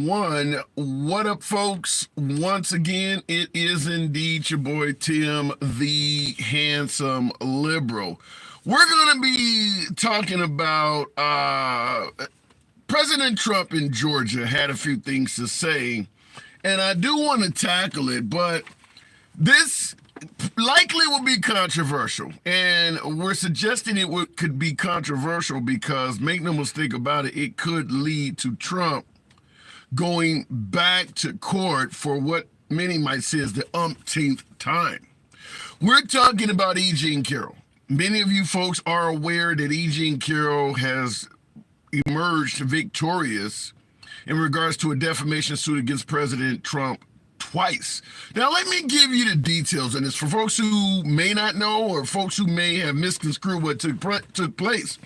one. What up, folks? Once again, it is indeed your boy Tim, the handsome liberal. We're going to be talking about President Trump in Georgia had a few things to say, and I do want to tackle it, but this likely will be controversial, and we're suggesting could be controversial because, make no mistake about it, it could lead to Trump going back to court for what many might say is the umpteenth time. We're talking about E. Jean Carroll. Many of you folks are aware that E. Jean Carroll has emerged victorious in regards to a defamation suit against President Trump twice. Now, let me give you the details on this for folks who may not know or folks who may have misconstrued what took place.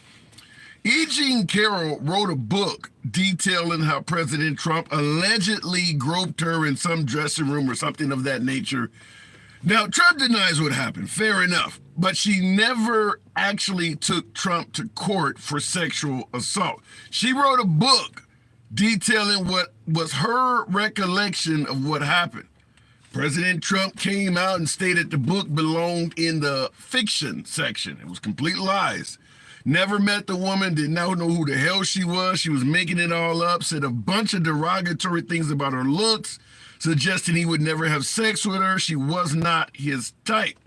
E. Jean Carroll wrote a book detailing how President Trump allegedly groped her in some dressing room or something of that nature. Now, Trump denies what happened, fair enough, but she never actually took Trump to court for sexual assault. She wrote a book detailing what was her recollection of what happened. President Trump came out and stated the book belonged in the fiction section. It was complete lies. Never met the woman, did not know who the hell she was. She was making it all up, said a bunch of derogatory things about her looks, suggesting he would never have sex with her. She was not his type.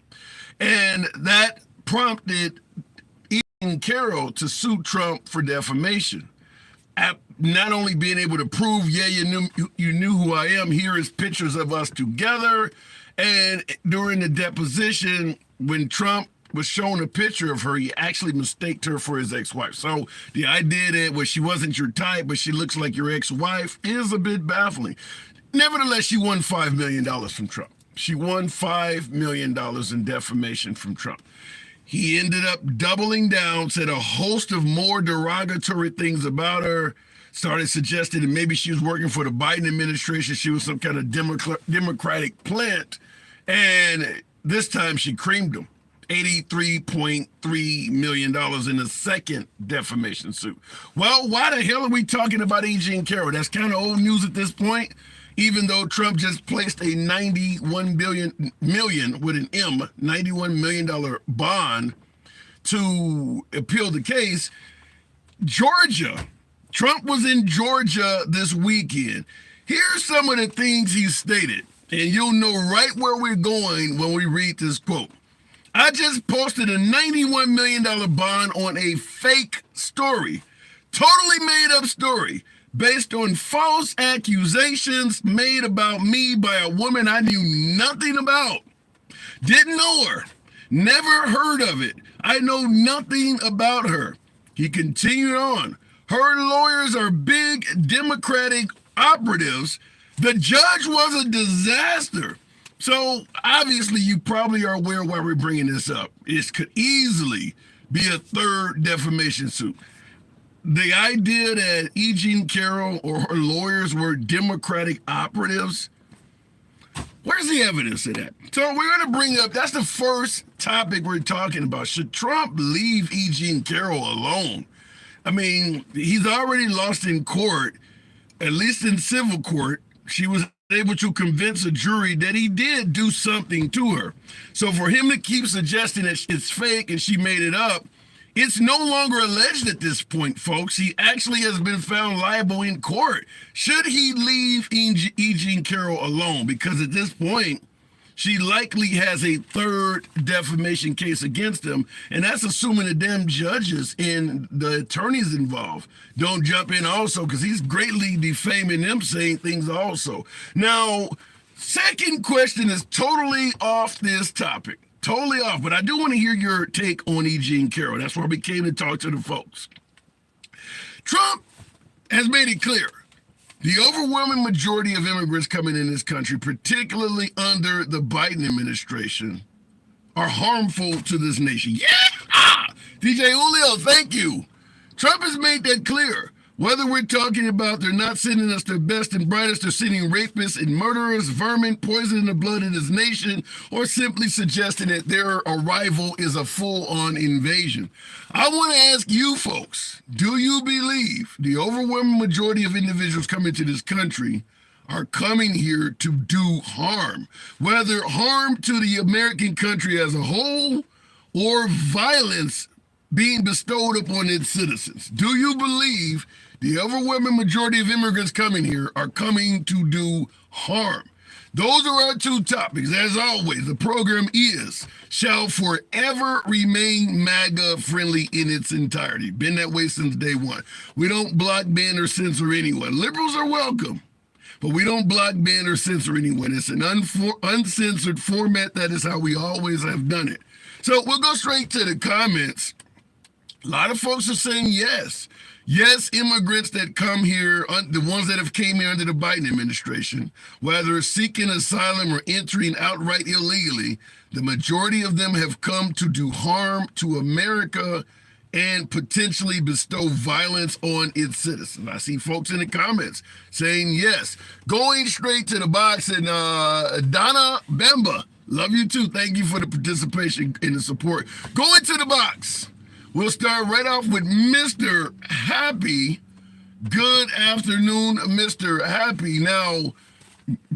And that prompted Ian Carroll to sue Trump for defamation. Not only being able to prove, yeah, you knew who I am, here is pictures of us together. And during the deposition, when Trump was shown a picture of her, he actually mistaked her for his ex-wife. So the idea that, well, she wasn't your type, but she looks like your ex-wife is a bit baffling. Nevertheless, she won $5 million from Trump. She won $5 million in defamation from Trump. He ended up doubling down, said a host of more derogatory things about her, started suggesting that maybe she was working for the Biden administration. She was some kind of Democratic plant. And this time she creamed him. $83.3 million in a second defamation suit. Well, why the hell are we talking about E. Jean Carroll? That's kind of old news at this point, even though Trump just placed a $91 million with an M, $91 million bond to appeal the case. Georgia. Trump was in Georgia this weekend. Here's some of the things he stated, and you'll know right where we're going when we read this quote. I just posted a $91 million bond on a fake story, totally made up story, based on false accusations made about me by a woman I knew nothing about. Didn't know her, never heard of it. I know nothing about her. He continued on. Her lawyers are big Democratic operatives. The judge was a disaster. So obviously you probably are aware why we're bringing this up. It could easily be a third defamation suit. The idea that E. Jean Carroll or her lawyers were Democratic operatives, where's the evidence of that? So we're going to bring up, that's the first topic we're talking about. Should Trump leave E. Jean Carroll alone? I mean, he's already lost in court, at least in civil court. She was able to convince a jury that he did do something to her. So for him to keep suggesting that it's fake and she made it up, it's no longer alleged at this point, folks. He actually has been found liable in court. Should he leave E. Jean Carroll alone? Because at this point, she likely has a third defamation case against him, and that's assuming the damn judges and the attorneys involved don't jump in also, because he's greatly defaming them, saying things also. Now, second question is totally off this topic. Totally off, but I do want to hear your take on E. Jean Carroll. That's why we came to talk to the folks. Trump has made it clear. The overwhelming majority of immigrants coming in this country, particularly under the Biden administration, are harmful to this nation. Yeah! DJ Julio, thank you. Trump has made that clear. Whether we're talking about they're not sending us their best and brightest, they're sending rapists and murderers, vermin, poisoning the blood of this nation, or simply suggesting that their arrival is a full-on invasion. I want to ask you folks, do you believe the overwhelming majority of individuals coming to this country are coming here to do harm, whether harm to the American country as a whole or violence being bestowed upon its citizens? Do you believe the overwhelming majority of immigrants coming here are coming to do harm? Those are our two topics. As always, the program shall forever remain MAGA friendly in its entirety. Been that way since day one. We don't block, ban, or censor anyone. Liberals are welcome, but we don't block, ban, or censor anyone. It's an uncensored format. That is how we always have done it. So we'll go straight to the comments. A lot of folks are saying yes. Yes, immigrants that come here, the ones that have came here under the Biden administration, whether seeking asylum or entering outright illegally, the majority of them have come to do harm to America and potentially bestow violence on its citizens. I see folks in the comments saying yes. Going straight to the box, and Donna Bemba, love you too. Thank you for the participation and the support. Going to the box. We'll start right off with Mr. Happy. Good afternoon, Mr. Happy. Now,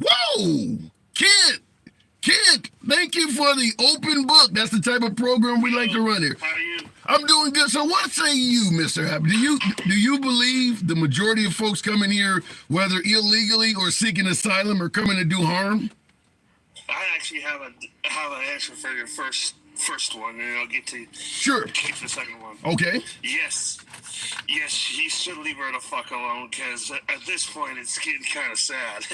whoa, Kent, thank you for the open book. That's the type of program we like to run here. How are you? I'm doing good. So what say you, Mr. Happy? Do you believe the majority of folks coming here, whether illegally or seeking asylum, are coming to do harm? I actually have an answer for your first one, and I'll get to the second one. Okay. Yes, he should leave her the fuck alone, because at this point it's getting kind of sad.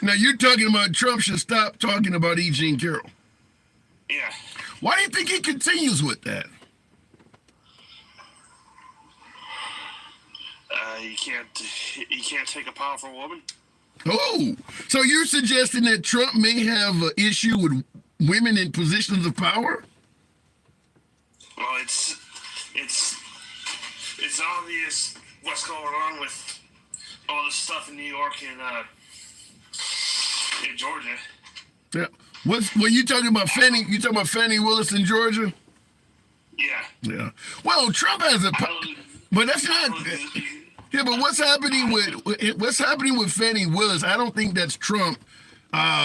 Now you're talking about Trump should stop talking about E.G. and Carroll. Yeah. Why do you think he continues with that? You can't take a powerful woman. Oh, so you're suggesting that Trump may have an issue with women in positions of power? Well, it's obvious what's going on with all this stuff in New York and in Georgia. Yeah. When you talking about Fannie? You talking about Fannie Willis in Georgia? Yeah. Yeah. Well, Trump has but that's not. Yeah, but what's happening with Fannie Willis? I don't think that's Trump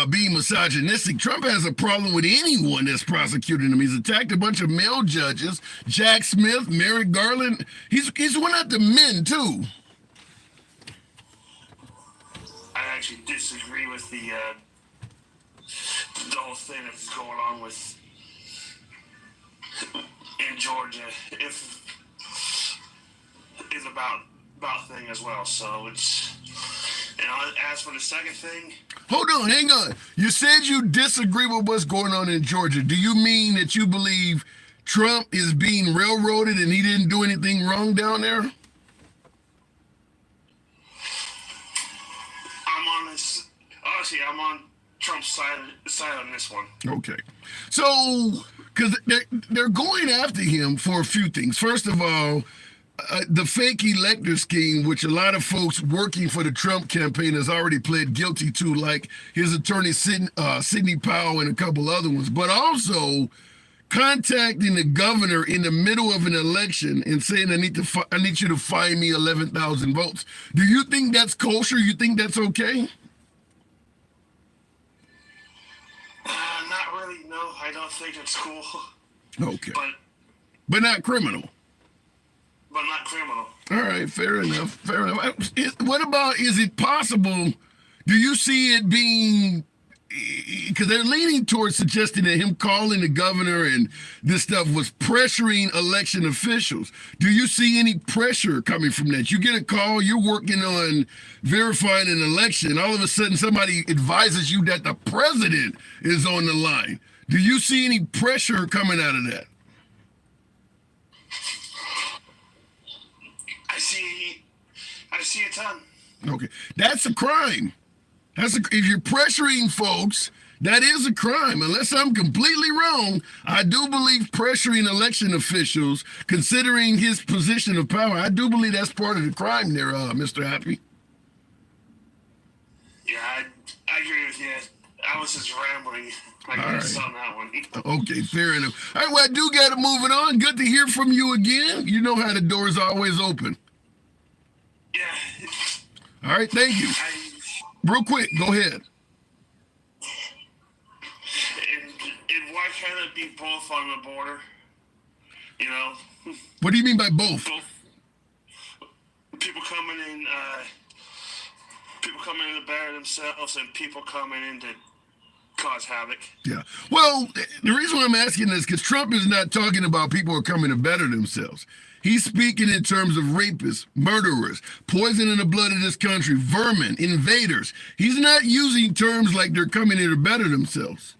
being misogynistic. Trump has a problem with anyone that's prosecuting him. He's attacked a bunch of male judges, Jack Smith, Merrick Garland. He's went after men too. I actually disagree with the whole thing that's going on with in Georgia. If is about thing as well. So it's, as for the second thing. Hold on, hang on. You said you disagree with what's going on in Georgia. Do you mean that you believe Trump is being railroaded and he didn't do anything wrong down there? I'm on Trump's side on this one. Okay. So, because they're going after him for a few things. First of all, the fake elector scheme, which a lot of folks working for the Trump campaign has already pled guilty to, like his attorney Sidney Powell and a couple other ones, but also contacting the governor in the middle of an election and saying, I need you to find me 11,000 votes. Do you think that's kosher? You think that's okay? Not really, no. I don't think it's cool. Okay. But not criminal. But not criminal. All right, fair enough. What about, is it possible, do you see it being, because they're leaning towards suggesting that him calling the governor and this stuff was pressuring election officials. Do you see any pressure coming from that? You get a call, you're working on verifying an election, all of a sudden somebody advises you that the president is on the line. Do you see any pressure coming out of that? I see a ton. Okay, that's a crime. If you're pressuring folks That is a crime. Unless I'm completely wrong, I do believe pressuring election officials, considering his position of power, I do believe that's part of the crime there, Mr. Happy. Yeah, I agree with you. I was just rambling. I guess on that one. Okay, fair enough. All right, well, I do got to move it on. Good to hear from you again. You know how the door's always open. Yeah. All right, thank you. Real quick, go ahead. And why can't it be both on the border? You know? What do you mean by both? People coming in to better themselves and people coming in to cause havoc. Yeah. Well, the reason why I'm asking this is because Trump is not talking about people who are coming to better themselves. He's speaking in terms of rapists, murderers, poisoning the blood of this country, vermin, invaders. He's not using terms like they're coming in to better themselves.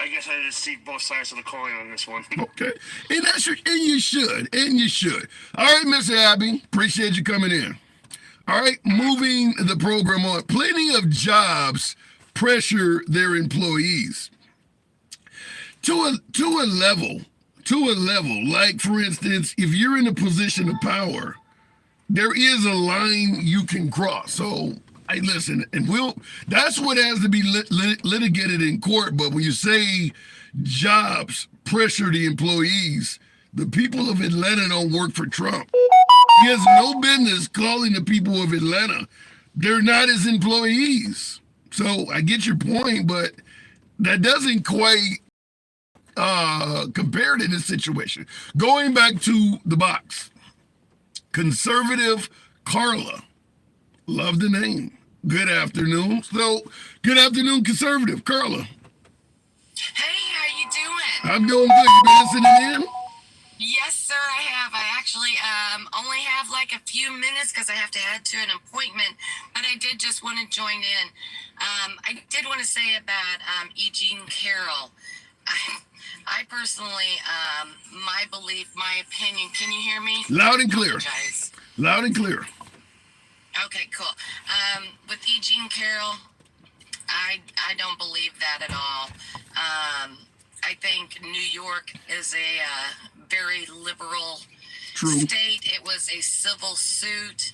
I guess I just see both sides of the coin on this one. Okay. And you should. All right, Mr. Abbey, appreciate you coming in. All right, moving the program on. Plenty of jobs pressure their employees to a level. Like, for instance, if you're in a position of power, there is a line you can cross. So, hey, listen, and that's what has to be litigated in court. But when you say jobs pressure the employees, the people of Atlanta don't work for Trump. He has no business calling the people of Atlanta. They're not his employees. So I get your point, but that doesn't quite compare to this situation. Going back to the box, conservative Carla, love the name. Good afternoon. So, good afternoon, conservative Carla. Hey, how you doing? I'm doing good. You been listening in? Yes, sir, I have. I actually only have like a few minutes because I have to head to an appointment, but I did just want to join in. I did want to say about Eugene Carroll. I personally, my belief, my opinion, can you hear me? Loud and clear. Loud and clear. Okay, cool. With Eugene Carroll, I don't believe that at all. I think New York is a very liberal state. It was a civil suit.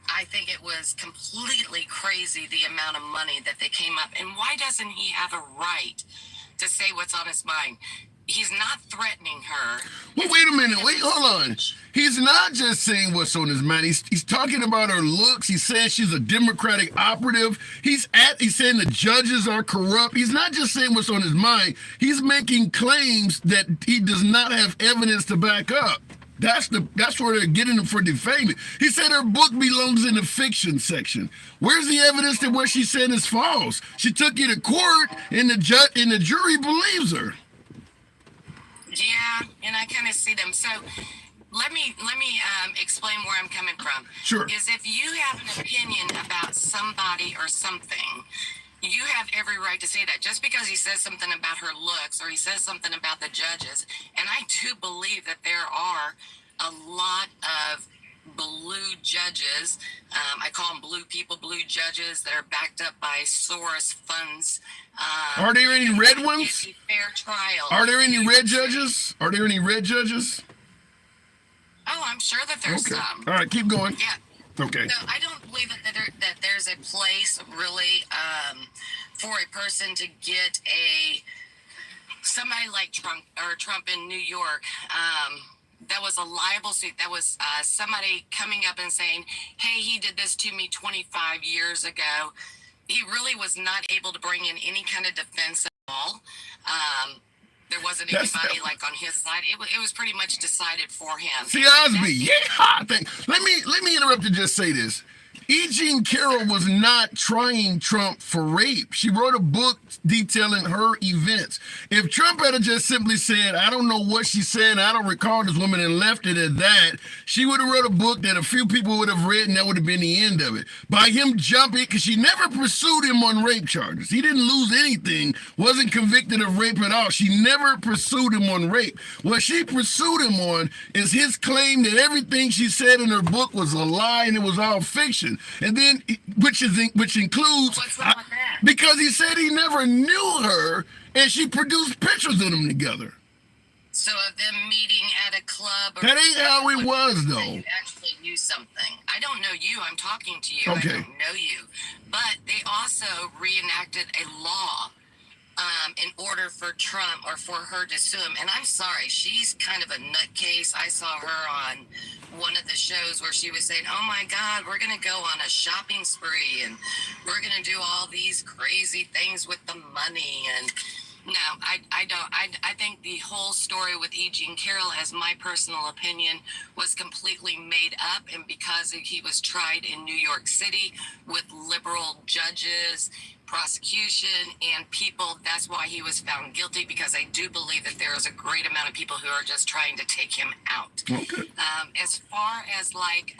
I think it was completely crazy the amount of money that they came up. And why doesn't he have a right to say what's on his mind? He's not threatening her. Well, wait a minute. Wait, hold on. He's not just saying what's on his mind. He's talking about her looks. He's saying she's a Democratic operative. He's saying the judges are corrupt. He's not just saying what's on his mind. He's making claims that he does not have evidence to back up. That's where they're getting him for defaming. He said her book belongs in the fiction section. Where's the evidence that what she said is false? She took you to court, and the jury believes her. Yeah, and I kind of see them. So let me explain where I'm coming from. Sure. Is if you have an opinion about somebody or something, you have every right to say that. Just because he says something about her looks or he says something about the judges, and I do believe that there are a lot of blue judges. I call them blue people, blue judges that are backed up by Soros funds. Are there any red ones? Fair trial. Are there any red judges? Are there any red judges? Oh, I'm sure that there's some. All right, keep going. Yeah. Okay. So I don't believe that there's a place really for a person to get somebody like Trump in New York. That was a liable suit. That was somebody coming up and saying, hey, he did this to me 25 years ago. He really was not able to bring in any kind of defense at all. There wasn't anybody like on his side. It was pretty much decided for him. See, Osby, yeah. Let me interrupt and just say this. E. Jean Carroll was not trying Trump for rape. She wrote a book detailing her events. If Trump had just simply said, I don't know what she said, I don't recall this woman, and left it at that, she would have wrote a book that a few people would have read, and that would have been the end of it. By him jumping, because she never pursued him on rape charges. He didn't lose anything, wasn't convicted of rape at all. She never pursued him on rape. What she pursued him on is his claim that everything she said in her book was a lie and it was all fiction. And then, which includes, What's wrong with that? because he said he never knew her, and she produced pictures of them together. So of them meeting at a club. Or That ain't how it was, though. You actually knew something. I don't know you. I'm talking to you. Okay. I don't know you. But they also reenacted a law in order for Trump or for her to sue him. And I'm sorry, she's kind of a nutcase. I saw her on one of the shows where she was saying, oh my God, we're going to go on a shopping spree and we're going to do all these crazy things with the money. And no, I don't. I think the whole story with E. Jean Carroll, as my personal opinion, was completely made up. And because he was tried in New York City with liberal judges, prosecution, and people, that's why he was found guilty, because I do believe that there is a great amount of people who are just trying to take him out. Okay. As far as like,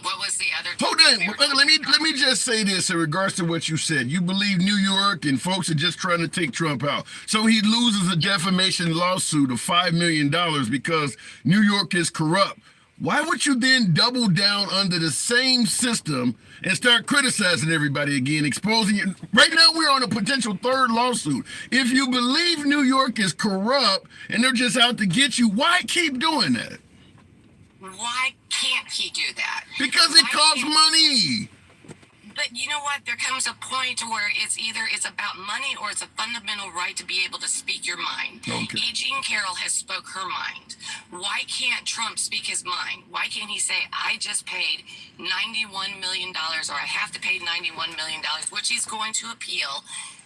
what was the other? Hold on. Let me just say this in regards to what you said. You believe New York and folks are just trying to take Trump out. So he loses a defamation lawsuit of $5 million because New York is corrupt. Why would you then double down under the same system and start criticizing everybody again, exposing it? Right now, we're on a potential third lawsuit. If you believe New York is corrupt and they're just out to get you, why keep doing that? Why can't he do that? Because it costs money. But you know what? There comes a point where it's either it's about money or it's a fundamental right to be able to speak your mind. Okay. E. Jean Carroll has spoke her mind. Why can't Trump speak his mind? Why can't he say, I just paid $91 million, or I have to pay $91 million, which he's going to appeal.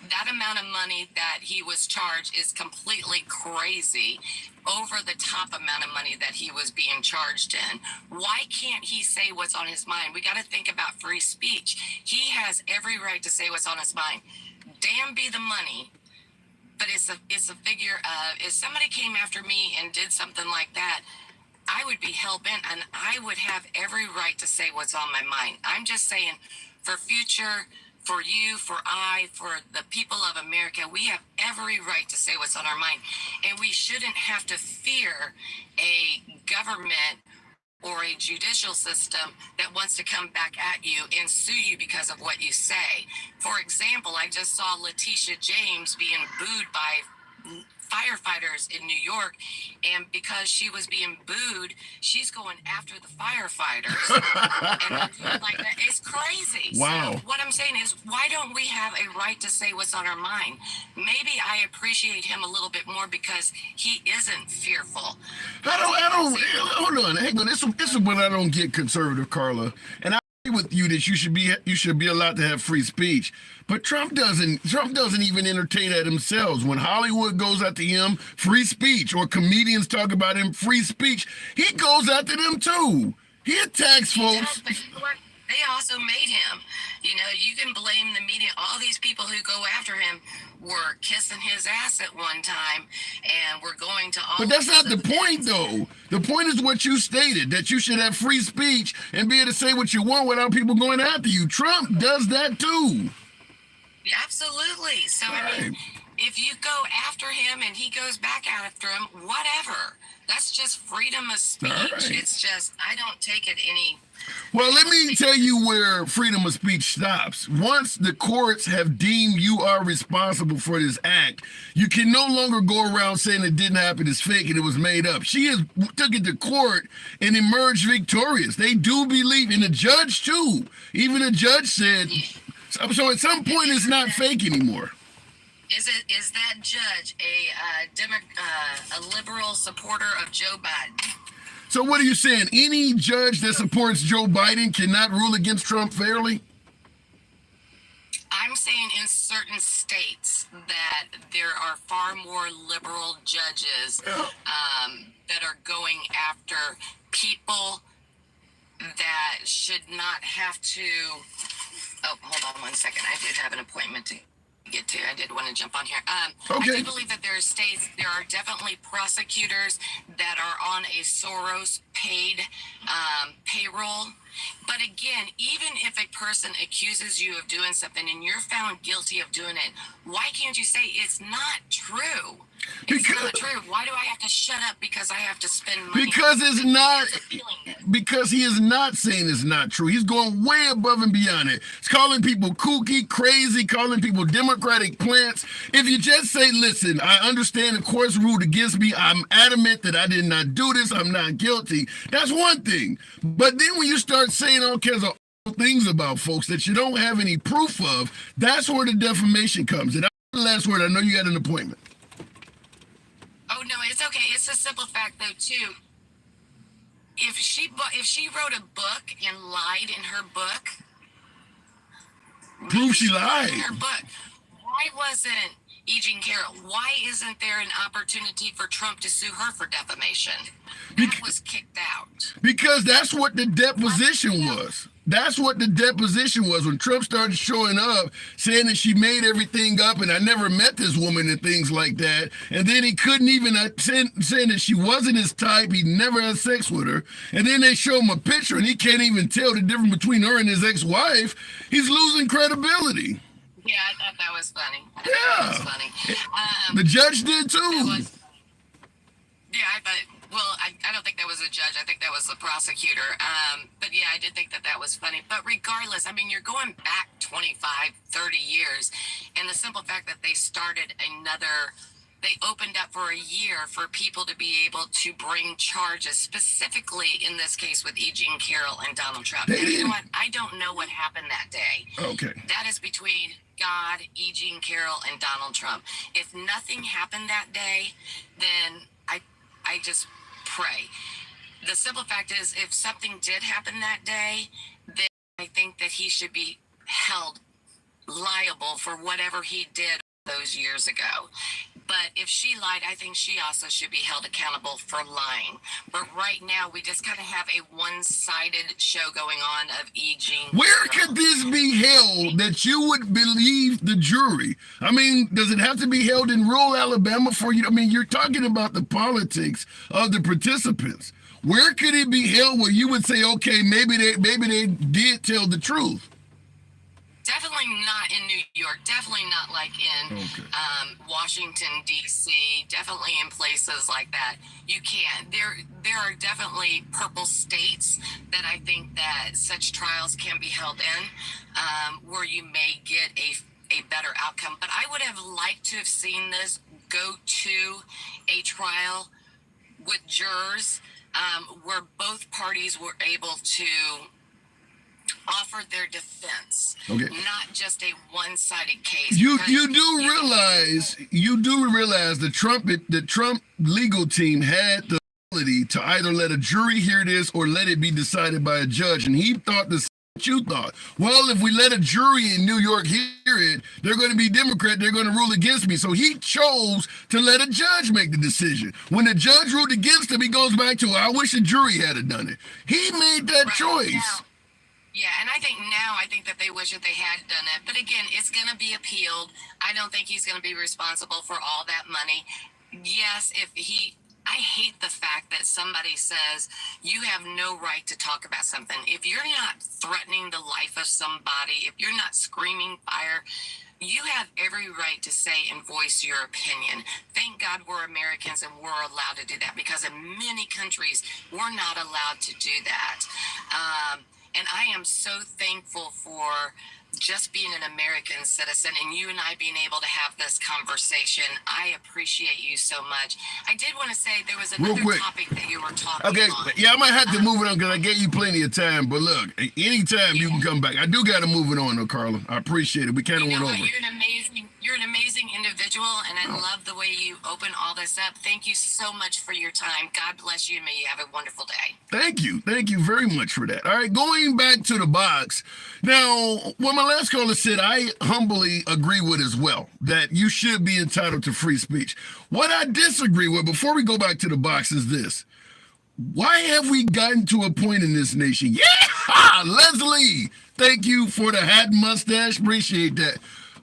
That amount of money that he was charged is completely crazy, over the top amount of money that he was being charged in. Why can't he say what's on his mind? We got to think about free speech. He has every right to say what's on his mind. Damn be the money. But it's a figure of, if somebody came after me and did something like that, I would be hell-bent, and I would have every right to say what's on my mind. I'm just saying, for future, for you, for the people of America, we have every right to say what's on our mind. And we shouldn't have to fear a government or a judicial system that wants to come back at you and sue you because of what you say. For example, I just saw Letitia James being booed by firefighters in New York, and because she was being booed, she's going after the firefighters. And they're doing like that. It's crazy. Wow. So what I'm saying is, why don't we have a right to say what's on our mind? Maybe I appreciate him a little bit more because he isn't fearful. Hold on, hang on. This is when I don't get, conservative Carla. And I agree with you that you should be allowed to have free speech. But Trump doesn't even entertain that himself. When Hollywood goes after him, free speech, or comedians talk about him, free speech, he goes after them too. He attacks folks. But you know what? They also made him. You know, you can blame the media. All these people who go after him were kissing his ass at one time, and we're going to all. But that's not the point, though. The point is what you stated, that you should have free speech and be able to say what you want without people going after you. Trump does that too. Absolutely. So, I mean, if you go after him and he goes back after him, whatever. That's just freedom of speech. Right. It's just, I don't take it any. Well, let me tell you where freedom of speech stops. Once the courts have deemed you are responsible for this act, you can no longer go around saying it didn't happen, it's fake, and it was made up. She took it to court and emerged victorious. They do believe, and the judge too. Even the judge said, so at some point it's not fake anymore. Is that judge a liberal supporter of Joe Biden? So what are you saying? Any judge that supports Joe Biden cannot rule against Trump fairly? I'm saying in certain states that there are far more liberal judges that are going after people that should not have to. Oh, hold on one second. I did have an appointment to get to. I did want to jump on here. I do believe that there are definitely prosecutors that are on a Soros paid payroll. But again, even if a person accuses you of doing something and you're found guilty of doing it, why can't you say it's not true? It's not true. Why do I have to shut up because I have to spend money? Because it's not, because he is not saying it's not true. He's going way above and beyond it. He's calling people kooky, crazy, calling people Democratic plants. If you just say, listen, I understand the court's ruled against me. I'm adamant that I did not do this. I'm not guilty. That's one thing. But then when you start saying all kinds of things about folks that you don't have any proof of, that's where the defamation comes. And that's the last word. I know you got an appointment. Oh no, it's okay. It's a simple fact though too. If she wrote a book and lied in her book, prove she lied. In her book, why wasn't Immigrant Carroll? Why isn't there an opportunity for Trump to sue her for defamation? That was kicked out. Because that's what the deposition was. That's what the deposition was when Trump started showing up saying that she made everything up and I never met this woman and things like that. And then he couldn't even saying that she wasn't his type. He never had sex with her. And then they show him a picture and he can't even tell the difference between her and his ex-wife. He's losing credibility. Yeah, I thought that was funny. That was funny. The judge did too. I thought. Well, I don't think that was a judge. I think that was the prosecutor. But yeah, I did think that was funny. But regardless, I mean, you're going back 25, 30 years. And the simple fact that they opened up for a year for people to be able to bring charges, specifically in this case with Immigrant Carroll and Donald Trump. And you know what? I don't know what happened that day. Okay. That is between God, Immigrant Carroll, and Donald Trump. If nothing happened that day, then I just pray. The simple fact is, if something did happen that day, then I think that he should be held liable for whatever he did those years ago. But if she lied, I think she also should be held accountable for lying. But right now, we just kind of have a one-sided show going on of Immigrant. Where could this be held that you would believe the jury? I mean, does it have to be held in rural Alabama for you? I mean, you're talking about the politics of the participants. Where could it be held where you would say, okay, maybe they did tell the truth? Definitely not in New York. Definitely not like in Washington, D.C. Definitely in places like that. You can't. There are definitely purple states that I think that such trials can be held in, where you may get a better outcome. But I would have liked to have seen this go to a trial with jurors where both parties were able to offer their defense, not just a one-sided case. You do realize the Trump legal team had the ability to either let a jury hear this or let it be decided by a judge, and he thought the same what you thought. Well, if we let a jury in New York hear it, they're going to be Democrat, they're going to rule against me. So he chose to let a judge make the decision. When the judge ruled against him, he goes back to, I wish a jury had done it. He made that choice. Now, yeah, and I think that they wish that they had done it. But again, it's going to be appealed. I don't think he's going to be responsible for all that money. Yes, I hate the fact that somebody says you have no right to talk about something. If you're not threatening the life of somebody, if you're not screaming fire, you have every right to say and voice your opinion. Thank God we're Americans and we're allowed to do that, because in many countries, we're not allowed to do that. And I am so thankful for just being an American citizen and you and I being able to have this conversation. I appreciate you so much. I did want to say there was another topic that you were talking on. Yeah, I might have to move it on because I gave you plenty of time. But look, anytime you can come back. I do got to move it on, though, Carla. I appreciate it. We kind of went over. You're an amazing individual, and I love the way you open all this up. Thank you so much for your time. God bless you, and may you have a wonderful day. Thank you. Thank you very much for that. All right, going back to the box. Now, what my last caller said, I humbly agree with as well, that you should be entitled to free speech. What I disagree with, before we go back to the box, is this. Why have we gotten to a point in this nation? Yeah, Leslie, thank you for the hat and mustache. Appreciate that.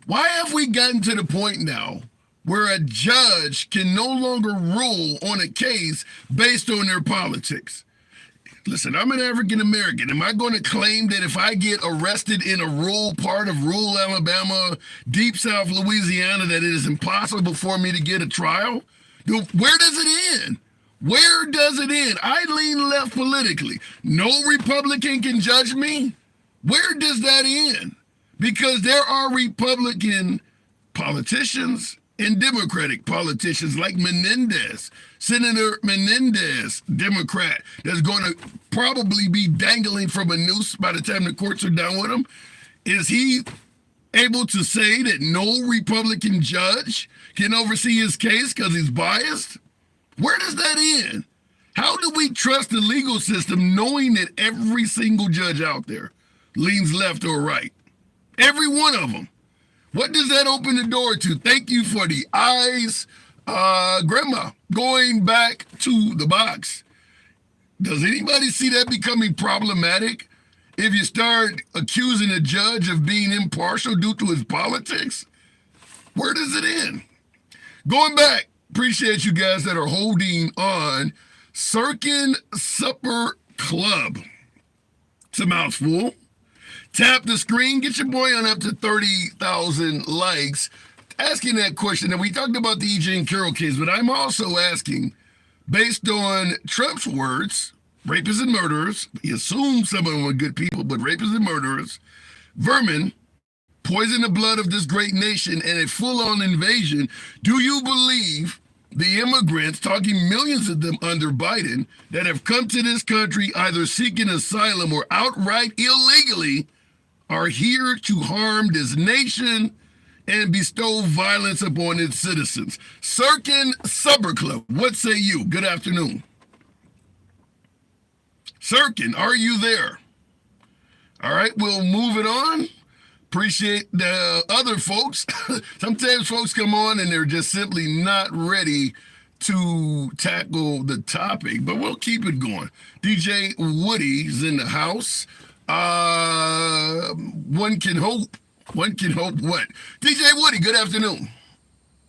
Why have we gotten to the point now where a judge can no longer rule on a case based on their politics? Listen, I'm an African American. Am I going to claim that if I get arrested in a rural part of rural Alabama, deep South Louisiana, that it is impossible for me to get a trial? Where does it end? Where does it end? I lean left politically. No Republican can judge me. Where does that end? Because there are Republican politicians and Democratic politicians like Menendez, Senator Menendez, Democrat, that's going to probably be dangling from a noose by the time the courts are done with him. Is he able to say that no Republican judge can oversee his case because he's biased? Where does that end? How do we trust the legal system knowing that every single judge out there leans left or right? Every one of them. What does that open the door to? Thank you for the eyes, Grandma. Going back to the box. Does anybody see that becoming problematic if you start accusing a judge of being impartial due to his politics? Where does it end? Going back, appreciate you guys that are holding on. Sirkin Supper Club. It's a mouthful. Tap the screen, get your boy on up to 30,000 likes. Asking that question, and we talked about the E.J. Carroll case, but I'm also asking, based on Trump's words, rapists and murderers, he assumes some of them are good people, but rapists and murderers, vermin, poison the blood of this great nation, and a full-on invasion, do you believe the immigrants, talking millions of them under Biden, that have come to this country either seeking asylum or outright illegally, are here to harm this nation and bestow violence upon its citizens? Sirkin Supper Club, what say you? Good afternoon. Sirkin, are you there? All right, we'll move it on. Appreciate the other folks. Sometimes folks come on and they're just simply not ready to tackle the topic, but we'll keep it going. DJ Woody's in the house. One can hope. One can hope what? DJ Woody, good afternoon.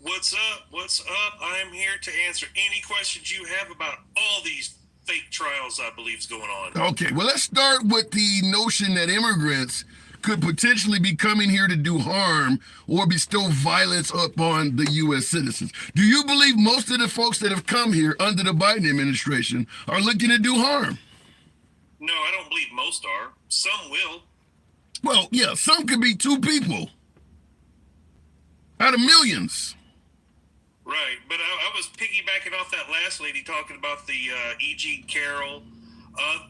What's up? What's up? I am here to answer any questions you have about all these fake trials I believe is going on. Okay, well, let's start with the notion that immigrants could potentially be coming here to do harm or bestow violence upon the U.S. citizens. Do you believe most of the folks that have come here under the Biden administration are looking to do harm? No, I don't believe most are. Some will. Well, yeah, some could be two people out of millions. Right, but I was piggybacking off that last lady talking about the E.G. Carroll. I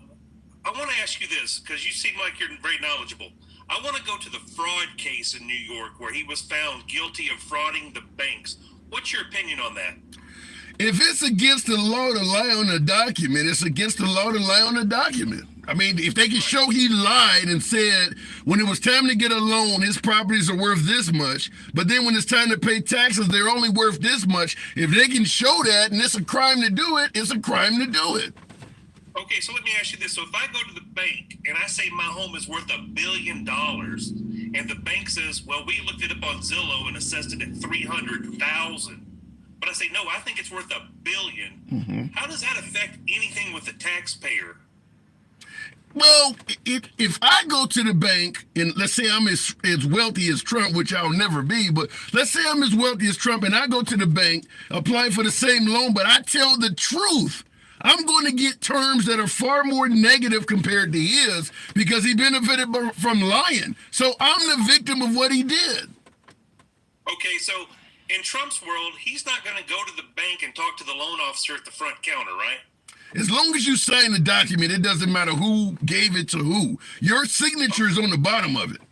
want to ask you this, because you seem like you're very knowledgeable. I want to go to the fraud case in New York where he was found guilty of frauding the banks. What's your opinion on that? If it's against the law to lie on a document, it's against the law to lie on a document. I mean, if they can show he lied and said when it was time to get a loan, his properties are worth this much, but then when it's time to pay taxes, they're only worth this much. If they can show that and it's a crime to do it, it's a crime to do it. Okay, so let me ask you this. So if I go to the bank and I say my home is worth $1 billion and the bank says, well, we looked it up on Zillow and assessed it at $300,000. But I say, no, I think it's worth $1 billion. Mm-hmm. How does that affect anything with the taxpayer? Well, if I go to the bank and let's say I'm as wealthy as Trump, which I'll never be, but let's say I'm as wealthy as Trump and I go to the bank, apply for the same loan, but I tell the truth, I'm going to get terms that are far more negative compared to his because he benefited from lying. So I'm the victim of what he did. Okay, so in Trump's world, he's not going to go to the bank and talk to the loan officer at the front counter, right? As long as you sign the document, it doesn't matter who gave it to who. Your signature is on the bottom of it.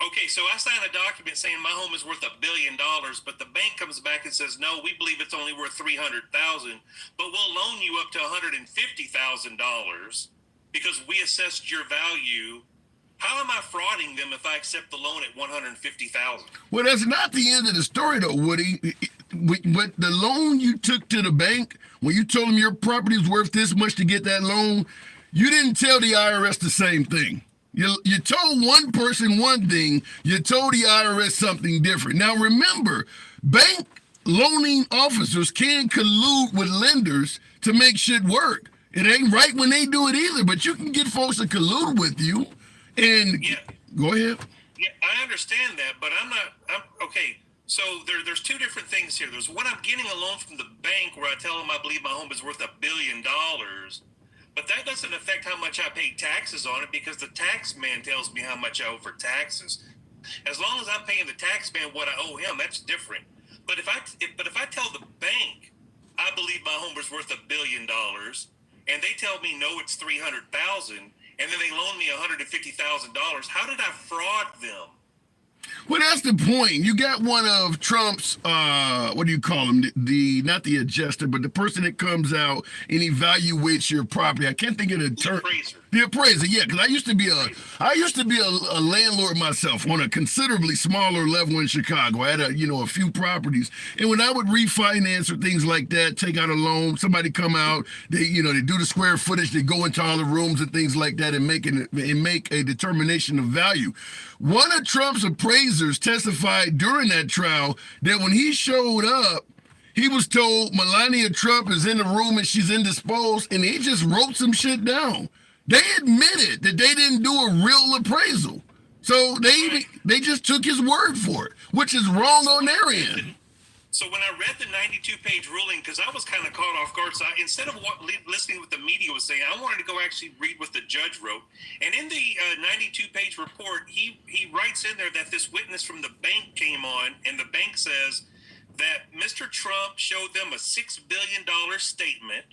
Okay, so I sign a document saying my home is worth $1 billion, but the bank comes back and says, no, we believe it's only worth $300,000, but we'll loan you up to $150,000 because we assessed your value. How am I frauding them if I accept the loan at $150,000? Well, that's not the end of the story, though, Woody. what the loan you took to the bank, when you told them your property was worth this much to get that loan, you didn't tell the IRS the same thing. You told one person one thing, you told the IRS something different. Now remember, bank loaning officers can collude with lenders to make shit work. It ain't right when they do it either, but you can get folks to collude with you. And Yeah, go ahead. yeah, I understand that, but I'm okay. So there's two different things here. There's when I'm getting a loan from the bank where I tell them I believe my home is worth $1 billion, but that doesn't affect how much I pay taxes on it because the tax man tells me how much I owe for taxes. As long as I'm paying the tax man what I owe him, that's different. But if I tell the bank I believe my home is worth $1 billion, and they tell me no, it's 300,000, and then they loan me $150,000, how did I fraud them? Well, that's the point. You got one of Trump's, what do you call him? The not the adjuster, but the person that comes out and evaluates your property. I can't think of the term. Appraiser. The appraiser, yeah, because I used to be a landlord myself on a considerably smaller level in Chicago. I had a few properties, and when I would refinance or things like that, take out a loan, somebody come out, they do the square footage, they go into all the rooms and things like that, and make a determination of value. One of Trump's appraisers testified during that trial that when he showed up, he was told Melania Trump is in the room and she's indisposed, and he just wrote some shit down. They admitted that they didn't do a real appraisal. So they just took his word for it, which is wrong on their end. So when I read the 92-page ruling, because I was kind of caught off guard, so instead of listening to what the media was saying, I wanted to go actually read what the judge wrote. And in the 92-page report, he writes in there that this witness from the bank came on, and the bank says that Mr. Trump showed them a $6 billion statement.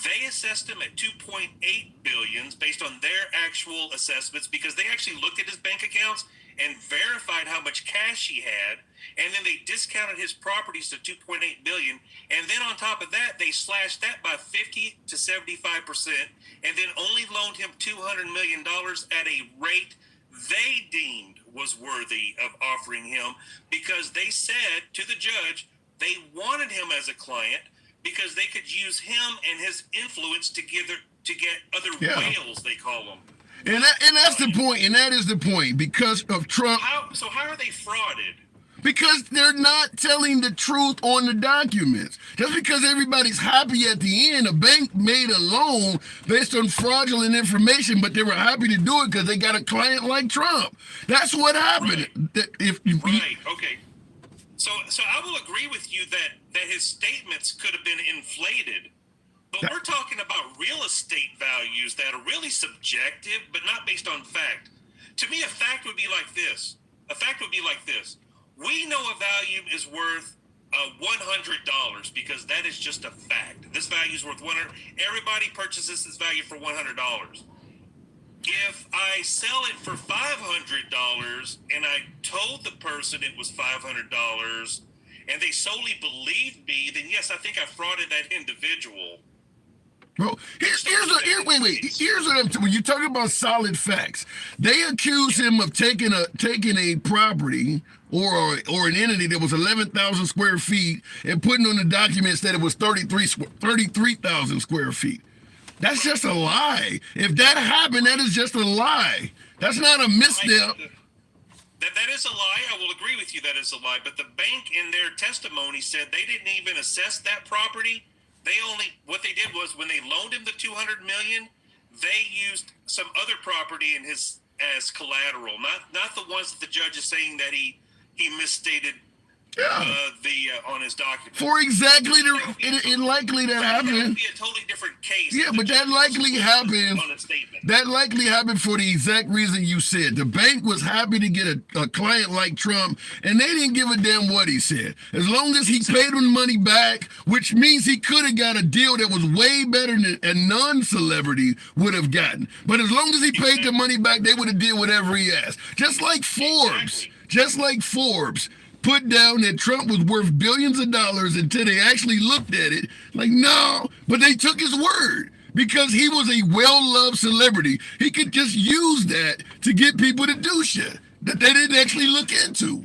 They assessed him at $2.8 billion based on their actual assessments because they actually looked at his bank accounts and verified how much cash he had, and then they discounted his properties to $2.8 billion, and then on top of that, they slashed that by 50 to 75%, and then only loaned him $200 million at a rate they deemed was worthy of offering him because they said to the judge they wanted him as a client because they could use him and his influence to get other whales, they call them. And that's the point, and that is the point, because of Trump. So how are they frauded? Because they're not telling the truth on the documents. Just because everybody's happy at the end, a bank made a loan based on fraudulent information, but they were happy to do it because they got a client like Trump. That's what happened. Right. Okay. So I will agree with you that his statements could have been inflated. But we're talking about real estate values that are really subjective, but not based on fact. To me, a fact would be like this. We know a value is worth $100 because that is just a fact. This value is worth $100. Everybody purchases this value for $100. If I sell it for $500 and I told the person it was $500 and they solely believed me, then yes, I think I frauded that individual. Well, here's what I'm. When you talk about solid facts, they accuse him of taking a property or an entity that was 11,000 square feet and putting on the documents that it was 33,000 square feet. That's just a lie. If that happened, that is just a lie. That's not a misstep. That is a lie. I will agree with you that is a lie. But the bank in their testimony said they didn't even assess that property. What they did was when they loaned him the $200 million, they used some other property in his as collateral, not the ones that the judge is saying that he misstated on his document. For exactly it likely that happened. That would be a totally different case. Yeah, but that likely happened. That likely happened for the exact reason you said. The bank was happy to get a client like Trump, and they didn't give a damn what he said. As long as he paid them money back, which means he could have got a deal that was way better than a non-celebrity would have gotten. But as long as he paid the money back, they would have did whatever he asked. Just like Forbes put down that Trump was worth billions of dollars until they actually looked at it. Like, no, but they took his word because he was a well-loved celebrity. He could just use that to get people to do shit that they didn't actually look into.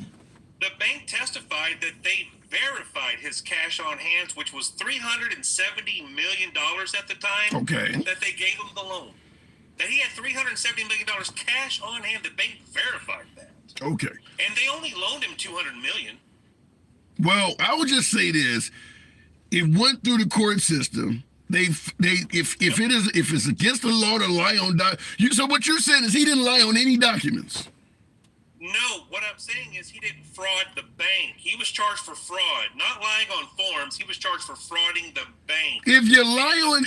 The bank testified that they verified his cash on hand, which was $370 million at the time. Okay. That they gave him the loan. That he had $370 million cash on hand. The bank verified that. Okay. And they only loaned him $200 million. Well, I would just say this: it went through the court system. If it's against the law to lie on so what you're saying is he didn't lie on any documents. No, what I'm saying is he didn't fraud the bank. He was charged for fraud, not lying on forms. He was charged for frauding the bank. If you lie on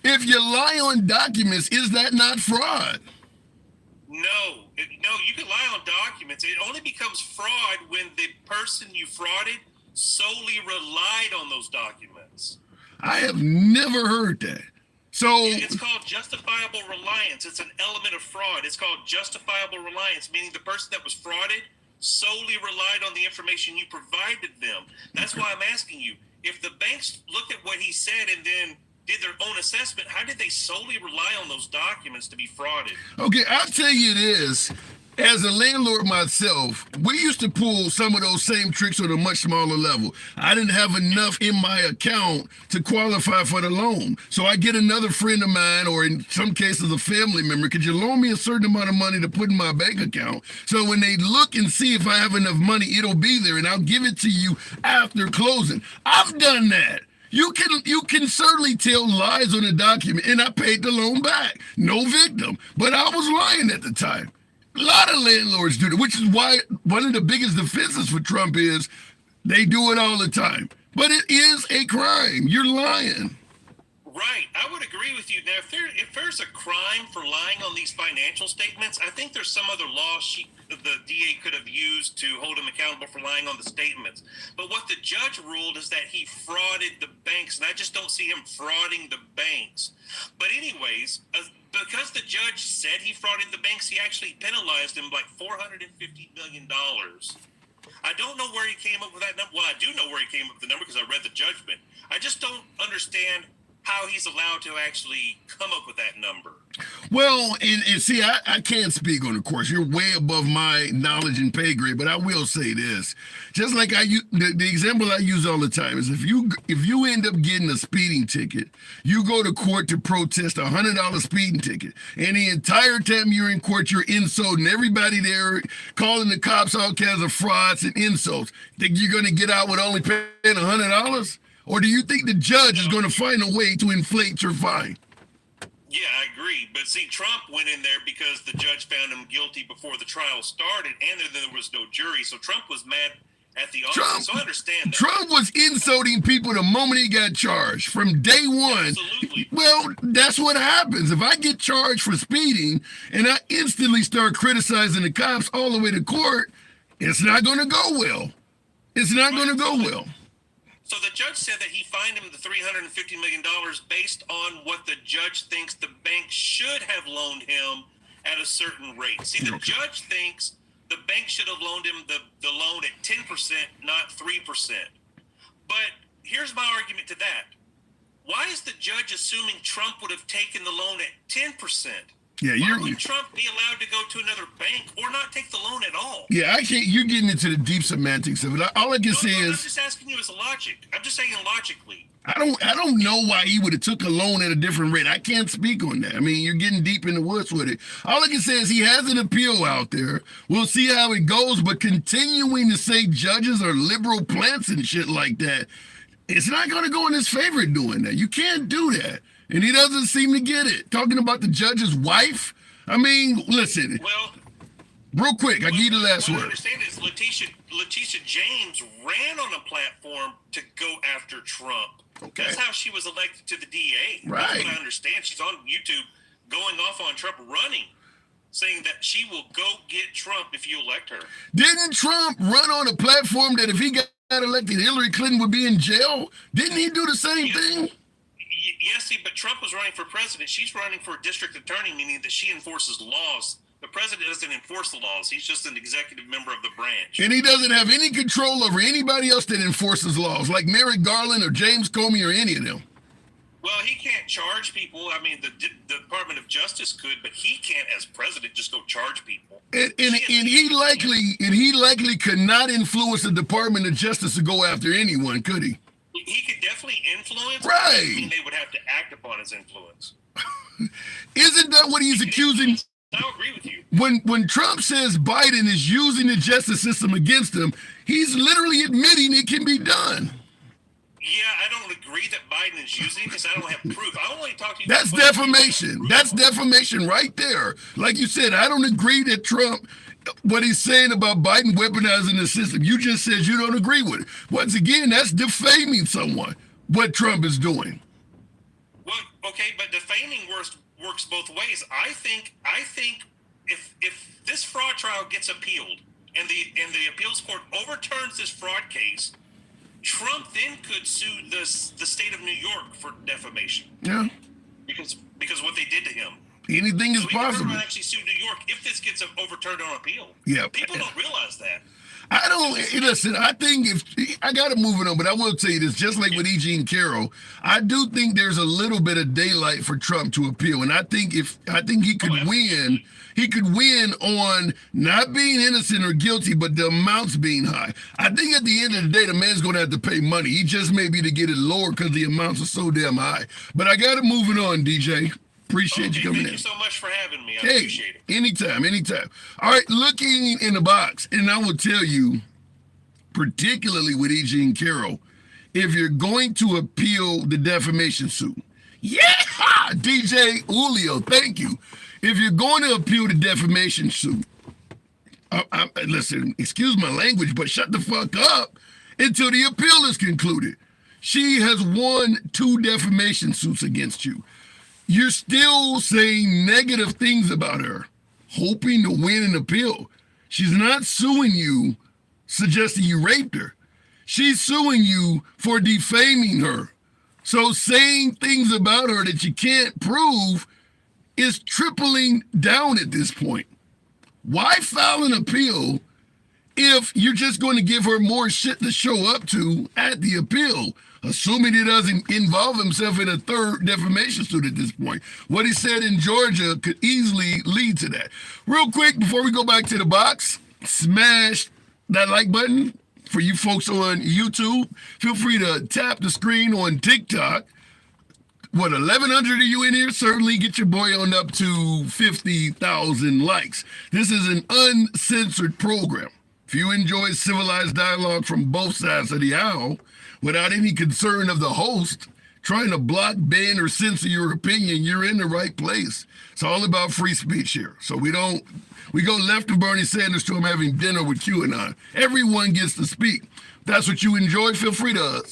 if you lie on documents, is that not fraud? No, you can lie on documents. It only becomes fraud when the person you frauded solely relied on those documents. I have never heard that. So it's called justifiable reliance. It's an element of fraud. It's called justifiable reliance, meaning the person that was frauded solely relied on the information you provided them. That's why I'm asking you, if the banks looked at what he said and then did their own assessment, how did they solely rely on those documents to be frauded? Okay, I'll tell you this. As a landlord myself, we used to pull some of those same tricks on a much smaller level. I didn't have enough in my account to qualify for the loan. So I get another friend of mine, or in some cases a family member, could you loan me a certain amount of money to put in my bank account? So when they look and see if I have enough money, it'll be there and I'll give it to you after closing. I've done that. You can certainly tell lies on a document, and I paid the loan back. No victim, but I was lying at the time. A lot of landlords do that, which is why one of the biggest defenses for Trump is they do it all the time. But it is a crime. You're lying. Right. I would agree with you. Now, if there's a crime for lying on these financial statements, I think there's some other law the DA could have used to hold him accountable for lying on the statements. But what the judge ruled is that he frauded the banks, and I just don't see him frauding the banks. But anyways, because the judge said he frauded the banks, he actually penalized him like $450 million. I don't know where he came up with that number. Well, I do know where he came up with the number because I read the judgment. I just don't understand how he's allowed to actually come up with that number. Well, and see, I can't speak on the course. You're way above my knowledge and pay grade, but I will say this. Just like the example I use all the time is if you end up getting a speeding ticket, you go to court to protest a $100 speeding ticket, and the entire time you're in court, you're insulting everybody there, calling the cops all kinds of frauds and insults. Think you're going to get out with only paying $100? Or do you think the judge is going to find a way to inflate your fine? Yeah, I agree. But see, Trump went in there because the judge found him guilty before the trial started, and there was no jury. So Trump was mad at the office. So I understand that. Trump was insulting people the moment he got charged from day one. Absolutely. Well, that's what happens. If I get charged for speeding and I instantly start criticizing the cops all the way to court, it's not going to go well. It's not going to go well. So the judge said that he fined him the $350 million based on what the judge thinks the bank should have loaned him at a certain rate. See, the judge thinks the bank should have loaned him the loan at 10%, not 3%. But here's my argument to that. Why is the judge assuming Trump would have taken the loan at 10%? Yeah, why would Trump be allowed to go to another bank or not take the loan at all? Yeah, I can't. You're getting into the deep semantics of it. All I can say is, I'm just asking you as a logic. I'm just saying logically. I don't know why he would have took a loan at a different rate. I can't speak on that. I mean, you're getting deep in the woods with it. All I can say is he has an appeal out there. We'll see how it goes. But continuing to say judges are liberal plants and shit like that, it's not going to go in his favor doing that. You can't do that. And he doesn't seem to get it. Talking about the judge's wife. I mean, listen. Well, real quick, I give you the last word. What I understand is Letitia James ran on a platform to go after Trump. Okay. That's how she was elected to the DA. Right. That's what I understand. She's on YouTube going off on Trump, running, saying that she will go get Trump if you elect her. Didn't Trump run on a platform that if he got elected, Hillary Clinton would be in jail? Didn't he do the same thing? Yes, but Trump was running for president. She's running for district attorney, meaning that she enforces laws. The president doesn't enforce the laws. He's just an executive member of the branch. And he doesn't have any control over anybody else that enforces laws, like Merrick Garland or James Comey or any of them. Well, he can't charge people. I mean, the Department of Justice could, but he can't, as president, just go charge people. And he likely could not influence the Department of Justice to go after anyone, could he? He could definitely influence. Right. I mean, they would have to act upon his influence. Isn't that what he's accusing? I agree with you. When Trump says Biden is using the justice system against him, he's literally admitting it can be done. Yeah, I don't agree that Biden is using it because I don't have proof. I only talk to you. That's defamation. That's defamation right there. Like you said, I don't agree that Trump, what he's saying about Biden weaponizing the system, you just said you don't agree with it. Once again, that's defaming someone, what Trump is doing. Well, okay, but defaming works both ways. I think if this fraud trial gets appealed and the appeals court overturns this fraud case, Trump then could sue the state of New York for defamation. Yeah. Because what they did to him. Anything is possible. He could actually sue New York if this gets overturned on appeal. Yeah. People don't realize that. I don't listen. I think I got to move it on, but I will tell you this: just like with E.G. and Carroll, I do think there's a little bit of daylight for Trump to appeal, and I think he could win. He could win on not being innocent or guilty, but the amounts being high. I think at the end of the day, the man's going to have to pay money. He just may be to get it lower because the amounts are so damn high. But I got to move it on, DJ. Appreciate you coming in. Thank you so much for having me. I appreciate it. Anytime. All right, looking in the box, and I will tell you, particularly with E.G. and Carroll, if you're going to appeal the defamation suit, DJ Julio, thank you. If you're going to appeal the defamation suit, listen, excuse my language, but shut the fuck up until the appeal is concluded. She has won 2 defamation suits against you. You're still saying negative things about her, hoping to win an appeal. She's not suing you, suggesting you raped her. She's suing you for defaming her. So saying things about her that you can't prove is tripling down at this point. Why file an appeal if you're just going to give her more shit to show up to at the appeal, assuming he doesn't involve himself in a 3rd defamation suit at this point? What he said in Georgia could easily lead to that. Real quick, before we go back to the box, smash that like button. For you folks on YouTube, feel free to tap the screen on TikTok. 1,100 of you in here? Certainly get your boy on up to 50,000 likes. This is an uncensored program. If you enjoy civilized dialogue from both sides of the aisle, without any concern of the host trying to block, ban, or censor your opinion, you're in the right place. It's all about free speech here. So we go left of Bernie Sanders to him having dinner with QAnon. Everyone gets to speak. If that's what you enjoy, feel free to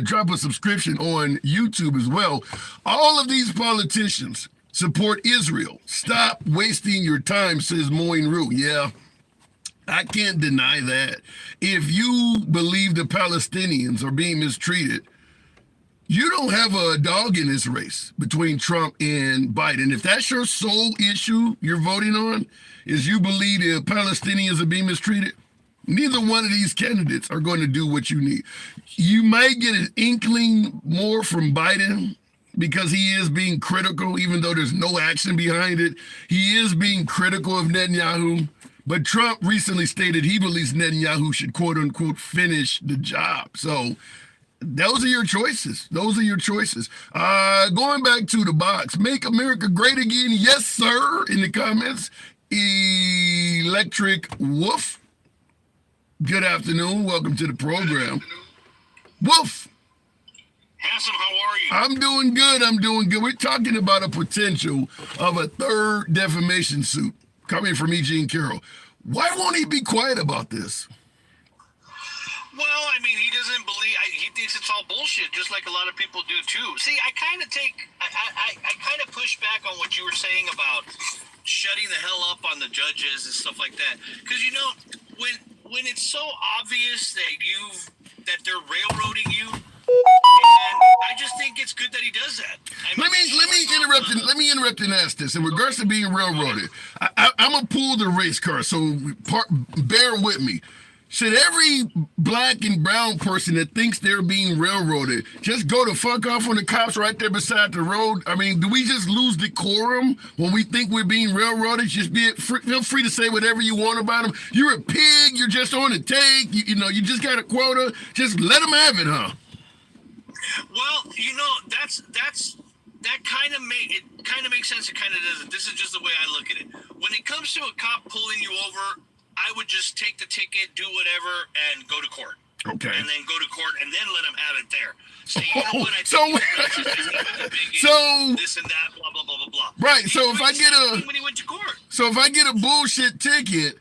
drop a subscription on YouTube as well. All of these politicians support Israel. Stop wasting your time, says Moin Rue. Yeah, I can't deny that. If you believe the Palestinians are being mistreated, you don't have a dog in this race between Trump and Biden. If that's your sole issue you're voting on, is you believe the Palestinians are being mistreated, neither one of these candidates are going to do what you need. You might get an inkling more from Biden because he is being critical, even though there's no action behind it. He is being critical of Netanyahu. But Trump recently stated he believes Netanyahu should, quote unquote, finish the job. So those are your choices. Going back to the box, make America great again. Yes, sir. In the comments, Electric Wolf. Good afternoon. Welcome to the program. Wolf. Handsome, how are you? I'm doing good. We're talking about a potential of a 3rd defamation suit coming from E.G. and Carroll. Why won't he be quiet about this? Well, I mean, he doesn't believe, he thinks it's all bullshit, just like a lot of people do too. See, I kind of push back on what you were saying about shutting the hell up on the judges and stuff like that. Because, you know, when it's so obvious that they're railroading you, and I just think it's good that he does that. Let me interrupt and ask this. In regards to being railroaded, I'm gonna pull the race car, so bear with me. Should every black and brown person that thinks they're being railroaded just go to fuck off on the cops right there beside the road? I mean, do we just lose decorum when we think we're being railroaded? Just feel free to say whatever you want about them. You're a pig. You're just on the take. You just got a quota. Just let them have it, huh? Well, that kind of makes sense. It kind of doesn't. This is just the way I look at it. When it comes to a cop pulling you over, I would just take the ticket, do whatever, and go to court. Okay. And then go to court, and then let them have it there. Say, you know what? So this and that, blah blah blah blah blah. Right. So if I get when he went to court. So if I get a bullshit ticket,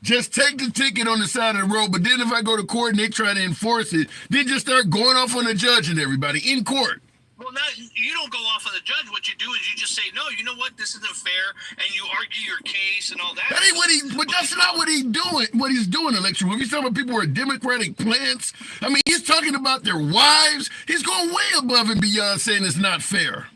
just take the ticket on the side of the road. But then if I go to court and they try to enforce it, then just start going off on the judge and everybody in court. Well, you don't go off on the judge. What you do is you just say, no, you know what, this isn't fair, and you argue your case and all that. That ain't what but that's not what he's doing. What he's doing, election. When he's talking about people who are Democratic plants, I mean, he's talking about their wives. He's going way above and beyond saying it's not fair.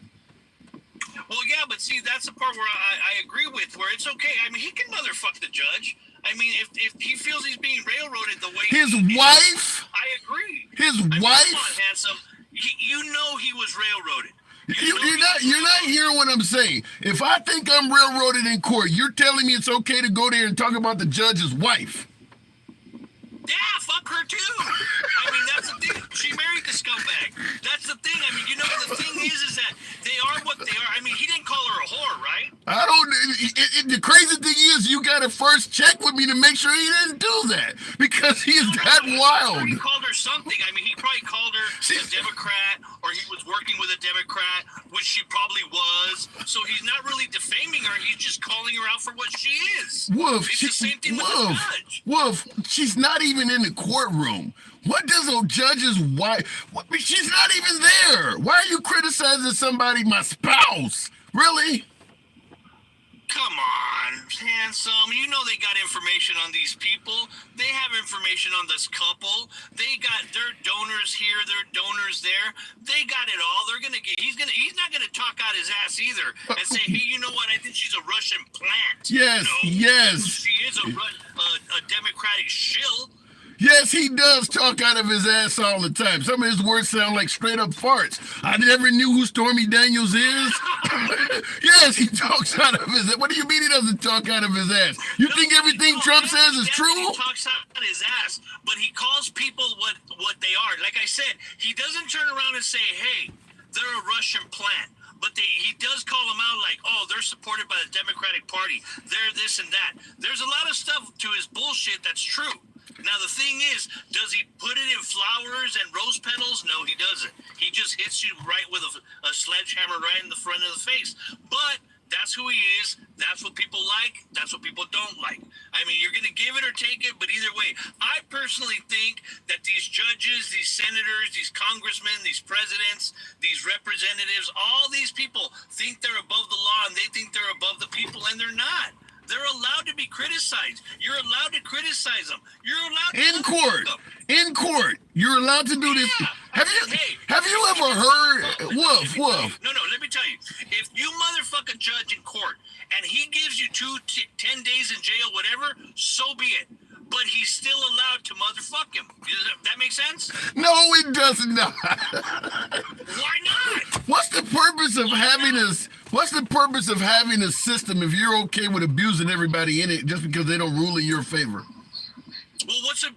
Well, yeah, but see, that's the part where I agree with, where it's okay. I mean, he can motherfuck the judge. I mean, if he feels he's being railroaded the way his wife. I agree. His wife. Come on, handsome. You know he was railroaded. You're not hearing what I'm saying. If I think I'm railroaded in court, you're telling me it's okay to go there and talk about the judge's wife. Yeah, fuck her too. I mean, that's the thing. She married the scumbag. That's the thing. I mean, the thing is that they are what they are. I mean, he didn't call her a whore, right? I don't. The crazy thing is, you got to first check with me to make sure he didn't do that because he is that wild. He called her something. I mean, he probably called her a Democrat, or he was working with a Democrat, which she probably was. So he's not really defaming her. He's just calling her out for what she is. Wolf, it's the same thing with the judge. Wolf, she's not even in the courtroom. What does a judge's wife? She's not even there. Why are you criticizing somebody, my spouse? Really? Come on, handsome. You know they got information on these people. They have information on this couple. They got their donors here, their donors there. They got it all. They're gonna get. He's not gonna talk out his ass either and say, "Hey, you know what? I think she's a Russian plant." Yes, yes. She is a Democratic shill. Yes, he does talk out of his ass all the time. Some of his words sound like straight up farts. I never knew who Stormy Daniels is. Yes, he talks out of his ass. What do you mean he doesn't talk out of his ass? You think everything Trump says is true? He talks out his ass, but he calls people what they are. Like I said, he doesn't turn around and say, hey, they're a Russian plant. But he does call them out like, oh, they're supported by the Democratic Party. They're this and that. There's a lot of stuff to his bullshit that's true. Now, the thing is, does he put it in flowers and rose petals? No, he doesn't. He just hits you right with a sledgehammer right in the front of the face. But that's who he is. That's what people like. That's what people don't like. I mean, you're going to give it or take it, but either way, I personally think that these judges, these senators, these congressmen, these presidents, these representatives, all these people think they're above the law and they think they're above the people, and they're not. They're allowed to be criticized. You're allowed to criticize them. You're allowed to in court. In court, you're allowed to do this. Yeah. Have you ever heard Wolf? No, let me tell you. If you motherfuck a judge in court and he gives you 10 days in jail, whatever, so be it. But he's still allowed to motherfuck him. Does that make sense? No, it does not. Why not? What's the purpose of having this? What's the purpose of having a system if you're okay with abusing everybody in it just because they don't rule in your favor? Well, what's the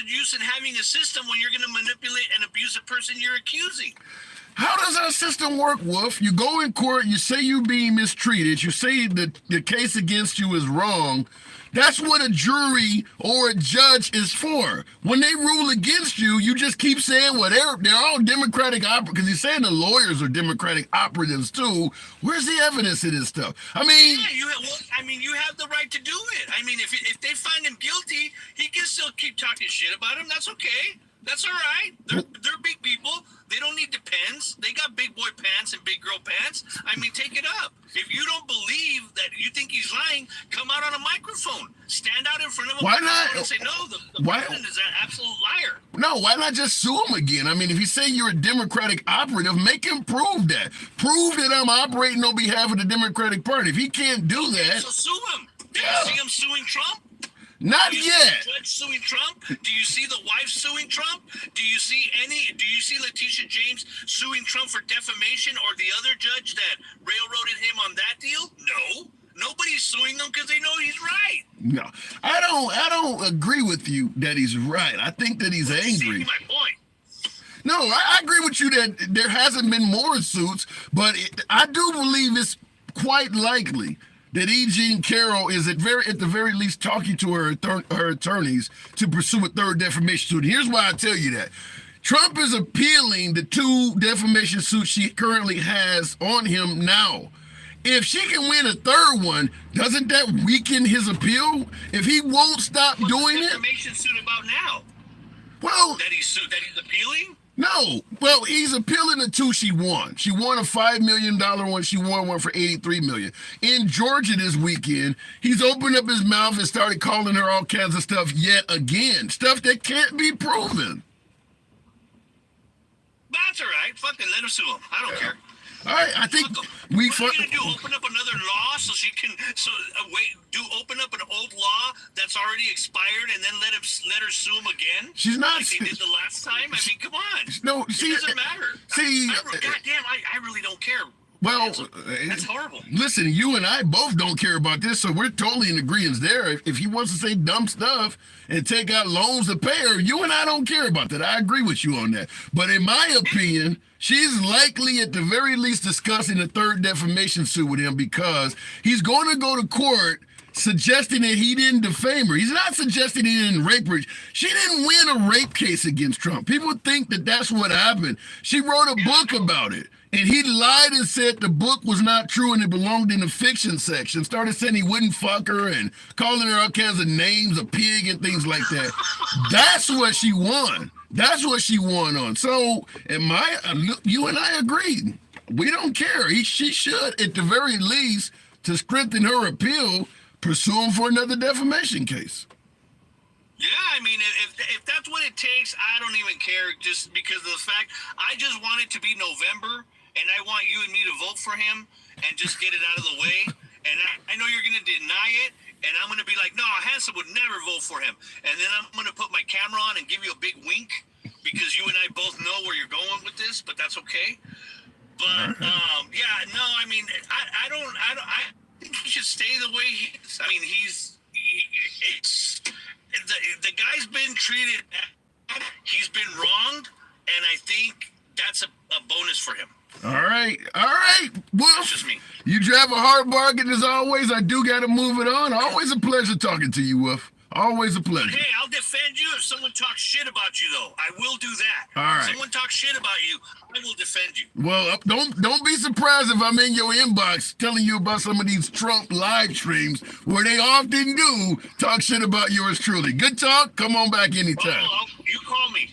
use in having a system when you're going to manipulate and abuse a person you're accusing? How does our system work, Wolf? You go in court, you say you're being mistreated, you say that the case against you is wrong. That's what a jury or a judge is for. When they rule against you, you just keep saying, well, they're all Democratic operatives, because he's saying the lawyers are Democratic operatives too. Where's the evidence of this stuff? I mean... Yeah, you have the right to do it. I mean, if they find him guilty, he can still keep talking shit about him. That's okay. That's all right. They're big people. They don't need depends. They got big boy pants and big girl pants. I mean, take it up. If you don't believe that you think he's lying, come out on a microphone. Stand out in front of him. Why not? And say, no, the president is an absolute liar. No, why not just sue him again? I mean, if you say you're a Democratic operative, make him prove that. Prove that I'm operating on behalf of the Democratic Party. If he can't do that... So sue him. Did Yeah. you see him suing Trump? Not Do you see yet. the judge suing Trump? Do you see the wife suing Trump? Do you see Letitia James suing Trump for defamation, or the other judge that railroaded him on that deal? No. Nobody's suing him because they know he's right. No, I don't agree with you that he's right. I think that he's angry. See my point. No, I agree with you that there hasn't been more suits, but I do believe it's quite likely that E. Jean Carroll is at the very least talking to her attorneys to pursue a third defamation suit. Here's why I tell you that. Trump is appealing the 2 defamation suits she currently has on him now. If she can win a third one, doesn't that weaken his appeal? If he won't stop doing it? What's the defamation suit about now? Well, that he's appealing? No. Well, he's appealing the 2 she won. She won a $5 million one. She won one for $83 million. In Georgia this weekend, he's opened up his mouth and started calling her all kinds of stuff yet again. Stuff that can't be proven. That's all right. Fucking let him sue him. I don't care. All right, I think what are you gonna do? Open up another law so she can open up an old law that's already expired and then let her sue him again? She's not. Like they did the last time. I mean, come on. No, it doesn't matter. See, goddamn, I really don't care. Well, that's horrible. Listen, you and I both don't care about this, so we're totally in agreement there. If he wants to say dumb stuff and take out loans to pay her, you and I don't care about that. I agree with you on that. But in my opinion, she's likely at the very least discussing a third defamation suit with him because he's going to go to court suggesting that he didn't defame her. He's not suggesting he didn't rape her. She didn't win a rape case against Trump. People think that that's what happened. She wrote a book about it. And he lied and said the book was not true and it belonged in the fiction section. Started saying he wouldn't fuck her and calling her all kinds of names, a pig and things like that. That's what she won. That's what she won on. So, you and I agreed. We don't care. She should, at the very least, to strengthen her appeal, pursue him for another defamation case. Yeah, I mean, if that's what it takes, I don't even care. Just because of the fact, I just want it to be November. And I want you and me to vote for him and just get it out of the way. And I know you're going to deny it. And I'm going to be like, no, Hanson would never vote for him. And then I'm going to put my camera on and give you a big wink because you and I both know where you're going with this, but that's okay. But, yeah, no, I mean, I think he should stay the way he is. I mean, the guy's been treated, he's been wronged. And I think that's a bonus for him. All right. Well, just me. You drive a hard bargain as always. I do got to move it on. Always a pleasure talking to you, Wolf. Always a pleasure. Hey, I'll defend you if someone talks shit about you, though. I will do that. All right. If someone talks shit about you, I will defend you. Well, don't be surprised if I'm in your inbox telling you about some of these Trump live streams where they often do talk shit about yours truly. Good talk. Come on back anytime. You call me.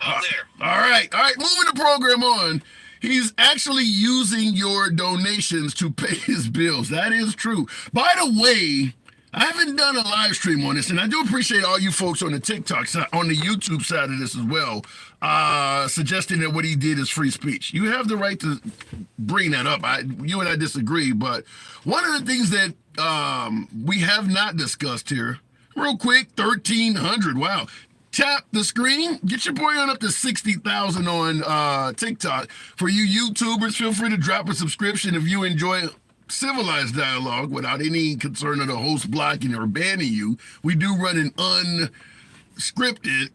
I'm there. All right. Moving the program on. He's actually using your donations to pay his bills. That is true. By the way, I haven't done a live stream on this, and I do appreciate all you folks on the TikTok side, on the YouTube side of this as well, suggesting that what he did is free speech. You have the right to bring that up. You and I disagree, but one of the things that we have not discussed here, real quick, 1,300, wow. Tap the screen. Get your boy on up to 60,000 on TikTok. For you YouTubers, feel free to drop a subscription if you enjoy civilized dialogue without any concern of the host blocking or banning you. We do run an unscripted.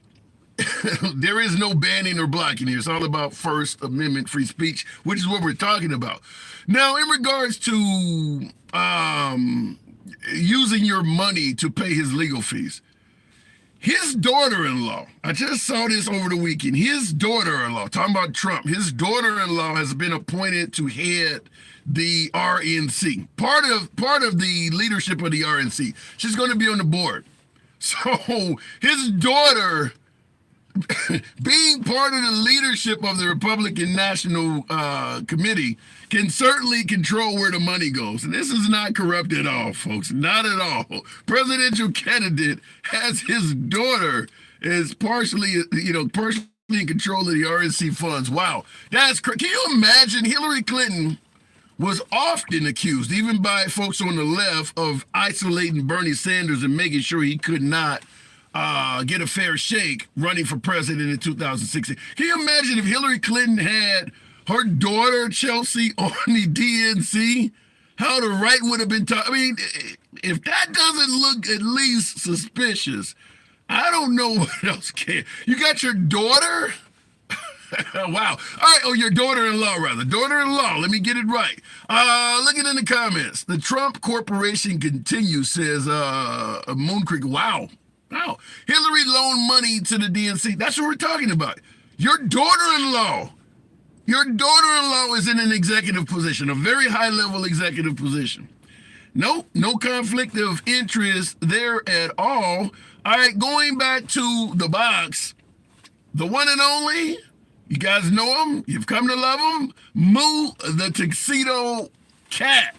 There is no banning or blocking here. It's all about First Amendment free speech, which is what we're talking about. Now, in regards to using your money to pay his legal fees, his daughter-in-law, I just saw this over the weekend. His daughter-in-law, talking about Trump, his daughter-in-law has been appointed to head the RNC, part of the leadership of the RNC. She's going to be on the board. So his daughter, being part of the leadership of the Republican National Committee, can certainly control where the money goes. And this is not corrupt at all, folks. Not at all. Presidential candidate has his daughter is partially in control of the RNC funds. Wow. Can you imagine Hillary Clinton was often accused, even by folks on the left, of isolating Bernie Sanders and making sure he could not get a fair shake running for president in 2016. Can you imagine if Hillary Clinton had her daughter, Chelsea, on the DNC? How the right would have been talking. I mean, if that doesn't look at least suspicious, I don't know what else can. You got your daughter? Wow. All right. Oh, your daughter-in-law, rather. Daughter-in-law. Let me get it right. Looking in the comments. The Trump Corporation continues, says Moon Creek. Wow. Wow. Hillary loaned money to the DNC. That's what we're talking about. Your daughter-in-law. Your daughter-in-law is in an executive position, a very high-level executive position. No conflict of interest there at all. All right, going back to the box, the one and only, you guys know him, you've come to love him, Moo the Tuxedo Cat.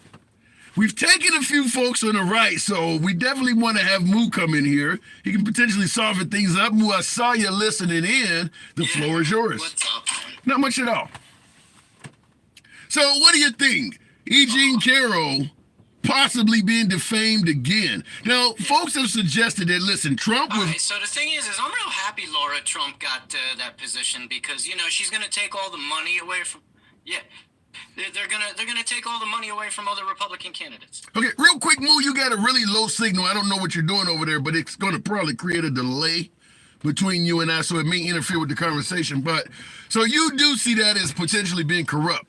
We've taken a few folks on the right, so we definitely want to have Moo come in here. He can potentially soften things up. Moo, I saw you listening in. The floor is yours. What's up? Not much at all. So what do you think? E. Jean Carroll possibly being defamed again. Now, folks have suggested that, listen, Trump was... All right, so the thing is I'm real happy Laura Trump got that position because, you know, she's going to take all the money away from... Yeah. They're gonna take all the money away from other Republican candidates. Okay, real quick, Moo, you got a really low signal. I don't know what you're doing over there, but it's going to probably create a delay between you and I, so it may interfere with the conversation. But so you do see that as potentially being corrupt.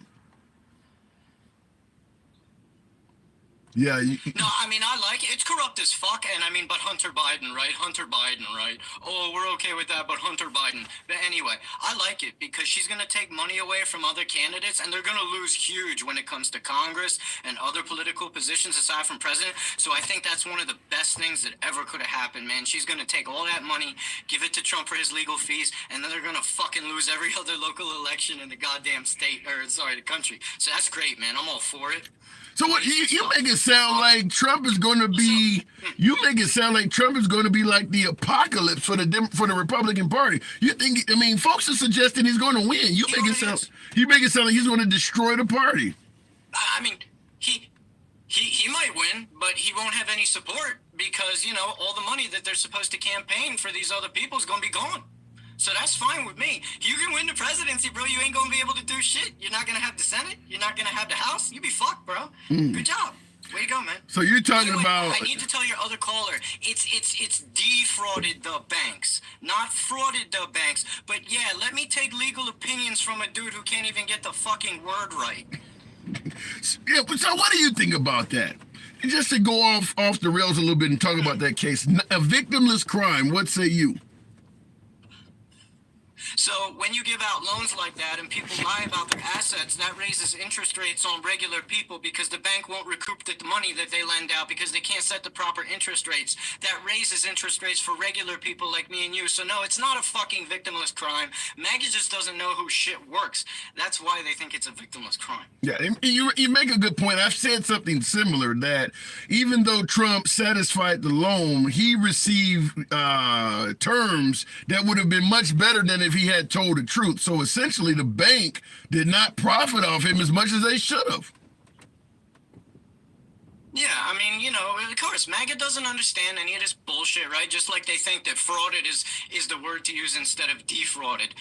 Yeah. No, I mean, I like it. It's corrupt as fuck. And I mean, but Hunter Biden, right? Hunter Biden, right? Oh, we're okay with that, but Hunter Biden. But anyway, I like it because she's going to take money away from other candidates and they're going to lose huge when it comes to Congress and other political positions aside from president. So I think that's one of the best things that ever could have happened, man. She's going to take all that money, give it to Trump for his legal fees, and then they're going to fucking lose every other local election in the goddamn state, or sorry, the country. So that's great, man. I'm all for it. So what you make it sound like Trump is going to be? You make it sound like Trump is going to be like the apocalypse for the Republican Party. You think? I mean, folks are suggesting he's going to win. You make it sound like he's going to destroy the party. I mean, he might win, but he won't have any support because, you know, all the money that they're supposed to campaign for these other people is going to be gone. So that's fine with me. You can win the presidency, bro. You ain't going to be able to do shit. You're not going to have the Senate. You're not going to have the House. You be fucked, bro. Good job. Way to go, man. So you're talking about... I need to tell your other caller, it's defrauded the banks, not frauded the banks. But yeah, let me take legal opinions from a dude who can't even get the fucking word right. Yeah, but so what do you think about that? And just to go off the rails a little bit and talk about that case, a victimless crime, what say you? So when you give out loans like that and people lie about their assets, that raises interest rates on regular people because the bank won't recoup the money that they lend out because they can't set the proper interest rates. That raises interest rates for regular people like me and you. So no, it's not a fucking victimless crime. MAGA just doesn't know who shit works. That's why they think it's a victimless crime. Yeah, you make a good point. I've said something similar, that even though Trump satisfied the loan, he received terms that would have been much better than if he had told the truth. So essentially the bank did not profit off him as much as they should have. Yeah, I mean, you know, of course, MAGA doesn't understand any of this bullshit, right? Just like they think that frauded is the word to use instead of defrauded,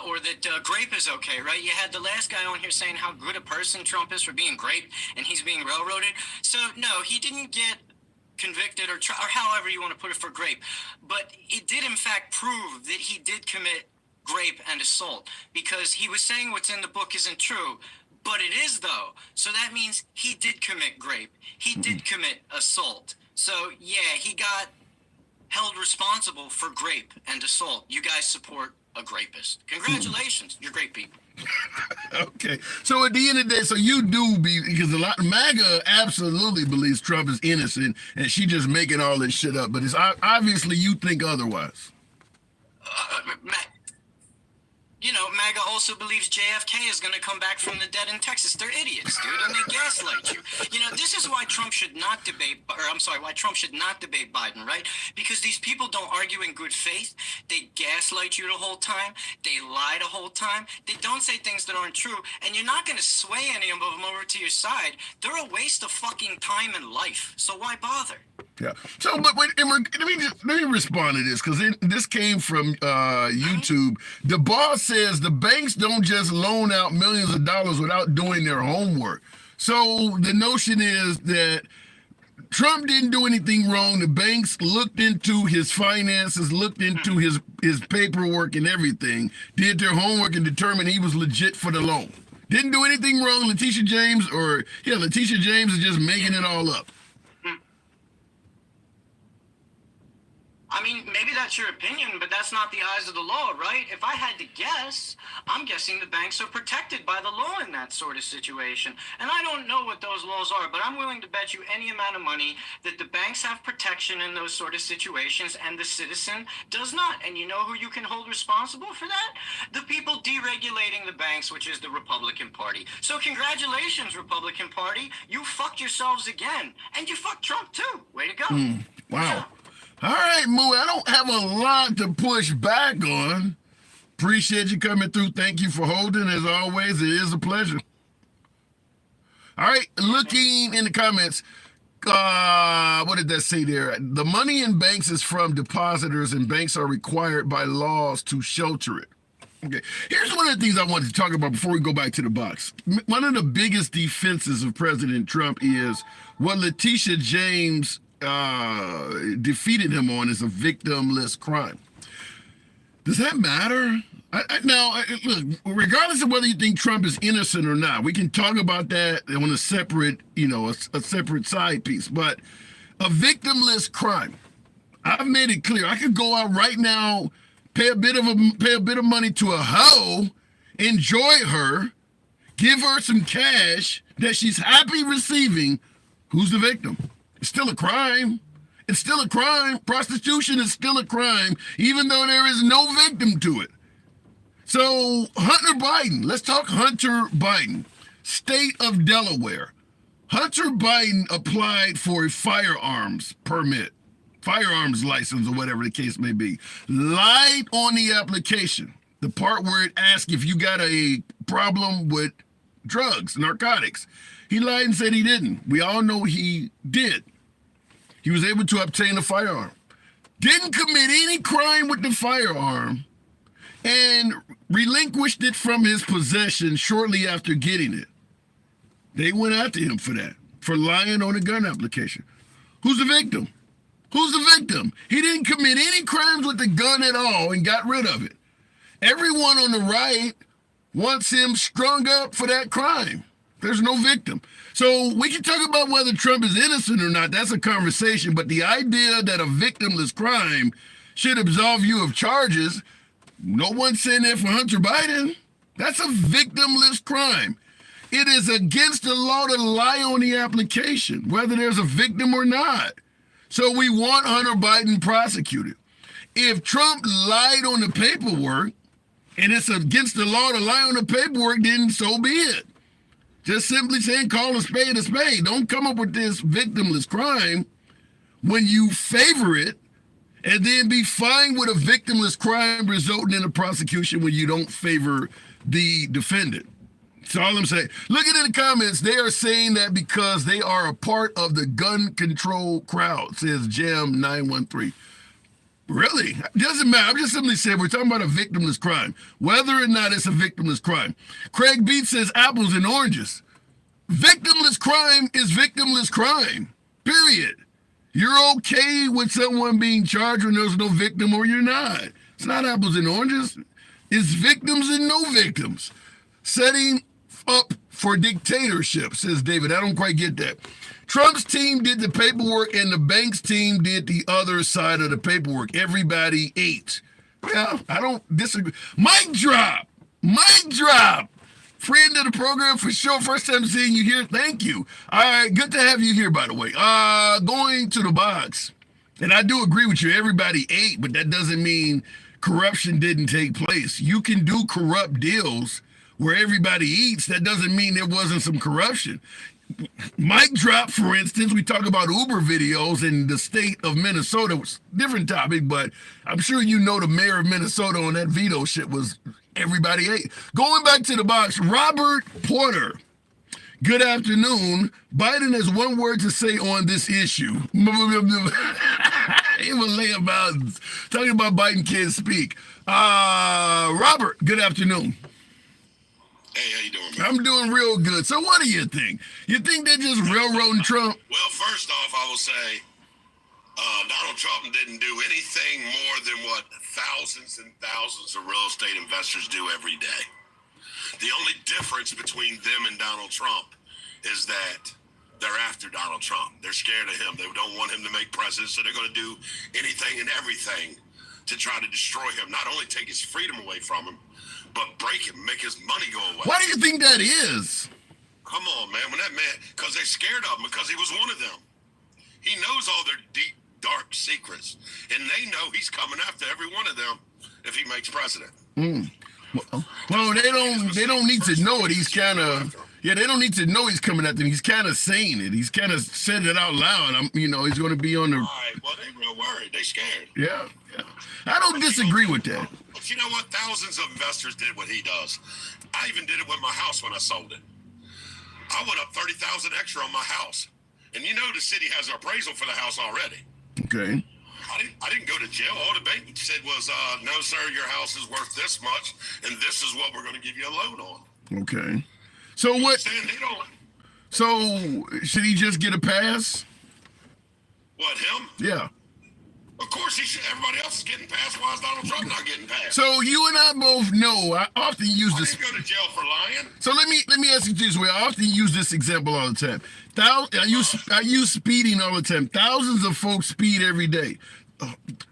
or that grape is okay, right? You had the last guy on here saying how good a person Trump is for being grape, and he's being railroaded. So no, he didn't get convicted or however you want to put it for grape, but it did in fact prove that he did commit grape and assault, because he was saying what's in the book isn't true, but it is though. So that means he did commit grape. He did commit assault. So yeah, he got held responsible for grape and assault. You guys support a rapist. Congratulations. You're great people. Okay. So at the end of the day, so you do because a lot MAGA absolutely believes Trump is innocent and she just making all this shit up. But it's obviously you think otherwise. You know, MAGA also believes JFK is going to come back from the dead in Texas. They're idiots, dude, and they gaslight you. You know, this is why Trump should not debate, why Trump should not debate Biden, right? Because these people don't argue in good faith. They gaslight you the whole time. They lie the whole time. They don't say things that aren't true, and you're not going to sway any of them over to your side. They're a waste of fucking time and life, so why bother? Yeah. So, but wait, let me respond to this, because this came from YouTube. The boss says the banks don't just loan out millions of dollars without doing their homework. So the notion is that Trump didn't do anything wrong. The banks looked into his finances, looked into his paperwork and everything, did their homework and determined he was legit for the loan. Didn't do anything wrong. Letitia James is just making it all up. I mean, maybe that's your opinion, but that's not the eyes of the law, right? If I had to guess, I'm guessing the banks are protected by the law in that sort of situation. And I don't know what those laws are, but I'm willing to bet you any amount of money that the banks have protection in those sort of situations and the citizen does not. And you know who you can hold responsible for that? The people deregulating the banks, which is the Republican Party. So congratulations, Republican Party. You fucked yourselves again. And you fucked Trump too. Way to go. Wow. All right, Moo, I don't have a lot to push back on. Appreciate you coming through. Thank you for holding. As always, it is a pleasure. All right, looking in the comments, what did that say there? The money in banks is from depositors, and banks are required by laws to shelter it. Okay, here's one of the things I wanted to talk about before we go back to the box. One of the biggest defenses of President Trump is what Letitia James defeated him on is a victimless crime. Does that matter? Look, regardless of whether you think Trump is innocent or not, we can talk about that on a separate, a separate side piece. But a victimless crime, I've made it clear. I could go out right now, pay a bit of money to a hoe, enjoy her, give her some cash that she's happy receiving. Who's the victim? It's still a crime. It's still a crime. Prostitution is still a crime, even though there is no victim to it. So Hunter Biden, let's talk Hunter Biden. State of Delaware. Hunter Biden applied for a firearms permit, firearms license, or whatever the case may be. Lied on the application. The part where it asks if you got a problem with drugs, narcotics. He lied and said he didn't. We all know he did. He was able to obtain a firearm. Didn't commit any crime with the firearm and relinquished it from his possession shortly after getting it. They went after him for that, for lying on a gun application. Who's the victim? Who's the victim? He didn't commit any crimes with the gun at all and got rid of it. Everyone on the right wants him strung up for that crime. There's no victim. So we can talk about whether Trump is innocent or not. That's a conversation. But the idea that a victimless crime should absolve you of charges, no one's saying that for Hunter Biden. That's a victimless crime. It is against the law to lie on the application, whether there's a victim or not. So we want Hunter Biden prosecuted. If Trump lied on the paperwork, and it's against the law to lie on the paperwork, then so be it. Just simply saying, call a spade a spade. Don't come up with this victimless crime when you favor it and then be fine with a victimless crime resulting in a prosecution when you don't favor the defendant. That's all I'm saying. Looking in the comments, they are saying that because they are a part of the gun control crowd, says Jam913. Really? It doesn't matter. I'm just simply saying we're talking about a victimless crime, whether or not it's a victimless crime. Craig Beat says apples and oranges. Victimless crime is victimless crime, period. You're okay with someone being charged when there's no victim, or you're not. It's not apples and oranges. It's victims and no victims. Setting up for dictatorship, says David. I don't quite get that. Trump's team did the paperwork and the bank's team did the other side of the paperwork. Everybody ate. Well, I don't disagree. Mic drop. Mic drop. Friend of the program for sure. First time seeing you here. Thank you. All right. Good to have you here, by the way. Going to the box. And I do agree with you. Everybody ate, but that doesn't mean corruption didn't take place. You can do corrupt deals where everybody eats. That doesn't mean there wasn't some corruption. Mic drop, for instance, we talk about Uber videos in the state of Minnesota. Was different topic, but I'm sure you know the mayor of Minnesota on that veto shit was everybody ate. Going back to the box, Robert Porter. Good afternoon. Biden has one word to say on this issue. He will lay about talking about Biden can't speak. Robert, good afternoon. Hey, how you doing, man? I'm doing real good. So what do you think? You think they're just railroading Trump? Well, first off, I will say Donald Trump didn't do anything more than what thousands and thousands of real estate investors do every day. The only difference between them and Donald Trump is that they're after Donald Trump. They're scared of him. They don't want him to make president, so they're going to do anything and everything to try to destroy him. Not only take his freedom away from him, but break him, make his money go away. Why do you think that is? Come on, man. When that man, because they're scared of him, because he was one of them. He knows all their deep, dark secrets, and they know he's coming after every one of them if he makes president. Well, they don't need to know it. He's kind of, they don't need to know he's coming at them. He's kind of saying it. He's kind of said it out loud. He's going to be on the. All right. Well, they real worried. They scared. Yeah. I don't disagree with that. But you know what? Thousands of investors did what he does. I even did it with my house when I sold it. I went up $30,000 extra on my house, and you know the city has an appraisal for the house already. Okay. I didn't go to jail. All the bank said was, no, sir, your house is worth this much, and this is what we're going to give you a loan on. Okay. So what? They don't. So should he just get a pass? What, him? Yeah. Of course he should. Everybody else is getting passed. Why is Donald Trump not getting passed? So you and I both know. I often use this. I didn't go to jail for lying. So let me ask you this way. I often use this example all the time. I use speeding all the time. Thousands of folks speed every day.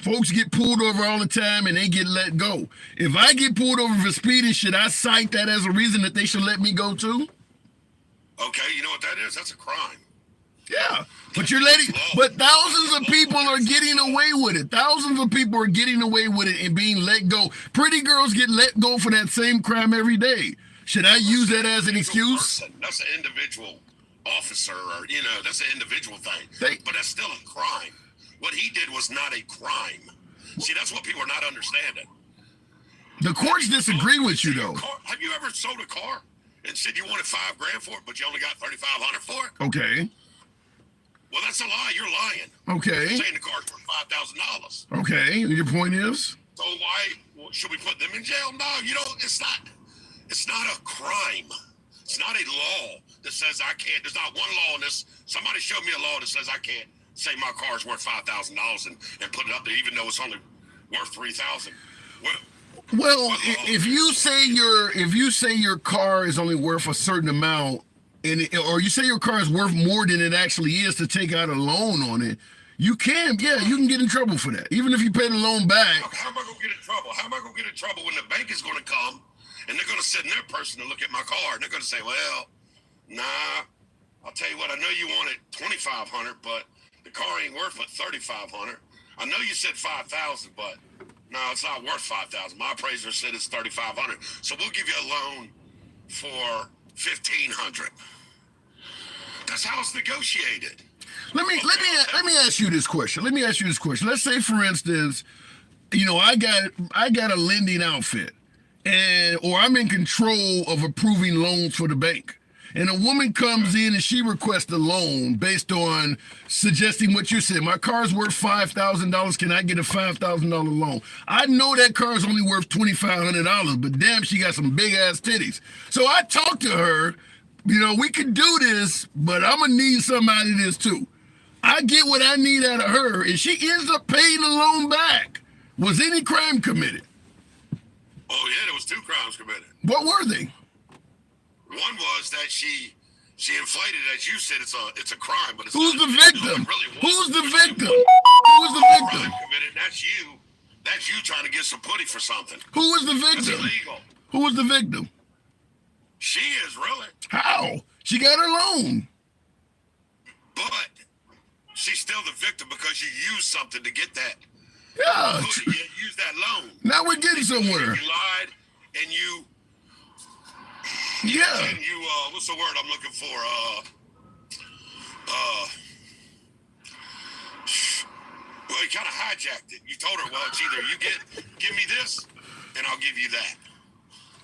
Folks get pulled over all the time and they get let go. If I get pulled over for speeding, should I cite that as a reason that they should let me go too? Okay, you know what that is? That's a crime. Yeah, but thousands of people are getting away with it. Thousands of people are getting away with it and being let go. Pretty girls get let go for that same crime every day. Should I use that as an excuse? That's an individual officer, or that's an individual thing. But that's still a crime. What he did was not a crime. See, that's what people are not understanding. The courts disagree with you, though. Have you ever sold a car and said you wanted $5,000 for it, but you only got $3,500 for it? Okay. Well, that's a lie. You're lying. Okay. You're saying the car's worth $5,000. Okay. Your point is? So why should we put them in jail? No, you don't. It's not a crime. It's not a law that says I can't. There's not one law in this. Somebody show me a law that says I can't say my car's worth $5,000 and put it up there, even though it's only worth $3,000. Well, if you say your car is only worth a certain amount, or you say your car is worth more than it actually is to take out a loan on it, you can get in trouble for that, even if you pay the loan back. How am I going to get in trouble? How am I going to get in trouble when the bank is going to come and they're going to send their person to look at my car and they're going to say, well, nah, I'll tell you what, I know you wanted $2,500, but the car ain't worth but $3,500. I know you said $5,000, but no, it's not worth $5,000. My appraiser said it's $3,500, so we'll give you a loan for $1,500. That's how it's negotiated. Let me ask you this question. Let's say, for instance, I got a lending outfit, or I'm in control of approving loans for the bank. And a woman comes in and she requests a loan based on suggesting what you said. My car's worth $5,000. Can I get a $5,000 loan? I know that car's only worth $2,500, but damn, she got some big ass titties. So I talked to her, we could do this, but I'm going to need something out of this too. I get what I need out of her, and she ends up paying the loan back. Was any crime committed? Oh, yeah, there was 2 crimes committed. What were they? One was that she inflated, as you said, it's a crime, but it's who's not, the victim? Really who's the victim? Who's the victim? Committed, that's you. That's you trying to get some putty for something. Who was the victim? That's illegal. Who was the victim? She is, really. How? She got her loan. But she's still the victim because you used something to get that. Yeah. You use that loan. Now we're getting somewhere. You lied and you what's the word I'm looking for? Well, you kind of hijacked it. You told her, well, it's either give me this, and I'll give you that.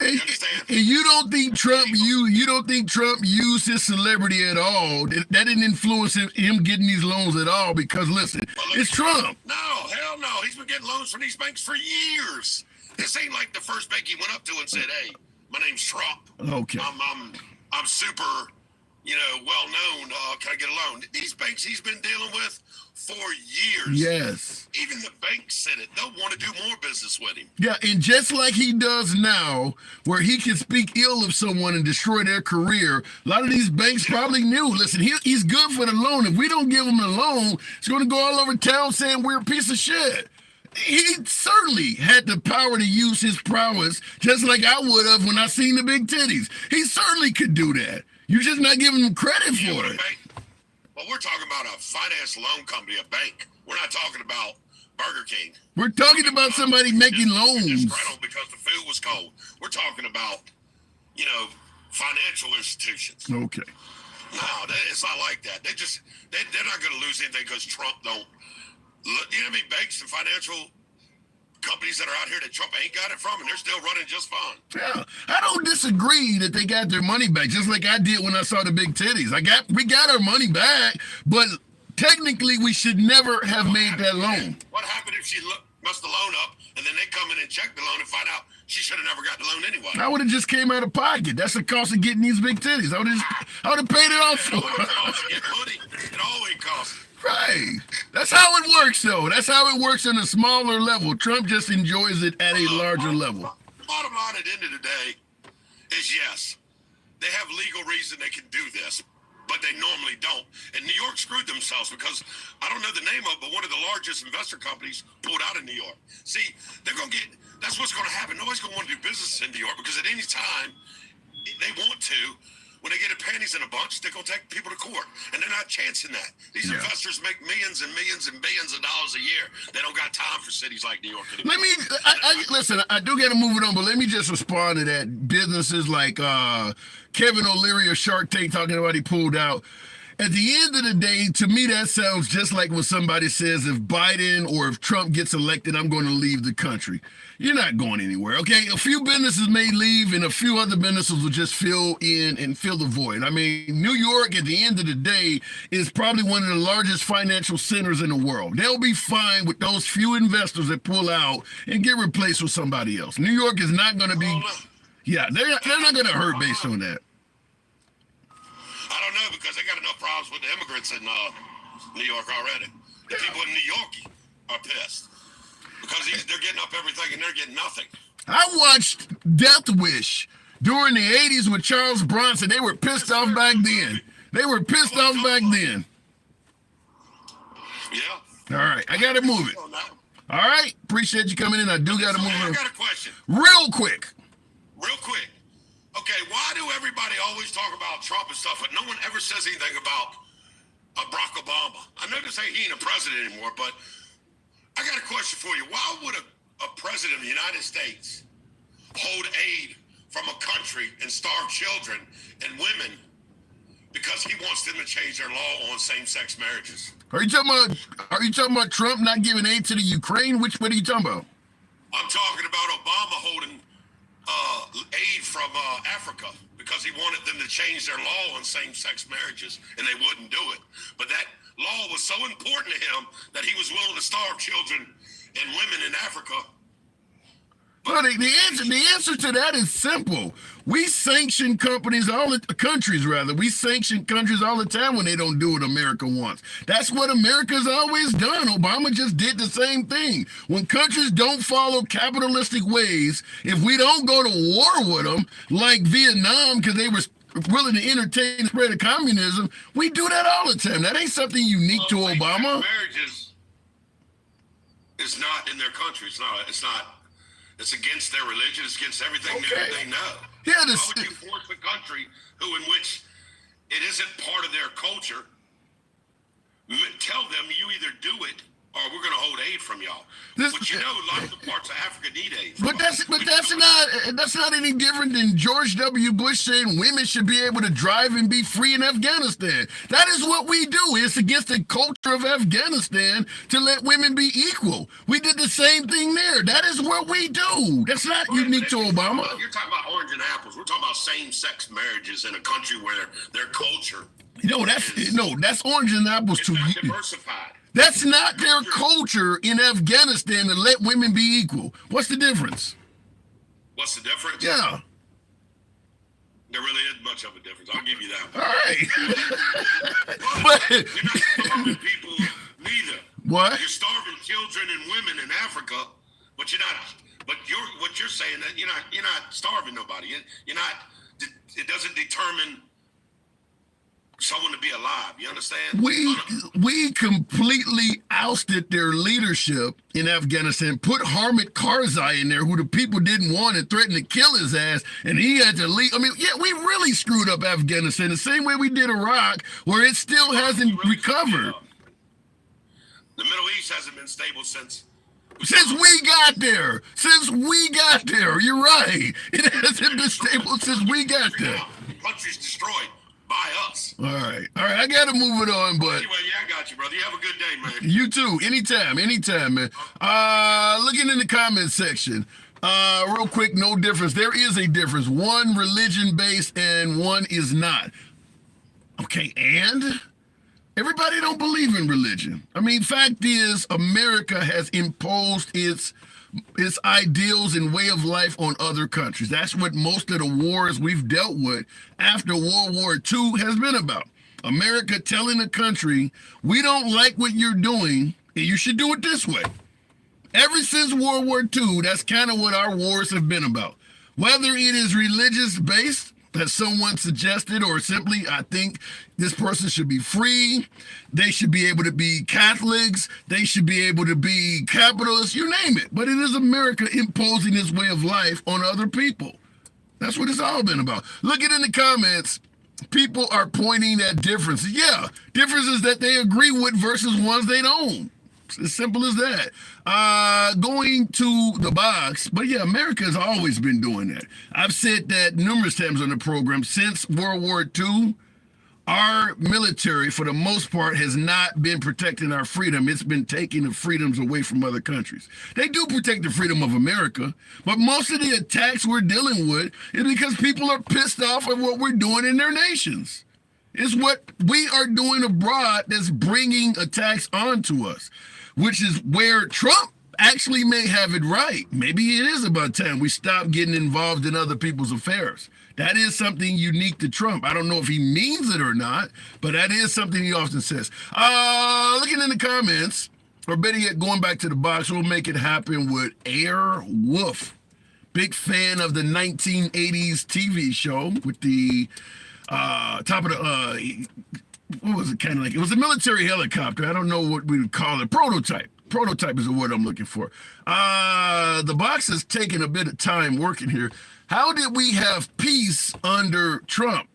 You understand? And you don't think Trump used his celebrity at all? That didn't influence him getting these loans at all? Because listen, it's Trump. No, hell no. He's been getting loans from these banks for years. This ain't like the first bank he went up to and said, "Hey, my name's Trump. Okay. I'm super, well known. Can I get a loan?" These banks he's been dealing with for years. Yes. Even the banks said it. They'll want to do more business with him. Yeah, and just like he does now, where he can speak ill of someone and destroy their career, a lot of these banks probably knew, listen, he's good for the loan. If we don't give him the loan, he's going to go all over town saying we're a piece of shit. He certainly had the power to use his prowess, just like I would have when I seen the big titties. He certainly could do that. You're just not giving him credit for it. Well, we're talking about a finance loan company, a bank. We're not talking about Burger King. We're talking about somebody making loans. Because the food was cold. We're talking about, financial institutions. Okay. No, it's not like that. They're not going to lose anything because Trump don't. You know how many banks and financial companies that are out here that Trump ain't got it from, and they're still running just fine. Yeah, I don't disagree that they got their money back, just like I did when I saw the big titties. We got our money back, but technically we should never have made that loan. What happened if she messed the loan up, and then they come in and check the loan and find out she should have never got the loan anyway? I would have just came out of pocket. That's the cost of getting these big titties. I would have paid it off for it. It always costs. Right. That's how it works, though. That's how it works on a smaller level. Trump just enjoys it at a larger level. Bottom line at the end of the day is yes, they have legal reason they can do this, but they normally don't. And New York screwed themselves because I don't know the name of it, but one of the largest investor companies pulled out of New York. See, that's what's going to happen. Nobody's going to want to do business in New York because at any time they want to. When they get their panties in a bunch, they're going to take people to court. And they're not chancing that. These investors make millions and millions and billions of dollars a year. They don't got time for cities like New York anymore. Listen, I do got to move it on, but let me just respond to that. Businesses like Kevin O'Leary of Shark Tank talking about he pulled out. At the end of the day, to me, that sounds just like when somebody says, if Biden or if Trump gets elected, I'm going to leave the country. You're not going anywhere, okay? A few businesses may leave and a few other businesses will just fill in and fill the void. I mean, New York, at the end of the day, is probably one of the largest financial centers in the world. They'll be fine with those few investors that pull out and get replaced with somebody else. New York is not going to be, they're not going to hurt based on that. I don't know, because they got enough problems with the immigrants in New York already. The people in New York are pissed because they're getting up everything and they're getting nothing. I watched Death Wish during the 80s with Charles Bronson. They were pissed off back then. Yeah. All right, I got to move it. All right, appreciate you coming in. I do got to move it. I got a question. Real quick. Okay, why do everybody always talk about Trump and stuff, but no one ever says anything about Barack Obama? I know this ain't he ain't a president anymore, but I got a question for you. Why would a president of the United States hold aid from a country and starve children and women because he wants them to change their law on same-sex marriages? Are you talking about Trump not giving aid to the Ukraine? What are you talking about? I'm talking about Obama holding aid from Africa because he wanted them to change their law on same-sex marriages, and they wouldn't do it. But that law was so important to him that he was willing to starve children and women in Africa. Well, the answer to that is simple. We sanction countries all the time when they don't do what America wants. That's what America's always done. Obama just did the same thing. When countries don't follow capitalistic ways, if we don't go to war with them, like Vietnam, because they were willing to entertain the spread of communism, we do that all the time. That ain't something unique to Obama. Marriages is not in their country. It's not. It's against their religion. It's against everything they know. Yeah, why would you force a country in which it isn't part of their culture? Tell them you either do it or we're going to hold aid from y'all. This- but you know, lots of parts of Africa need aid. But that's not any different than George W. Bush saying women should be able to drive and be free in Afghanistan. That is what we do. It's against the culture of Afghanistan to let women be equal. We did the same thing there. That is what we do. That's not unique to Obama. You're talking about orange and apples. We're talking about same-sex marriages in a country where their culture. That's orange and apples It's to not you. diversified. That's not their culture in Afghanistan to let women be equal. What's the difference? What's the difference? Yeah. There really isn't much of a difference. I'll give you that All one. right. But you're not starving people neither. What? You're starving children and women in Africa, but you're not. But what you're saying that you're not starving nobody. You're not. It doesn't determine someone to be alive. You understand? We completely ousted their leadership in Afghanistan, put Hamid Karzai in there, who the people didn't want, and threatened to kill his ass, and he had to leave. I mean, yeah, we really screwed up Afghanistan the same way we did Iraq, where it still hasn't recovered. The Middle East hasn't been stable since we got there. You're right. It hasn't been stable since we got there. The country's destroyed by us. All right. I got to move it on, but anyway, yeah, I got you, brother. You have a good day, man. You too. Anytime, man. Looking in the comments section, real quick, no difference. There is a difference. One religion-based and one is not. Okay, and everybody don't believe in religion. I mean, fact is, America has imposed its ideals and way of life on other countries. That's what most of the wars we've dealt with after World War II has been about. America telling a country, we don't like what you're doing, and you should do it this way. Ever since World War II, that's kind of what our wars have been about. Whether it is religious-based, as someone suggested, or simply, I think this person should be free, they should be able to be Catholics, they should be able to be capitalists, you name it. But it is America imposing its way of life on other people. That's what it's all been about. Look at in the comments, people are pointing at differences. Yeah, differences that they agree with versus ones they don't. It's as simple as that. Going to the box, but yeah, America has always been doing that. I've said that numerous times on the program. Since World War II, our military, for the most part, has not been protecting our freedom. It's been taking the freedoms away from other countries. They do protect the freedom of America, but most of the attacks we're dealing with is because people are pissed off at what we're doing in their nations. It's what we are doing abroad that's bringing attacks onto us, which is where Trump actually may have it right. Maybe it is about time we stop getting involved in other people's affairs. That is something unique to Trump. I don't know if he means it or not, but that is something he often says. Looking in the comments, or better yet, going back to the box, we'll make it happen with Air Wolf. Big fan of the 1980s TV show with the top of the, what was it kind of like? It was a military helicopter. I don't know what we would call it. Prototype. Prototype is the word I'm looking for. The box has taken a bit of time working here. How did we have peace under Trump?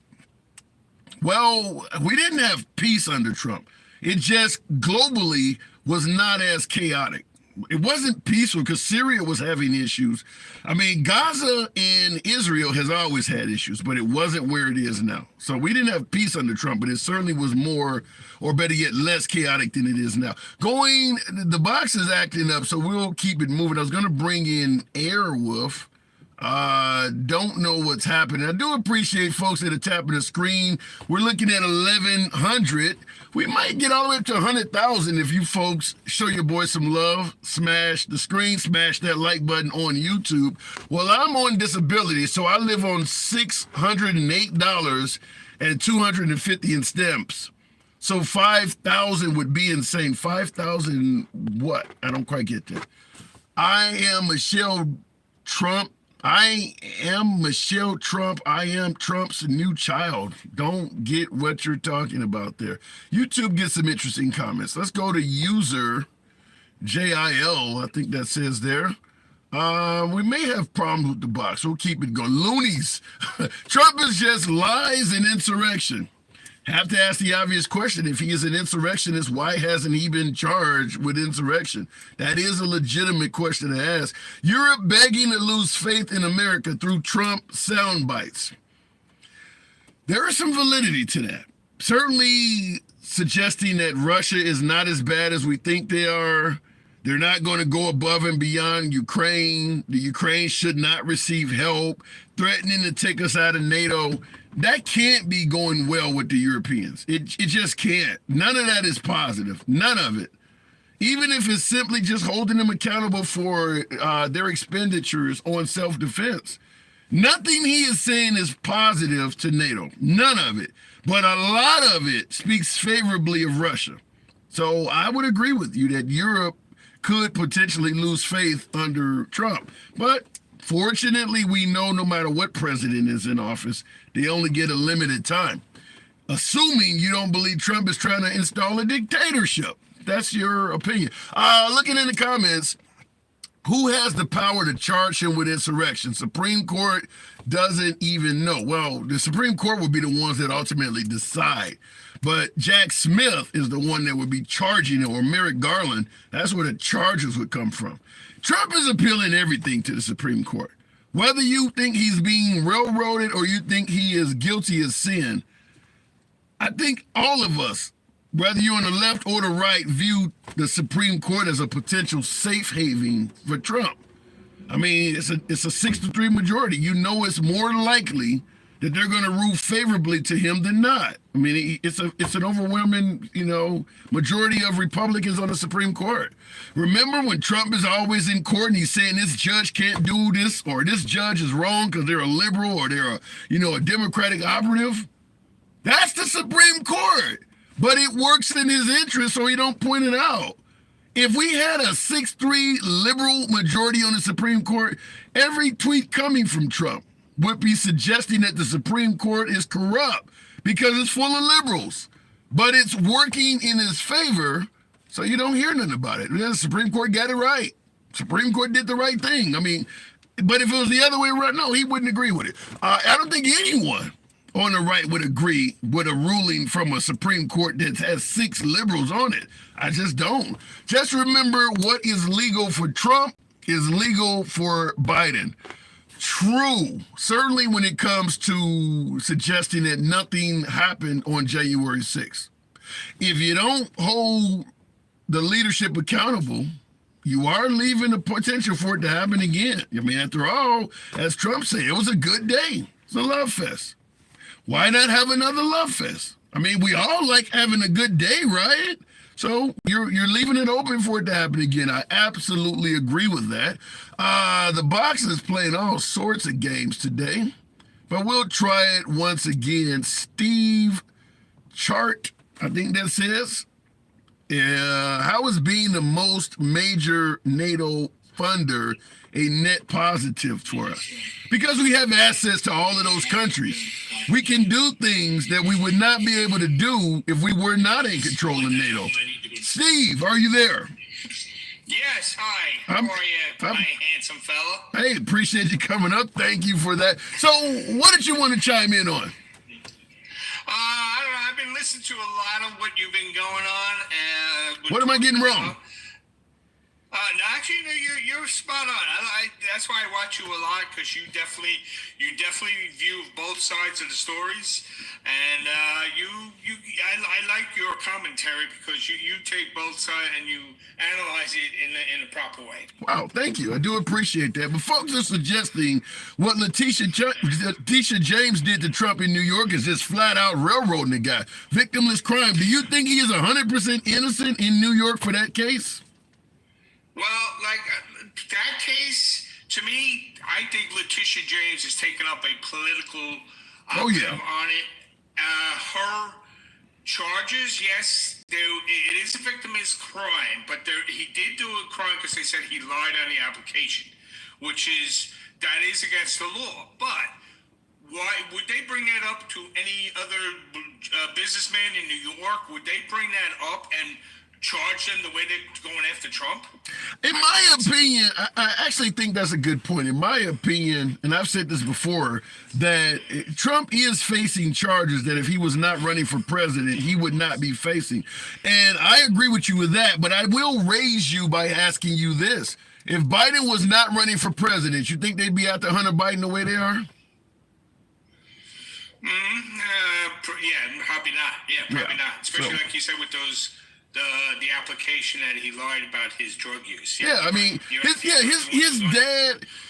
Well, we didn't have peace under Trump. It just globally was not as chaotic. It wasn't peaceful because Syria was having issues. I mean, Gaza and Israel has always had issues, but it wasn't where it is now. So we didn't have peace under Trump, but it certainly was more, or better yet, less chaotic than it is now. The box is acting up, so we'll keep it moving. I was going to bring in Airwolf. Don't know what's happening. I do appreciate folks that are tapping the screen. We're looking at 1,100. We might get all the way up to 100,000 if you folks show your boy some love. Smash the screen, smash that like button on YouTube. Well, I'm on disability, so I live on $608 and 250 in stamps. So 5,000 would be insane. 5,000 what? I don't quite get that. I am Michelle Trump. I am Michelle Trump. I am Trump's new child. Don't get what you're talking about there. YouTube gets some interesting comments. Let's go to user JIL. I think that says there. We may have problems with the box. We'll keep it going. Loonies. Trump is just lies and insurrection. have to ask the obvious question. If he is an insurrectionist, why hasn't he been charged with insurrection? That is a legitimate question to ask. Europe begging to lose faith in America through Trump sound bites. There is some validity to that. Certainly suggesting that Russia is not as bad as we think they are. They're not going to go above and beyond Ukraine. The Ukraine should not receive help, threatening to take us out of NATO. That can't be going well with the Europeans. It just can't. None of that is positive. None of it. Even if it's simply just holding them accountable for their expenditures on self-defense. Nothing he is saying is positive to NATO. None of it. But a lot of it speaks favorably of Russia. So I would agree with you that Europe could potentially lose faith under Trump. But fortunately, we know no matter what president is in office, they only get a limited time. Assuming you don't believe Trump is trying to install a dictatorship. That's your opinion. Looking in the comments, who has the power to charge him with insurrection? Supreme Court doesn't even know. Well, the Supreme Court would be the ones that ultimately decide. But Jack Smith is the one that would be charging it, or Merrick Garland. That's where the charges would come from. Trump is appealing everything to the Supreme Court. Whether you think he's being railroaded or you think he is guilty of sin, I think all of us, whether you're on the left or the right, view the Supreme Court as a potential safe haven for Trump. I mean, it's a 6-3 majority. You know it's more likely that they're going to rule favorably to him than not. I mean, it's an overwhelming, majority of Republicans on the Supreme Court. Remember when Trump is always in court and he's saying this judge can't do this, or this judge is wrong because they're a liberal or they're a Democratic operative? That's the Supreme Court. But it works in his interest, so he don't point it out. If we had a 6-3 liberal majority on the Supreme Court, every tweet coming from Trump would be suggesting that the Supreme Court is corrupt because it's full of liberals. But it's working in his favor, so you don't hear nothing about it. The Supreme Court got it right. Supreme Court did the right thing. I mean, but if it was the other way around, no, he wouldn't agree with it. I don't think anyone on the right would agree with a ruling from a Supreme Court that has 6 liberals on it. I just don't. Just remember, what is legal for Trump is legal for Biden. True, certainly when it comes to suggesting that nothing happened on January 6th. If you don't hold the leadership accountable, you are leaving the potential for it to happen again. I mean, after all, as Trump said, it was a good day. It's a love fest. Why not have another love fest? I mean, we all like having a good day, right? So you're leaving it open for it to happen again. I absolutely agree with that. The box is playing all sorts of games today, but we'll try it once again. Steve Chart, I think that says, how is being the most major NATO funder a net positive for us? Because we have access to all of those countries. We can do things that we would not be able to do if we were not in control of NATO. Steve, are you there? Yes, hi. How are you, my handsome fella? Hey, appreciate you coming up. Thank you for that. So, what did you want to chime in on? I don't know. I've been listening to a lot of what you've been going on. What am I getting wrong? No, actually, you're spot on. That's why I watch you a lot, because you definitely view both sides of the stories, and I like your commentary because you take both sides and you analyze it in a proper way. Wow, thank you. I do appreciate that. But folks are suggesting what Letitia James did to Trump in New York is just flat out railroading the guy. Victimless crime. Do you think he is 100% innocent in New York for that case? Well, that case, to me, I think Letitia James has taken up a political operative on it. Her charges, yes, it is a victimless crime, but he did do a crime because they said he lied on the application, that is against the law. But why would they bring that up to any other businessman in New York? Would they bring that up and charge them the way they're going after Trump? In my opinion, I actually think that's a good point. In my opinion, and I've said this before, that Trump is facing charges that if he was not running for president, he would not be facing. And I agree with you with that, but I will raise you by asking you this. If Biden was not running for president, you think they'd be out to Hunter Biden the way they are? Yeah, probably not. Yeah, probably not. Especially like you said with those the application that he lied about his drug use. Yeah, I mean,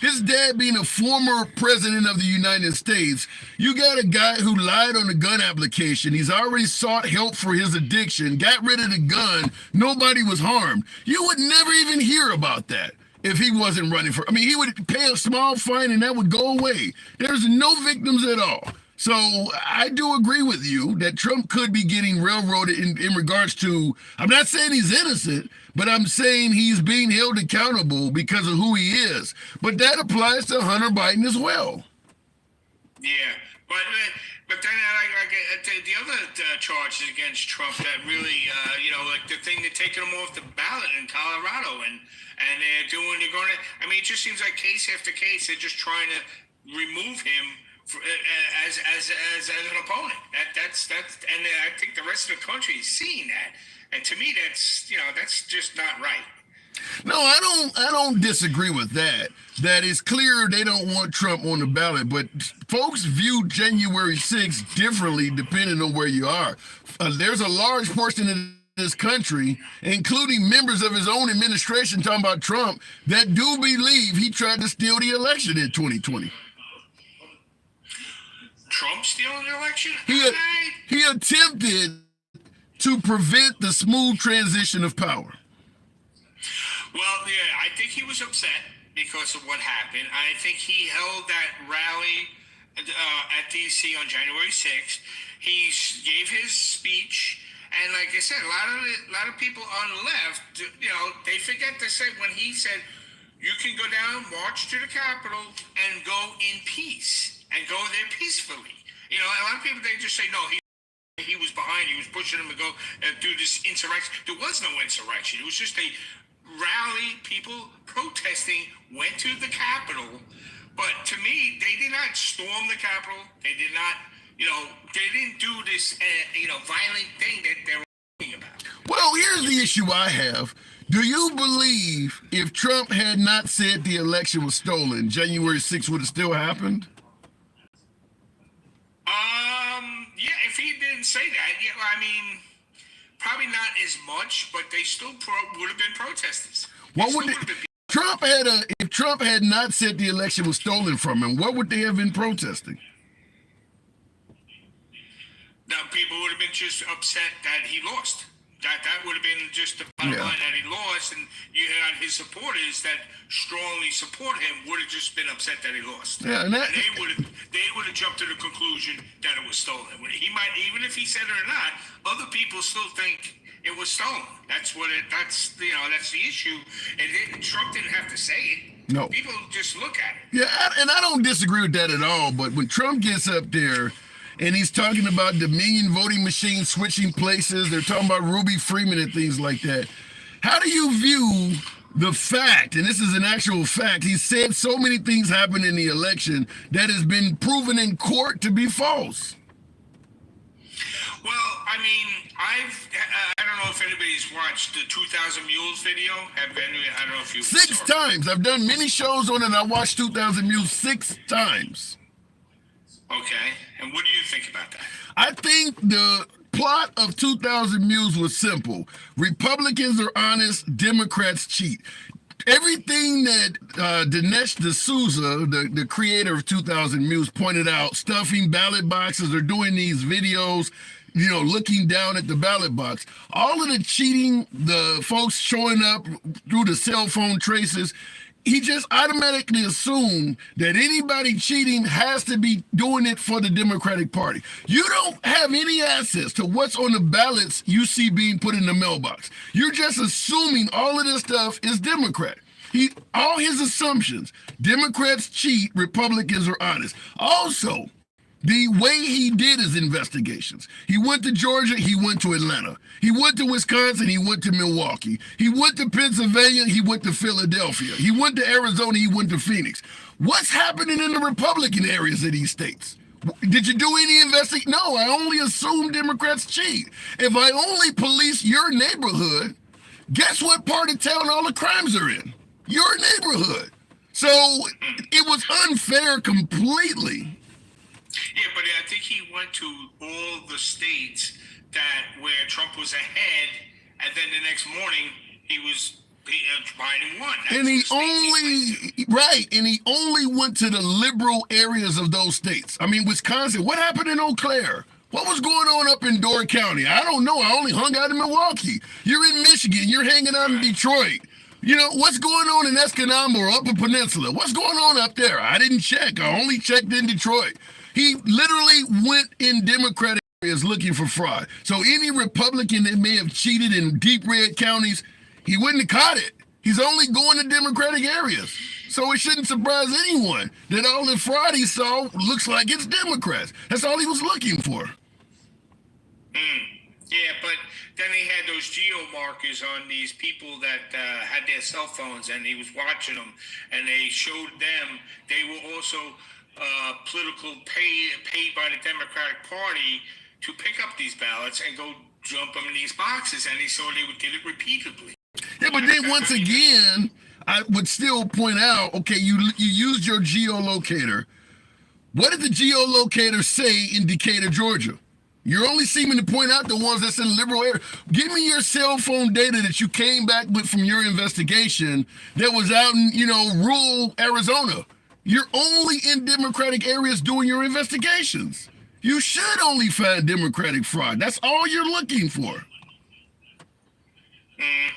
his dad being a former president of the United States, you got a guy who lied on the gun application. He's already sought help for his addiction, got rid of the gun, nobody was harmed. You would never even hear about that if he wasn't running for. I mean, he would pay a small fine and that would go away. There's no victims at all. So I do agree with you that Trump could be getting railroaded in regards to, I'm not saying he's innocent, but I'm saying he's being held accountable because of who he is. But that applies to Hunter Biden as well. Yeah, but then the other charges against Trump that really, like the thing they're taking him off the ballot in Colorado and they're going to, I mean, it just seems like case after case, they're just trying to remove him as an opponent. That's and I think the rest of the country is seeing that, and to me that's just not right. No, I don't disagree with that. That is clear they don't want Trump on the ballot, but folks view January 6th differently depending on where you are. There's a large portion of this country, including members of his own administration talking about Trump, that do believe he tried to steal the election in 2020. Trump stealing the election? He attempted to prevent the smooth transition of power. Well, yeah, I think he was upset because of what happened. I think he held that rally at D.C. on January 6th. He gave his speech, and like I said, a lot of people on the left, they forget to say when he said, "You can go down, march to the Capitol, and go in peace." And go there peacefully. A lot of people, they just say, no, he was behind, he was pushing them to go do this insurrection. There was no insurrection. It was just a rally, people protesting, went to the Capitol. But to me, they did not storm the Capitol. They did not, they didn't do this, violent thing that they were talking about. Well, here's the issue I have. Do you believe if Trump had not said the election was stolen, January 6th would have still happened? Yeah, if he didn't say that, I mean, probably not as much, but they still would have been protesters. What would if Trump had not said the election was stolen from him, what would they have been protesting? Now, people would have been just upset that he lost. That would have been just the bottom line, that he lost, and you had his supporters that strongly support him would have just been upset that he lost. Yeah, and they would have jumped to the conclusion that it was stolen. He might, even if he said it or not, other people still think it was stolen. That's the issue. And Trump didn't have to say it. No, people just look at it. Yeah, and I don't disagree with that at all. But when Trump gets up there and he's talking about Dominion voting machines switching places, they're talking about Ruby Freeman and things like that. How do you view the fact, and this is an actual fact, he said so many things happened in the election that has been proven in court to be false? Well, I mean, I don't know if anybody's watched the 2,000 Mules video. I don't know if you 6 times. I've done many shows on it. I watched 2,000 Mules 6 times. Okay, and what do you think about that? I think the plot of 2,000 Mules was simple. Republicans are honest, Democrats cheat. Everything that Dinesh D'Souza, the creator of 2,000 Mules, pointed out, stuffing ballot boxes or doing these videos, looking down at the ballot box, all of the cheating, the folks showing up through the cell phone traces, he just automatically assumed that anybody cheating has to be doing it for the Democratic Party. You don't have any access to what's on the ballots you see being put in the mailbox. You're just assuming all of this stuff is Democrat. All his assumptions, Democrats cheat, Republicans are honest. Also, The way he did his investigations. He went to Georgia, he went to Atlanta. He went to Wisconsin, he went to Milwaukee. He went to Pennsylvania, he went to Philadelphia. He went to Arizona, he went to Phoenix. What's happening in the Republican areas of these states? Did you do any investigation? No, I only assume Democrats cheat. If I only police your neighborhood, guess what part of town all the crimes are in? Your neighborhood. So it was unfair completely. Yeah, but I think he went to all the states where Trump was ahead, and then the next morning Biden won. And he only went to the liberal areas of those states. I mean, Wisconsin. What happened in Eau Claire? What was going on up in Door County? I don't know. I only hung out in Milwaukee. You're in Michigan. You're hanging out in Detroit. You know, what's going on in Escanaba or Upper Peninsula? What's going on up there? I didn't check. I only checked in Detroit. He literally went in Democratic areas looking for fraud. So any Republican that may have cheated in deep red counties, he wouldn't have caught it. He's only going to Democratic areas. So it shouldn't surprise anyone that all the fraud he saw looks like it's Democrats. That's all he was looking for. Yeah, but then he had those geo markers on these people that had their cell phones, and he was watching them, and they showed them they were also political paid by the Democratic Party to pick up these ballots and go jump them in these boxes, and he saw they did it repeatedly. Yeah, but then once again, I would still point out, okay, you used your geolocator. What did the geolocator say in Decatur, Georgia? You're only seeming to point out the ones that's in liberal area. Give me your cell phone data that you came back with from your investigation that was out in, rural Arizona. You're only in Democratic areas doing your investigations. You should only find Democratic fraud. That's all you're looking for. I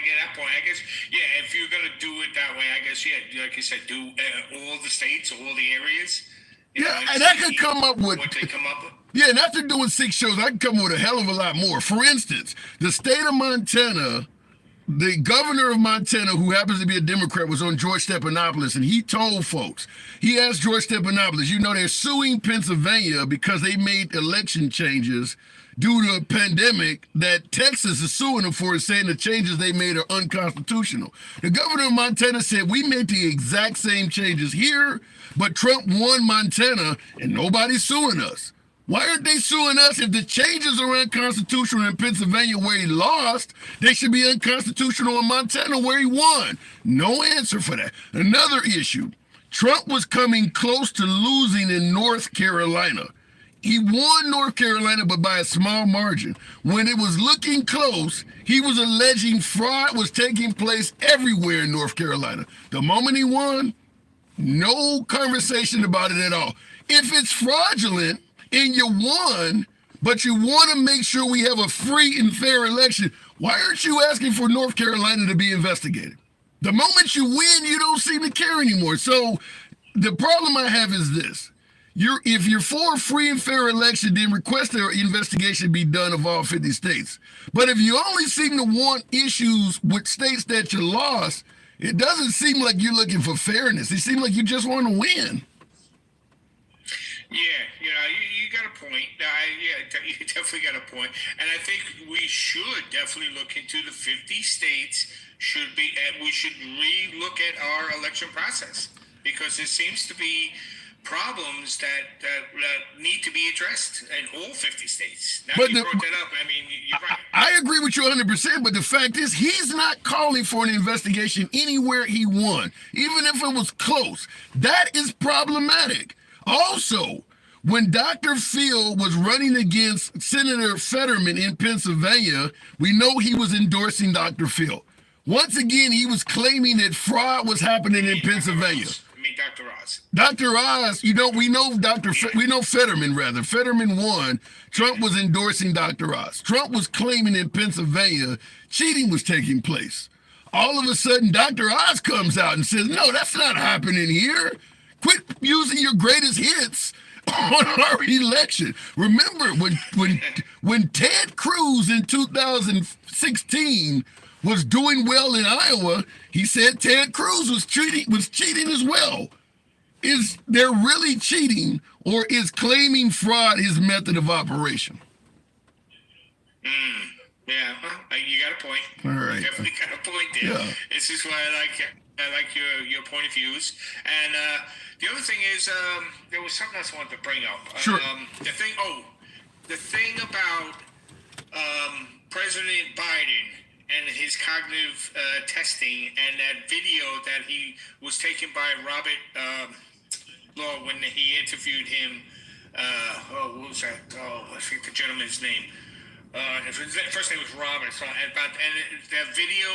get that point. I guess, if you're going to do it that way, I guess, like you said, do all the states, all the areas. And I could come up with what they come up with. Yeah, and after doing 6 shows, I can come up with a hell of a lot more. For instance, the state of Montana, the governor of Montana, who happens to be a Democrat, was on George Stephanopoulos, and he told folks, he asked George Stephanopoulos, they're suing Pennsylvania because they made election changes due to a pandemic that Texas is suing them for, saying the changes they made are unconstitutional. The governor of Montana said, we made the exact same changes here, but Trump won Montana and nobody's suing us. Why aren't they suing us? If the changes are unconstitutional in Pennsylvania where he lost, they should be unconstitutional in Montana where he won. No answer for that. Another issue, Trump was coming close to losing in North Carolina. He won North Carolina, but by a small margin. When it was looking close, he was alleging fraud was taking place everywhere in North Carolina. The moment he won, no conversation about it at all. If it's fraudulent and you won, but you want to make sure we have a free and fair election, why aren't you asking for North Carolina to be investigated? The moment you win, you don't seem to care anymore. So the problem I have is this. If you're for a free and fair election, then request an investigation be done of all 50 states. But if you only seem to want issues with states that you lost, it doesn't seem like you're looking for fairness. It seems like you just want to win. Yeah, you got a point. You definitely got a point. And I think we should definitely look into the 50 states. We should re-look at our election process, because there seems to be problems that need to be addressed in all 50 states. Now you brought that up. You're right. I agree with you 100%, but the fact is he's not calling for an investigation anywhere he won, even if it was close. That is problematic. Also, when Dr. Phil was running against Senator Fetterman in Pennsylvania, we know he was endorsing Dr. Phil. Once again, he was claiming that fraud was happening in Pennsylvania. Dr. Oz. Dr. Oz, we know Fetterman rather. Fetterman won. Trump was endorsing Dr. Oz. Trump was claiming in Pennsylvania cheating was taking place. All of a sudden, Dr. Oz comes out and says, no, that's not happening here. Quit using your greatest hits on our election. Remember when Ted Cruz in 2016 was doing well in Iowa, he said Ted Cruz was cheating as well. is they're really cheating, or is claiming fraud his method of operation? Yeah, you got a point. All right. You definitely got a point there. Yeah. This is why I like your point of views. And the other thing is, there was something else I wanted to bring up. Sure. The thing about President Biden and his cognitive testing, and that video that he was taken by Robert Law when he interviewed him. What was that? I forget the gentleman's name. His first name was Robert. So about that video,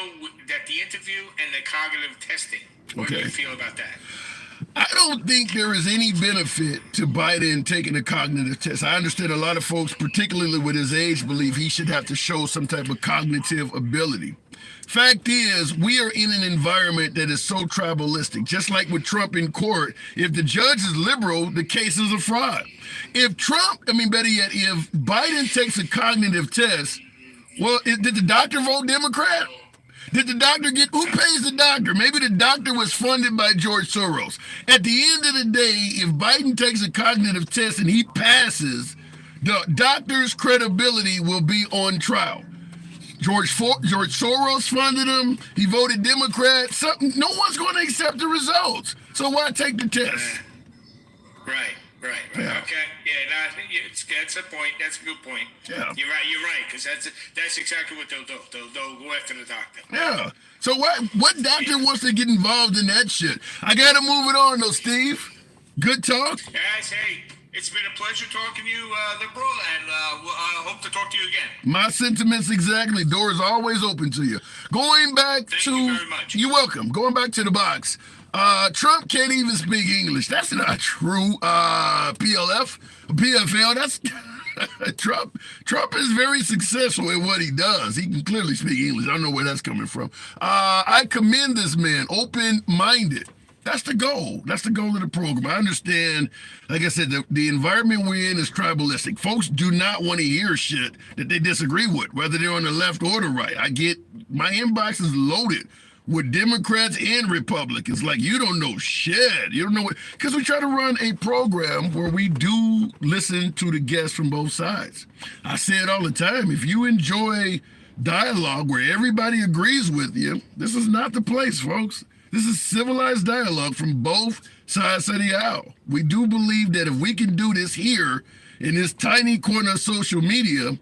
that the interview and the cognitive testing. What do you feel about that? I don't think there is any benefit to Biden taking a cognitive test. I understand a lot of folks, particularly with his age, believe he should have to show some type of cognitive ability. Fact is, we are in an environment that is so tribalistic. Just like with Trump in court, if the judge is liberal, the case is a fraud. If better yet, if Biden takes a cognitive test, well, did the doctor vote Democrat? Did the doctor who pays the doctor? Maybe the doctor was funded by George Soros. At the end of the day, if Biden takes a cognitive test and he passes, the doctor's credibility will be on trial. George Soros funded him. He voted Democrat. No one's going to accept the results. So why take the test? Right. Yeah. Okay. Yeah. No, I think that's a point. That's a good point. Yeah. You're right. Because that's exactly what they'll do. They'll go after the doctor. Yeah. So what doctor wants to get involved in that shit? I got to move it on, though, Steve. Good talk. Guys, hey, it's been a pleasure talking to you, liberal, and I hope to talk to you again. My sentiments exactly. Door is always open to you. Going back Thank to you very much. You're welcome. Going back to the box. Trump can't even speak English. That's not true. PFL. That's Trump. Trump is very successful in what he does. He can clearly speak English. I don't know where that's coming from. I commend this man. Open-minded. That's the goal. That's the goal of the program. I understand, like I said, the environment we're in is tribalistic. Folks do not want to hear shit that they disagree with, whether they're on the left or the right. I get my inbox is loaded with Democrats and Republicans. Like, you don't know shit. You don't know what, because we try to run a program where we do listen to the guests from both sides. I say it all the time. If you enjoy dialogue where everybody agrees with you, this is not the place, folks. This is civilized dialogue from both sides of the aisle. We do believe that if we can do this here in this tiny corner of social media,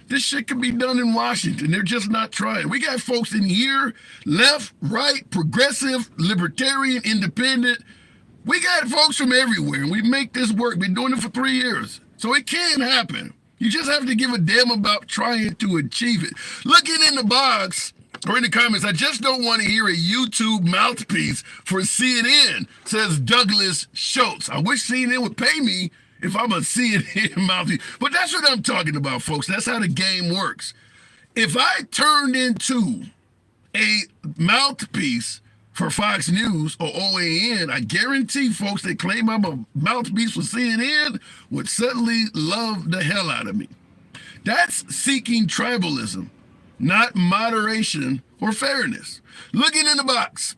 this shit can be done in Washington. They're just not trying. We got folks in here, left, right, progressive, libertarian, independent. We got folks from everywhere, and we make this work. Been doing it for 3 years. So it can happen. You just have to give a damn about trying to achieve it. Looking in the box, or in the comments, I just don't want to hear a YouTube mouthpiece for CNN, says Douglas Schultz. I wish CNN would pay me if I'm a CNN mouthpiece. But that's what I'm talking about, folks. That's how the game works. If I turned into a mouthpiece for Fox News or OAN, I guarantee folks that claim I'm a mouthpiece for CNN would suddenly love the hell out of me. That's seeking tribalism, not moderation or fairness. Looking in the box.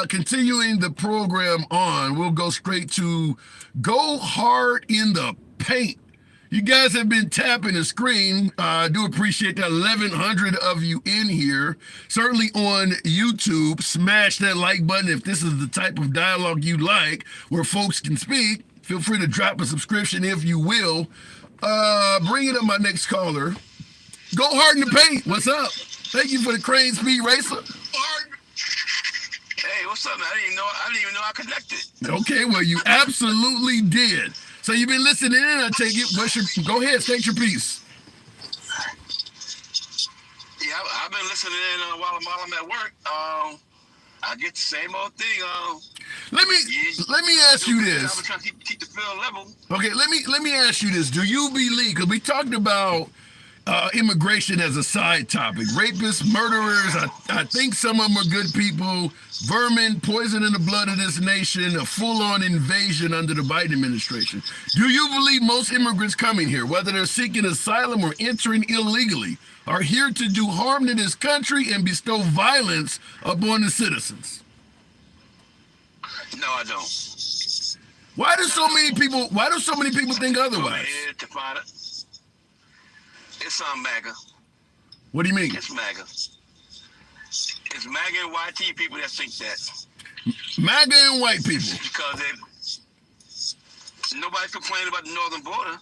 Continuing the program on, we'll go straight to Go Hard in the Paint. You guys have been tapping the screen. I do appreciate that 1,100 of you in here. Certainly on YouTube, smash that like button if this is the type of dialogue you like, where folks can speak. Feel free to drop a subscription if you will. Bringing up my next caller. Go Hard in the Paint. What's up? Thank you for the Crane Speed Racer. Hey, what's up, man? I didn't even know I connected. Okay, well, you absolutely did. So you've been listening in, I take it. Go ahead, state your piece. Yeah, I've been listening in while I'm at work. I get the same old thing. Let me ask you this. I'm trying to keep the field level. Okay, let me ask you this. Do you believe, because we talked about immigration as a side topic, rapists, murderers, I think some of them are good people, vermin, poison in the blood of this nation, a full-on invasion under the Biden administration. Do you believe most immigrants coming here, whether they're seeking asylum or entering illegally, are here to do harm to this country and bestow violence upon the citizens? No, I don't. Why do so many people think otherwise? To find it. It's on MAGA. What do you mean? It's MAGA. It's MAGA and YT people that think that. MAGA and white people. Because nobody's complaining about the northern border.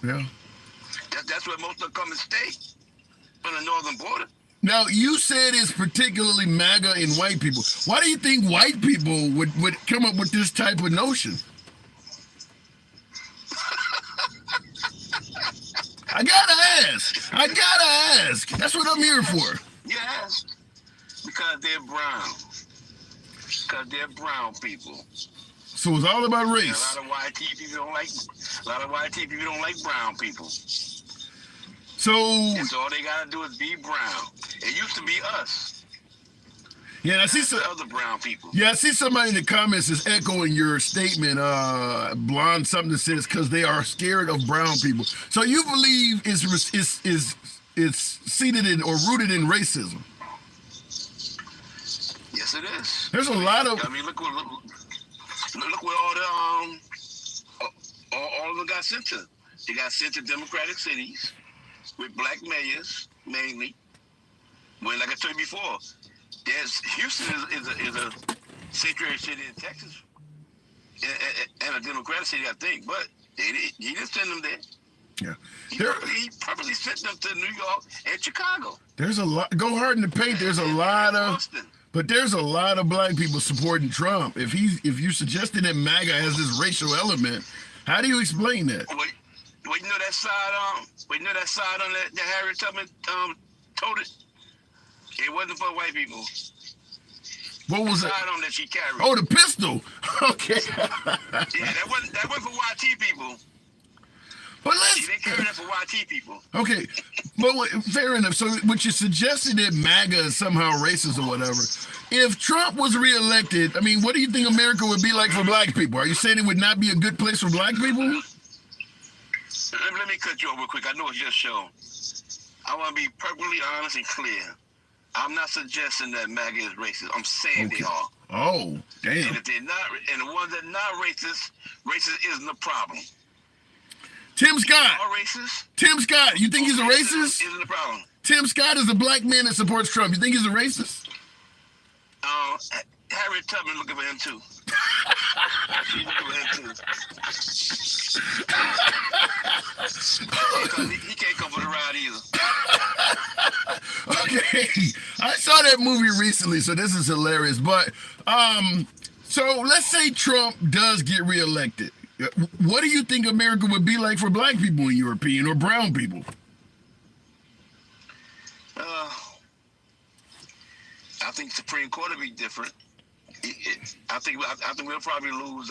Yeah. That's where most of them come and stay, on the northern border. Now, you said it's particularly MAGA and white people. Why do you think white people would come up with this type of notion? I gotta ask. That's what I'm here for. Yes, because they're brown. Because they're brown people. So it's all about race. And a lot of YT people don't like brown people. So and so all they gotta do is be brown. It used to be us. Yeah, I see some other brown people. Yeah, I see somebody in the comments is echoing your statement. Blonde something that says because they are scared of brown people. So you believe it's seated in or rooted in racism? Yes, it is. There's a lot of. I mean, look where all of them got sent to. They got sent to Democratic cities with black mayors mainly. When, like I told you before, Houston is a sanctuary city in Texas and a Democratic city, I think. But he didn't send them there. Yeah, he probably sent them to New York and Chicago. There's a lot. Go hard in the paint. There's a lot of. Boston. But there's a lot of black people supporting Trump. If you suggested that MAGA has this racial element, how do you explain that? Wait, you know that side on that Harry Tubman told it? It wasn't for white people. What was it? Side on that she carried. Oh, the pistol. Okay. Yeah, that wasn't for YT people. But She didn't carry that for YT people. Okay, but fair enough. So what you suggested that MAGA is somehow racist or whatever. If Trump was reelected, I mean, what do you think America would be like for black people? Are you saying it would not be a good place for black people? Let me cut you off real quick. I know it's your show. I want to be perfectly honest and clear. I'm not suggesting that MAGA is racist. I'm saying they are. Oh, damn. And if they're not, and the ones that are not racist isn't a problem. Tim Scott. All racist. Tim Scott. You think he's a racist? Isn't a problem. Tim Scott is a black man that supports Trump. You think he's a racist? Harriet Tubman looking for him too. She's looking for him too. He can't come for the ride either. Okay, I saw that movie recently, so this is hilarious. But so let's say Trump does get reelected. What do you think America would be like for black people in your opinion, or brown people? I think Supreme Court would be different. I think we'll probably lose.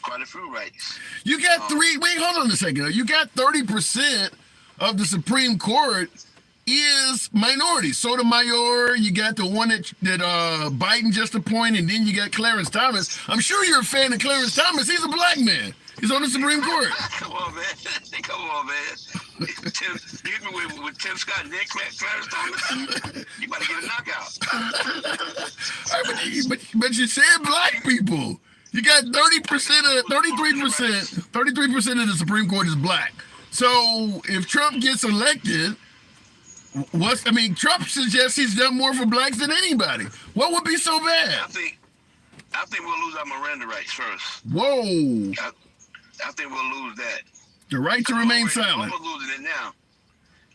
Quite a few rights. You got Wait, hold on a second. You got 30% of the Supreme Court is minorities. Sotomayor, you got the one that Biden just appointed, and then you got Clarence Thomas. I'm sure you're a fan of Clarence Thomas. He's a black man. He's on the Supreme Court. Come on, man. Come on, man. You hit me with Tim Scott and then Clarence Thomas. You about to get a knockout. But you said black people. You got 33% of the Supreme Court is black. So if Trump gets elected, Trump suggests he's done more for blacks than anybody. What would be so bad? I think we'll lose our Miranda rights first. Whoa. I think we'll lose that. The right to remain silent.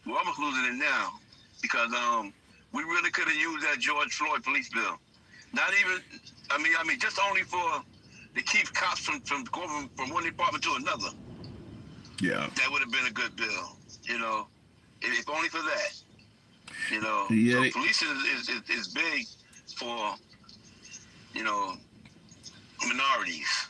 We're almost losing it now. Because we really could have used that George Floyd police bill. Not even, I mean, just only for to keep cops from going from one department to another. Yeah. That would have been a good bill, if only for that. Yeah. So policing is big for, minorities.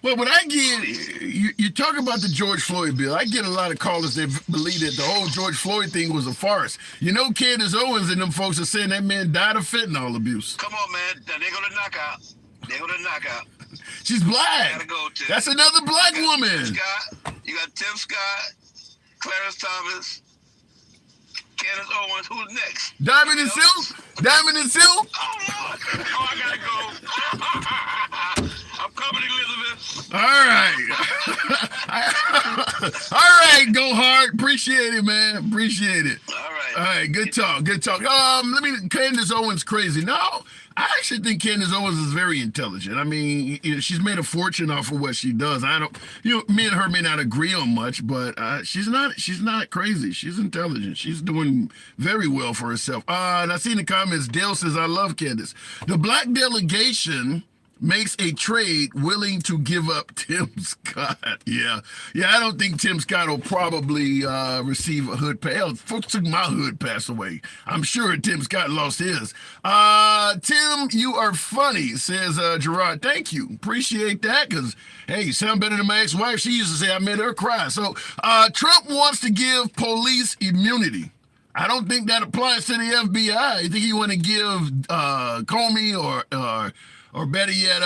Well, when I get, you talk about the George Floyd bill, I get a lot of callers that believe that the whole George Floyd thing was a farce. Candace Owens and them folks are saying that man died of fentanyl abuse. Come on, man. They're going to knock out. She's black. Gotta go to. That's another black woman. You got Tim Scott, Clarence Thomas, Candace Owens. Who's next? Diamond and Silk? Diamond and Silk? Oh, Lord. Oh, I got to go. I'm coming, Elizabeth. All right. All right, go hard. Appreciate it, man. Appreciate it. All right. All right, good talk. Good talk. Candace Owens crazy. No, I actually think Candace Owens is very intelligent. I mean, she's made a fortune off of what she does. I don't, me and her may not agree on much, but she's not crazy. She's intelligent. She's doing very well for herself. And I see in the comments, Dale says, I love Candace. The black delegation makes a trade willing to give up Tim Scott. Yeah, I don't think Tim Scott will probably receive a hood pass. Hell, folks took my hood pass away. I'm sure Tim Scott lost his. Tim, you are funny, says Gerard. Thank you. Appreciate that, because, hey, you sound better than my ex-wife. She used to say I made her cry. So Trump wants to give police immunity. I don't think that applies to the FBI. I think you want to give Comey or better yet,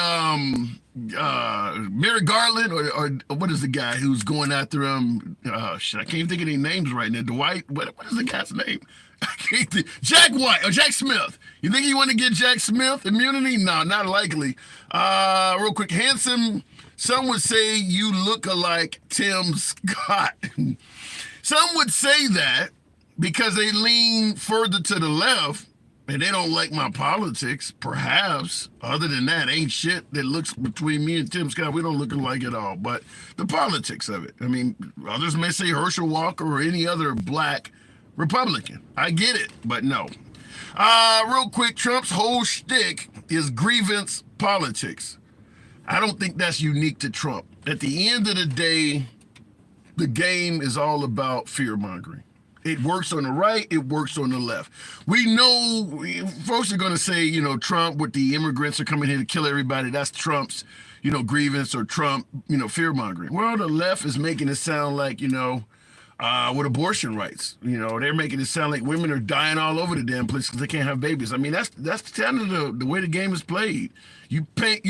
Merrick Garland, or what is the guy who's going after him? I can't think of any names right now. Dwight, what is the guy's name? I can't think. Jack White or Jack Smith. You think you want to get Jack Smith immunity? No, not likely. Real quick, handsome. Some would say you look alike Tim Scott. Some would say that because they lean further to the left. And they don't like my politics, perhaps. Other than that, ain't shit that looks between me and Tim Scott. We don't look alike at all. But the politics of it. I mean, others may say Herschel Walker or any other black Republican. I get it, but no. Real quick, Trump's whole shtick is grievance politics. I don't think that's unique to Trump. At the end of the day, the game is all about fear-mongering. It works on the right, it works on the left. We know, folks are going to say, Trump with the immigrants are coming here to kill everybody. That's Trump's, grievance, or Trump, fear-mongering. Well, the left is making it sound like, with abortion rights. They're making it sound like women are dying all over the damn place because they can't have babies. I mean, that's kind of the way the game is played. You pick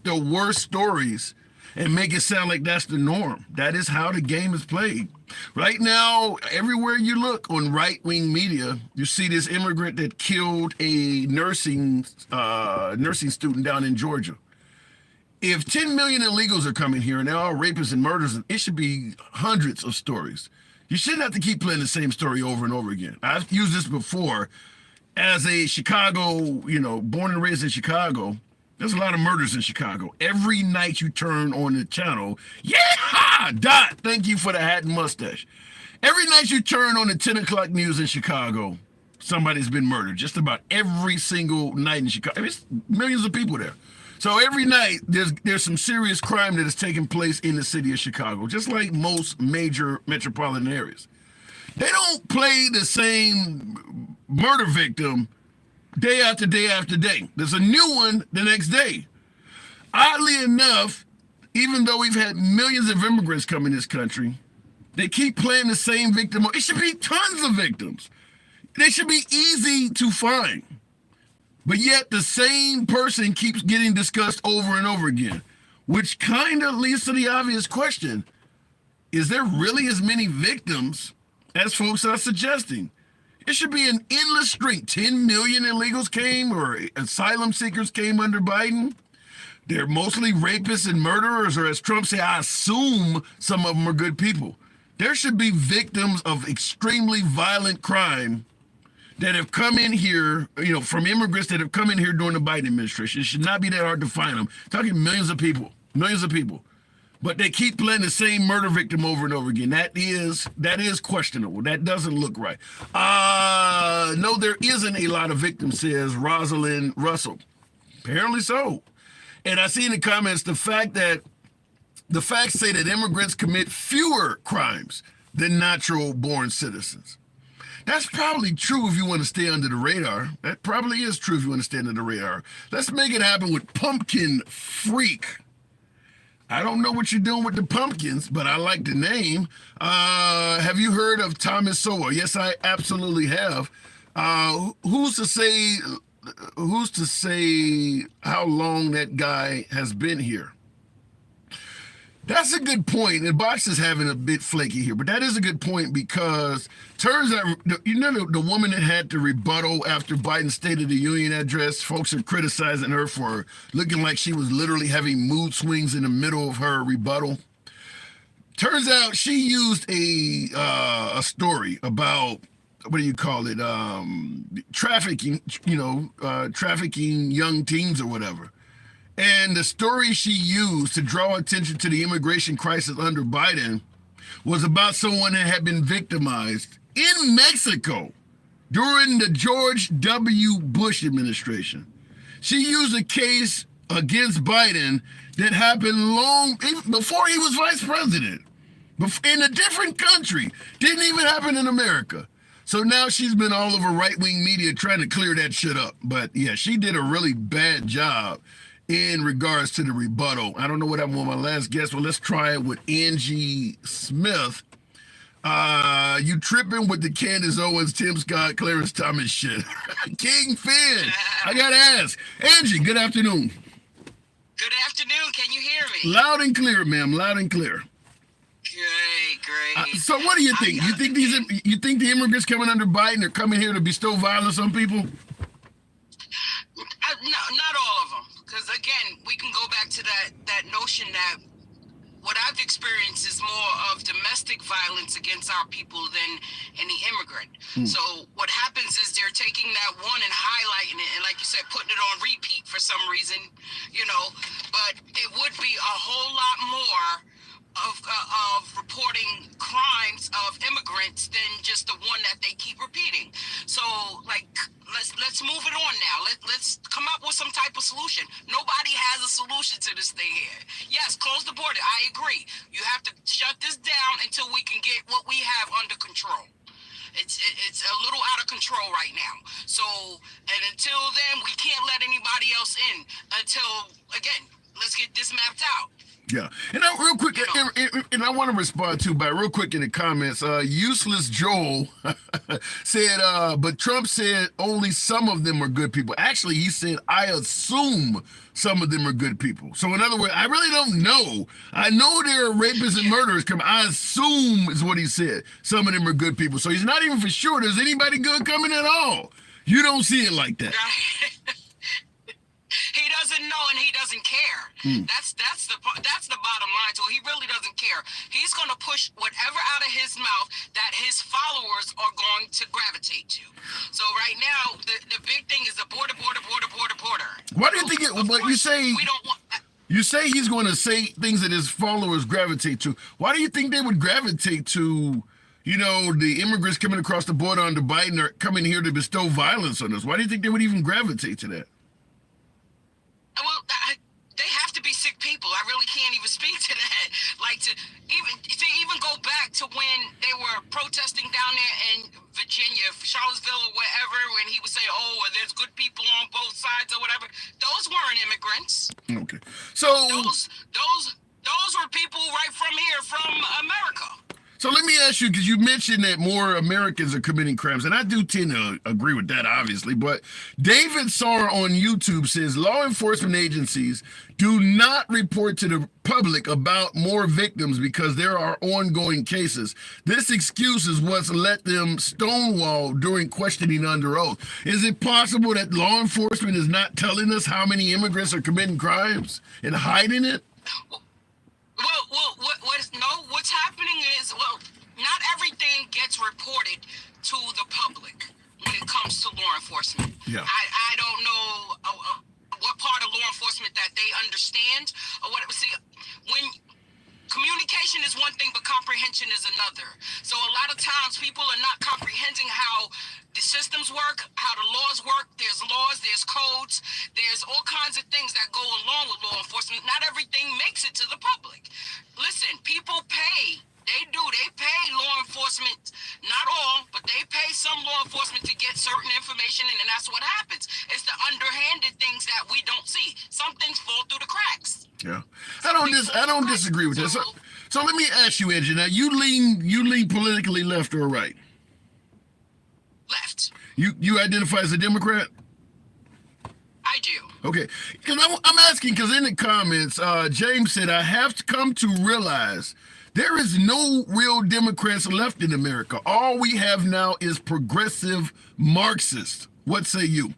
the worst stories and make it sound like that's the norm. That is how the game is played. Right now, everywhere you look on right-wing media, you see this immigrant that killed a nursing student down in Georgia. If 10 million illegals are coming here and they're all rapists and murderers, it should be hundreds of stories. You shouldn't have to keep playing the same story over and over again. I've used this before. As a Chicago, born and raised in Chicago, there's a lot of murders in Chicago. Every night you turn on the channel, yeah, Dot, thank you for the hat and mustache. Every night you turn on the 10 o'clock news in Chicago, somebody's been murdered. Just about every single night in Chicago. There's millions of people there. So every night there's some serious crime that is taking place in the city of Chicago, just like most major metropolitan areas. They don't play the same murder victim day after day after day. There's a new one the next day. Oddly enough, even though we've had millions of immigrants come in this country, they keep playing the same victim. It should be tons of victims. They should be easy to find. But yet the same person keeps getting discussed over and over again, which kind of leads to the obvious question. Is there really as many victims as folks are suggesting? It should be an endless string. 10 million illegals came, or asylum seekers came under Biden. They're mostly rapists and murderers, or as Trump say, I assume some of them are good people. There should be victims of extremely violent crime that have come in here, from immigrants that have come in here during the Biden administration. It should not be that hard to find them. Talking millions of people. But they keep playing the same murder victim over and over again. That is questionable. That doesn't look right. No, there isn't a lot of victims, says Rosalind Russell. Apparently so. And I see in the comments the facts say that immigrants commit fewer crimes than natural-born citizens. That's probably true if you want to stay under the radar. That probably is true if you want to stay under the radar. Let's make it happen with Pumpkin Freak. I don't know what you're doing with the pumpkins, but I like the name. Have you heard of Thomas Sowell? Yes, I absolutely have. Who's to say how long that guy has been here? That's a good point. And Box is having a bit flaky here, but that is a good point because turns out, you know, the woman that had to rebuttal after Biden's State of the Union address, folks are criticizing her for looking like she was literally having mood swings in the middle of her rebuttal. Turns out she used a story about, what do you call it, trafficking, trafficking young teens or whatever. And the story she used to draw attention to the immigration crisis under Biden was about someone that had been victimized in Mexico during the George W. Bush administration. She used a case against Biden that happened long before he was vice president, in a different country. Didn't even happen in America. So now she's been all over right-wing media trying to clear that shit up. But yeah, she did a really bad job in regards to the rebuttal. I don't know what happened with my last guest, but let's try it with Angie Smith. You tripping with the Candace Owens, Tim Scott, Clarence Thomas shit. King Finn, I gotta ask. Angie, good afternoon. Good afternoon. Can you hear me? Loud and clear, ma'am. Loud and clear. Great. So what do you think? You think the immigrants coming under Biden are coming here to bestow violence on people? No, not all of them. Because again, we can go back to that notion that what I've experienced is more of domestic violence against our people than any immigrant. So what happens is they're taking that one and highlighting it, and like you said, putting it on repeat for some reason, but it would be a whole lot more of reporting crimes of immigrants than just the one that they keep repeating. So let's move it on now. Let's come up with some type of solution. Nobody has a solution to this thing here. Yes, close the border. I agree. You have to shut this down until we can get what we have under control. It's a little out of control right now. So, and until then, we can't let anybody else in until, again, let's get this mapped out. Yeah, and real quick, and I want to respond to, by real quick in the comments, Useless Joel said, but Trump said only some of them are good people. Actually, he said, I assume some of them are good people. So in other words, I really don't know. I know there are rapists and murderers coming. I assume is what he said. Some of them are good people. So he's not even for sure there's anybody good coming at all. You don't see it like that. He doesn't know and he doesn't care. That's the bottom line. So he really doesn't care. He's going to push whatever out of his mouth that his followers are going to gravitate to. So right now, the big thing is the border. Why do you think it? But you say we don't want. You say he's going to say things that his followers gravitate to. Why do you think they would gravitate to? The immigrants coming across the border under Biden are coming here to bestow violence on us. Why do you think they would even gravitate to that? Well, they have to be sick people. I really can't even speak to that. To even go back to when they were protesting down there in Virginia, Charlottesville, or wherever, when he would say, "Oh, there's good people on both sides," or whatever. Those weren't immigrants. Okay, so those were people right from here, from America. So let me ask you, because you mentioned that more Americans are committing crimes, and I do tend to agree with that, obviously, but David Sarr on YouTube says law enforcement agencies do not report to the public about more victims because there are ongoing cases. This excuse is what's let them stonewall during questioning under oath. Is it possible that law enforcement is not telling us how many immigrants are committing crimes and hiding it? What's happening is, not everything gets reported to the public when it comes to law enforcement. Yeah. I don't know what part of law enforcement that they understand or what. See, when communication is one thing, but comprehension is another. So a lot of times people are not comprehending how the systems work, how the laws work. There's laws, there's codes, there's all kinds of things that go along with law enforcement. Not everything makes it to the public. Listen, people pay. They pay law enforcement, not all, but they pay some law enforcement to get certain information, and then that's what happens. It's the underhanded things that we don't see. Some things fall through the cracks. Yeah, I don't disagree with that. So let me ask you, Angie. Now you lean politically left or right? Left. You identify as a Democrat? I do. Okay, because I'm asking, because in the comments, James said, I have to come to realize there is no real Democrats left in America. All we have now is progressive Marxists. What say you?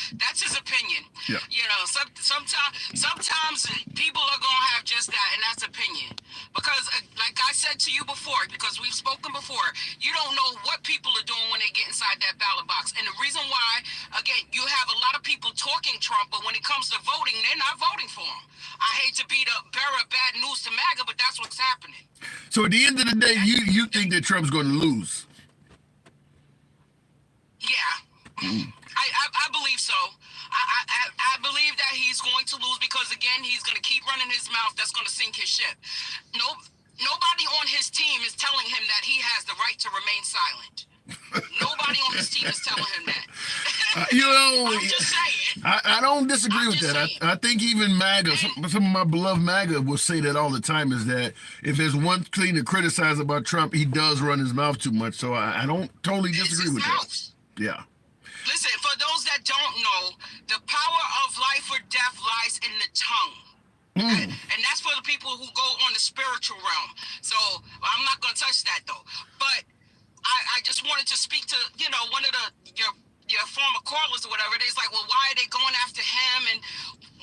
That's his opinion. Yeah. You know, sometimes people are gonna have just that, and that's opinion. Because, like I said to you before, because we've spoken before, you don't know what people are doing when they get inside that ballot box. And the reason why, again, you have a lot of people talking Trump, but when it comes to voting, they're not voting for him. I hate to be the bearer of bad news to MAGA, but that's what's happening. So at the end of the day, you think that Trump's going to lose? Yeah. I believe so. I believe that he's going to lose because, again, he's going to keep running his mouth. That's going to sink his ship. Nobody on his team is telling him that he has the right to remain silent. Nobody on his team is telling him that. I'm just saying. I don't disagree with that. I think even MAGA, some of my beloved MAGA will say that all the time, is that if there's one thing to criticize about Trump, he does run his mouth too much. So I don't totally disagree with that. Yeah. Listen, for those that don't know, the power of life or death lies in the tongue. And that's for the people who go on the spiritual realm. So I'm not going to touch that, though. But I just wanted to speak to, one of your former callers or whatever. They's like, well, why are they going after him? And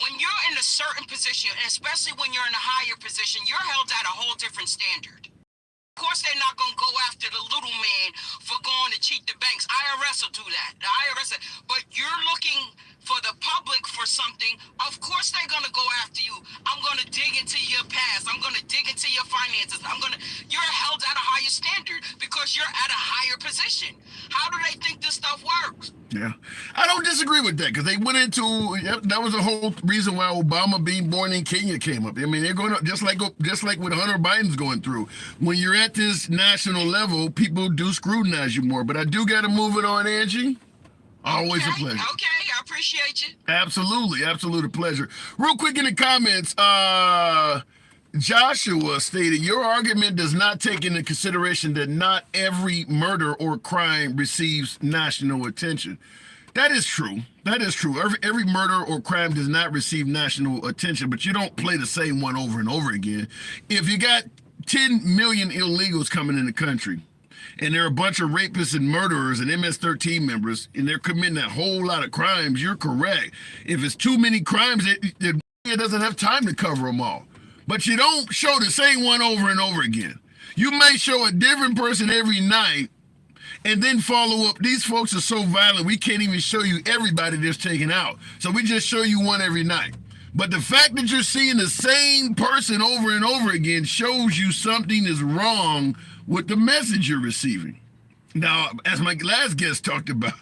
when you're in a certain position, and especially when you're in a higher position, you're held at a whole different standard. Of course, they're not going to go after the little man for going to cheat the banks. IRS will do that. The IRS, but you're looking for the public for something. Of course, they're going to go after you. I'm going to dig into your past. I'm going to dig into your finances. You're held at a higher standard because you're at a higher position. How do they think this stuff works? Yeah, I don't disagree with that, because they went into, that was the whole reason why Obama being born in Kenya came up. I mean, they're going to, just like what Hunter Biden's going through. When you're at this national level, people do scrutinize you more. But I do got to move it on, Angie. Always a pleasure. Okay, I appreciate you. Absolutely, absolute pleasure. Real quick in the comments, Joshua stated, your argument does not take into consideration that not every murder or crime receives national attention. That is true. That is true. Every murder or crime does not receive national attention, but you don't play the same one over and over again. If you got 10 million illegals coming in the country, and there are a bunch of rapists and murderers and MS-13 members, and they're committing a whole lot of crimes, you're correct. If it's too many crimes, it doesn't have time to cover them all. But you don't show the same one over and over again. You may show a different person every night and then follow up. These folks are so violent, we can't even show you everybody that's taken out. So we just show you one every night. But the fact that you're seeing the same person over and over again shows you something is wrong with the message you're receiving. Now, as my last guest talked about,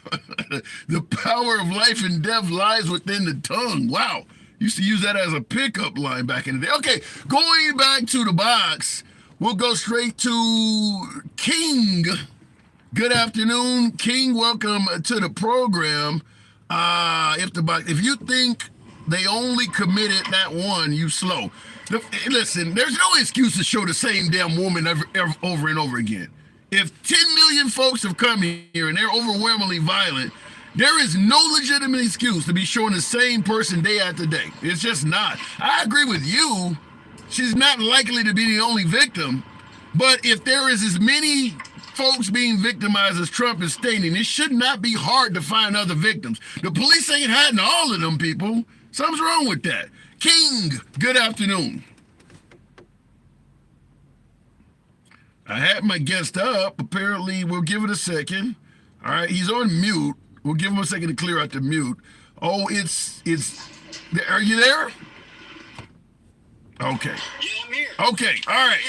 the power of life and death lies within the tongue. Wow. Used to use that as a pickup line back in the day. Okay, going back to the box, we'll go straight to King. Good afternoon, King. Welcome to the program. If you think they only committed that one, you slow. Listen, there's no excuse to show the same damn woman over and over again. If 10 million folks have come here and they're overwhelmingly violent, there is no legitimate excuse to be showing the same person day after day. It's just not. I agree with you. She's not likely to be the only victim. But if there is as many folks being victimized as Trump is stating, it should not be hard to find other victims. The police ain't hiding all of them people. Something's wrong with that. King, good afternoon. I had my guest up. Apparently, we'll give it a second. All right, he's on mute. We'll give him a second to clear out the mute. Oh, it's, are you there? Okay. Yeah, I'm here. Okay, all right.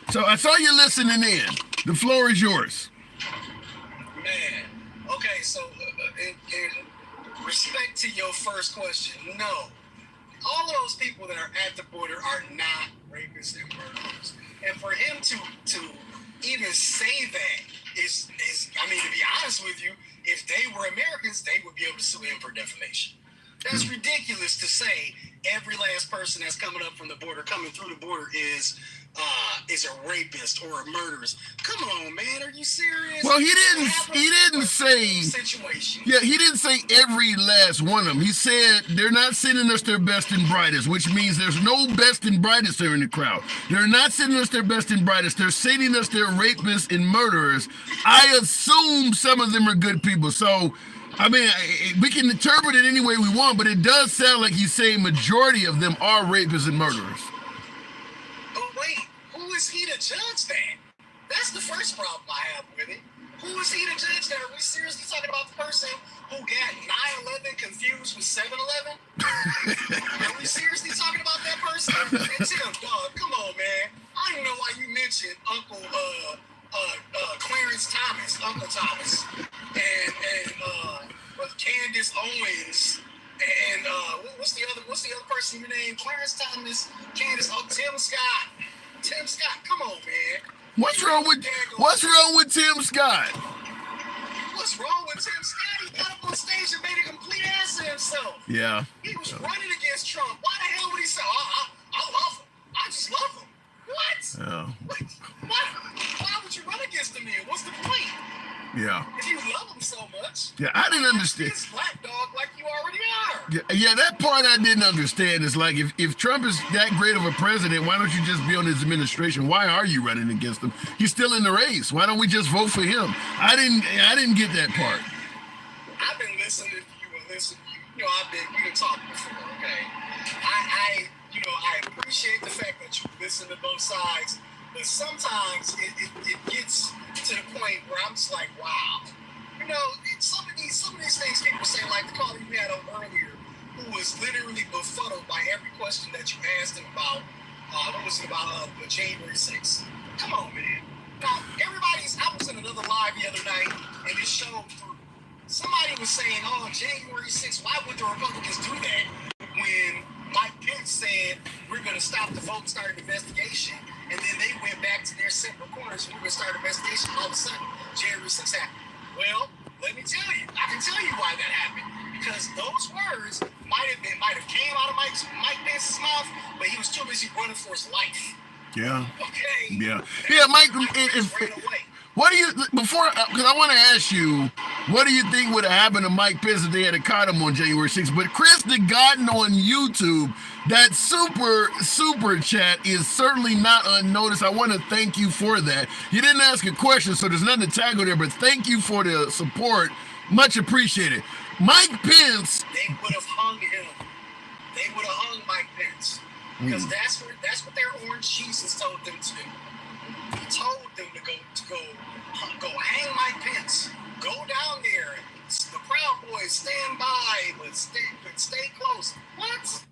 So I saw you listening in. The floor is yours. Man, okay, so in respect to your first question, no. All those people that are at the border are not rapists and murderers. And for him to even say that is, I mean, to be honest with you, if they were Americans, they would be able to sue him for defamation. That's ridiculous to say every last person that's coming up from the border, coming through the border, is is a rapist or a murderer. Come on, man, are you serious? Well, he didn't say situation. Yeah, he didn't say every last one of them. He said they're not sending us their best and brightest, which means there's no best and brightest there in the crowd. They're not sending us their best and brightest. They're sending us their rapists and murderers. I assume some of them are good people. So, I mean, we can interpret it any way we want, but it does sound like he's saying majority of them are rapists and murderers. But wait, who is he to judge that? That's the first problem I have with it. Who is he to judge that? Are we seriously talking about the person who got 9/11 confused with 7/11? Are we seriously talking about that person? And Tim, dog, come on, man. I don't know why you mentioned Uncle Clarence Thomas, Uncle Thomas, and Candace Owens, and what's the other person you named? Clarence Thomas, Candace, Tim Scott. Tim Scott, come on, man. What's wrong with Tim Scott? What's wrong with Tim Scott? He got up on stage and made a complete ass of himself. Yeah. He was running against Trump. Why the hell would he say, I love him. I just love him. What? Yeah. What? Why would you run against him then? What's the point? Yeah. If you love him so much. Yeah, I didn't understand. He's black dog like you already are. Yeah, that part I didn't understand. Is like if Trump is that great of a president, why don't you just be on his administration? Why are you running against him? He's still in the race. Why don't we just vote for him? I didn't get that part. I've been listening to you and listening to you. You know, we done talked before, okay? I appreciate the fact that you listen to both sides, but sometimes it gets to the point where I'm just like, wow. You know, some of these things people say, like the caller you had on earlier, who was literally befuddled by every question that you asked him about, January 6th. Come on, man. Now, I was in another live the other night, and it showed through. Somebody was saying, January 6th, why would the Republicans do that when Mike Pence said, we're going to stop the vote and start an investigation, and then they went back to their separate corners and we're going to start an investigation, all of a sudden, January 6th happened. Well, let me tell you, I can tell you why that happened. Because those words might have came out of Mike Pence's mouth, but he was too busy running for his life. Yeah. Okay. Yeah, Mike. What do you because I want to ask you, what do you think would have happened to Mike Pence if they had caught him on January 6th? But Chris the Gotten on YouTube, that super chat is certainly not unnoticed. I want to thank you for that. You didn't ask a question, so there's nothing to tackle there. But thank you for the support, much appreciated. Mike Pence. They would have hung him. They would have hung Mike Pence because that's what their orange Jesus told them to do. He told them to go hang Mike Pence. Go down there. The Proud Boys stand by, but stay close. What?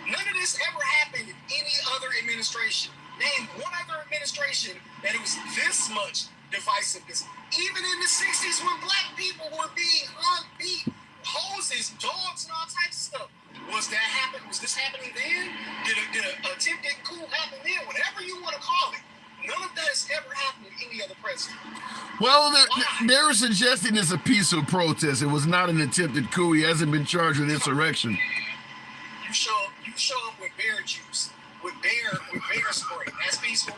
None of this ever happened in any other administration. Name one other administration that it was this much divisiveness. Even in the 60s when black people were being hung, beat, hoses, dogs, and all types of stuff. Was this happening then? Did a attempted coup happen then? Whatever you want to call it. None of that has ever happened to any other president. Well, they were suggesting it's a peaceful protest. It was not an attempted coup. He hasn't been charged with insurrection. You show up with bear juice, with bear spray. That's peaceful.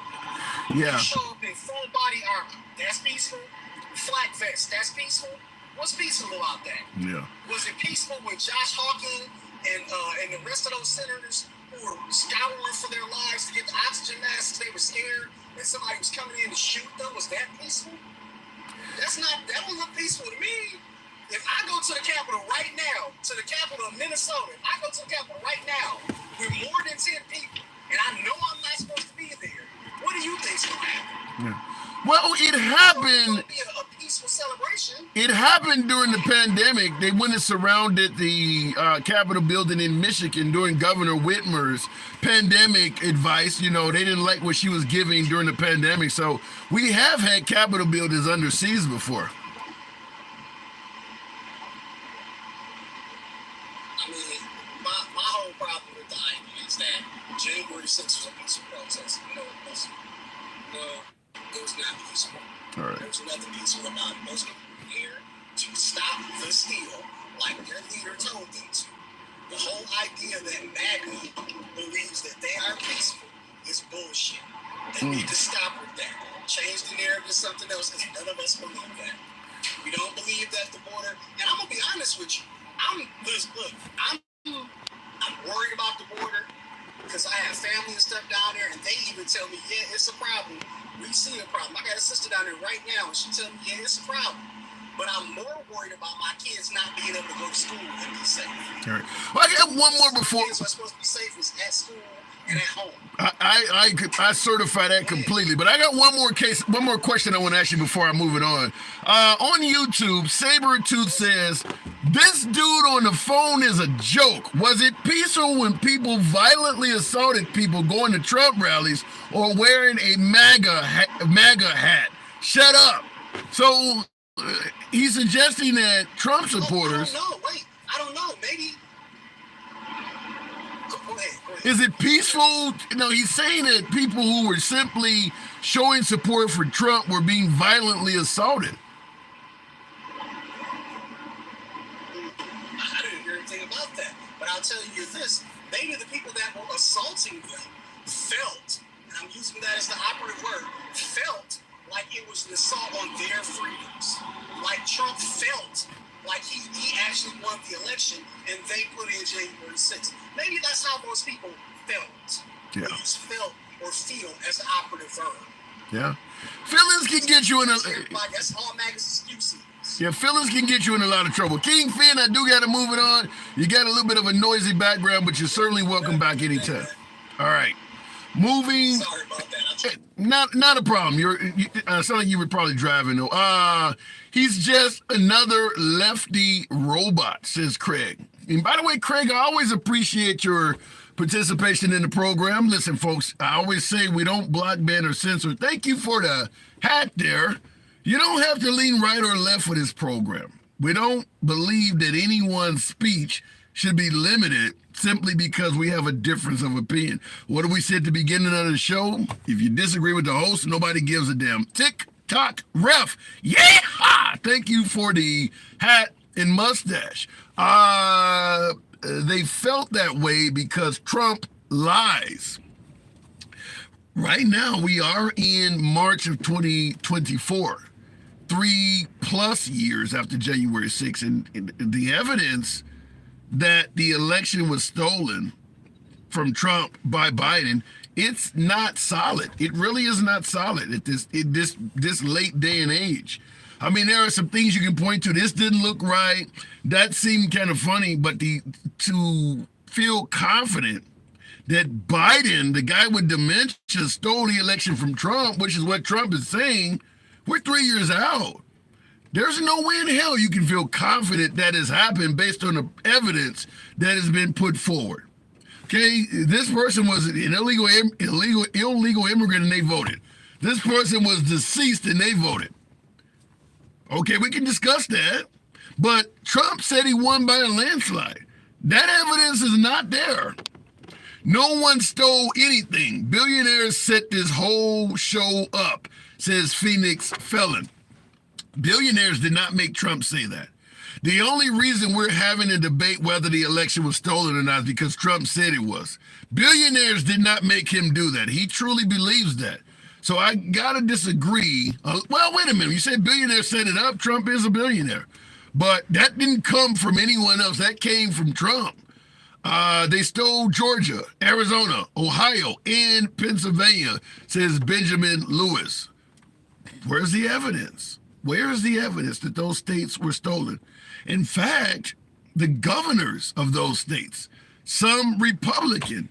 Yeah. You show up in full body armor. That's peaceful. Flak vest. That's peaceful. What's peaceful about that? Yeah. Was it peaceful when Josh Hawking and the rest of those senators who were scouring for their lives to get the oxygen masks? They were scared and somebody was coming in to shoot them. Was that peaceful? That don't look peaceful to me. If I go to the Capitol right now, to the Capitol of Minnesota, if I go to the Capitol right now with more than 10 people, and I know I'm not supposed to be there, what do you think's going to happen? Yeah. Well, it happened. It's going to be a peaceful celebration. It happened during the pandemic. They went and surrounded the Capitol building in Michigan during Governor Whitmer's pandemic advice. You know, they didn't like what she was giving during the pandemic. So we have had Capitol buildings under siege before. I mean, my whole problem with the idea is that January 6th was a peaceful protest. No, it wasn't. No, it was not peaceful. All right. There was nothing peaceful about it. Most people were here to stop the steal like their leader told them to. The whole idea that MAGA believes that they are peaceful is bullshit. They need to stop with that. Change the narrative to something else, because none of us believe that. We don't believe that the border. And I'm gonna be honest with you. I'm worried about the border because I have family and stuff down there, and they even tell me, yeah, it's a problem. We see a problem. I got a sister down there right now, and she tells me, yeah, it's a problem. But I'm more worried about my kids not being able to go to school and be safe. All right. Well, I got one more before. Kids are supposed to be safe is at school and at home. I certify that completely, but I got one more question I want to ask you before I move it on. On YouTube, Sabertooth says, this dude on the phone is a joke. Was it peaceful when people violently assaulted people going to Trump rallies or wearing a MAGA hat? Shut up. So he's suggesting that Trump supporters... I don't know. Maybe... Go ahead. Is it peaceful? No, he's saying that people who were simply showing support for Trump were being violently assaulted. I didn't hear anything about that. But I'll tell you this. Maybe the people that were assaulting them felt, and I'm using that as the operative word, felt like it was an assault on their freedoms. Like Trump felt like he actually won the election and they put in January 6th. Maybe that's how most people felt. Yeah. We use felt or feel as an operative verb. Yeah. Feelings can get you in a... That's all MAGA's excuses. Yeah, feelings can get you in a lot of trouble. King Finn, I do got to move it on. You got a little bit of a noisy background, but you're certainly welcome back anytime. All right. Moving... Sorry about that. Not a problem. You sound like you were probably driving though. He's just another lefty robot, says Craig. And by the way, Craig, I always appreciate your participation in the program. Listen, folks, I always say we don't block, ban, or censor. Thank you for the hat there. You don't have to lean right or left for this program. We don't believe that anyone's speech should be limited simply because we have a difference of opinion. What do we say at the beginning of the show? If you disagree with the host, nobody gives a damn. Tick-tock ref. Yeah! Thank you for the hat and mustache. They felt that way because Trump lies. Right now, we are in March of 2024, 3+ years after January 6th, and the evidence that the election was stolen from Trump by Biden, it's not solid. It really is not solid at this late day and age. I mean, there are some things you can point to. This didn't look right. That seemed kind of funny, but to feel confident that Biden, the guy with dementia, stole the election from Trump, which is what Trump is saying, we're 3 years out. There's no way in hell you can feel confident that has happened based on the evidence that has been put forward. Okay, this person was an illegal immigrant and they voted. This person was deceased and they voted. Okay, we can discuss that, but Trump said he won by a landslide. That evidence is not there. No one stole anything. Billionaires set this whole show up, says Phoenix Felon. Billionaires did not make Trump say that. The only reason we're having a debate whether the election was stolen or not is because Trump said it was. Billionaires did not make him do that. He truly believes that. So I gotta disagree. Well, wait a minute. You said billionaires set it up. Trump is a billionaire. But that didn't come from anyone else. That came from Trump. They stole Georgia, Arizona, Ohio, and Pennsylvania, says Benjamin Lewis. Where's the evidence? Where is the evidence that those states were stolen? In fact, the governors of those states, some Republican,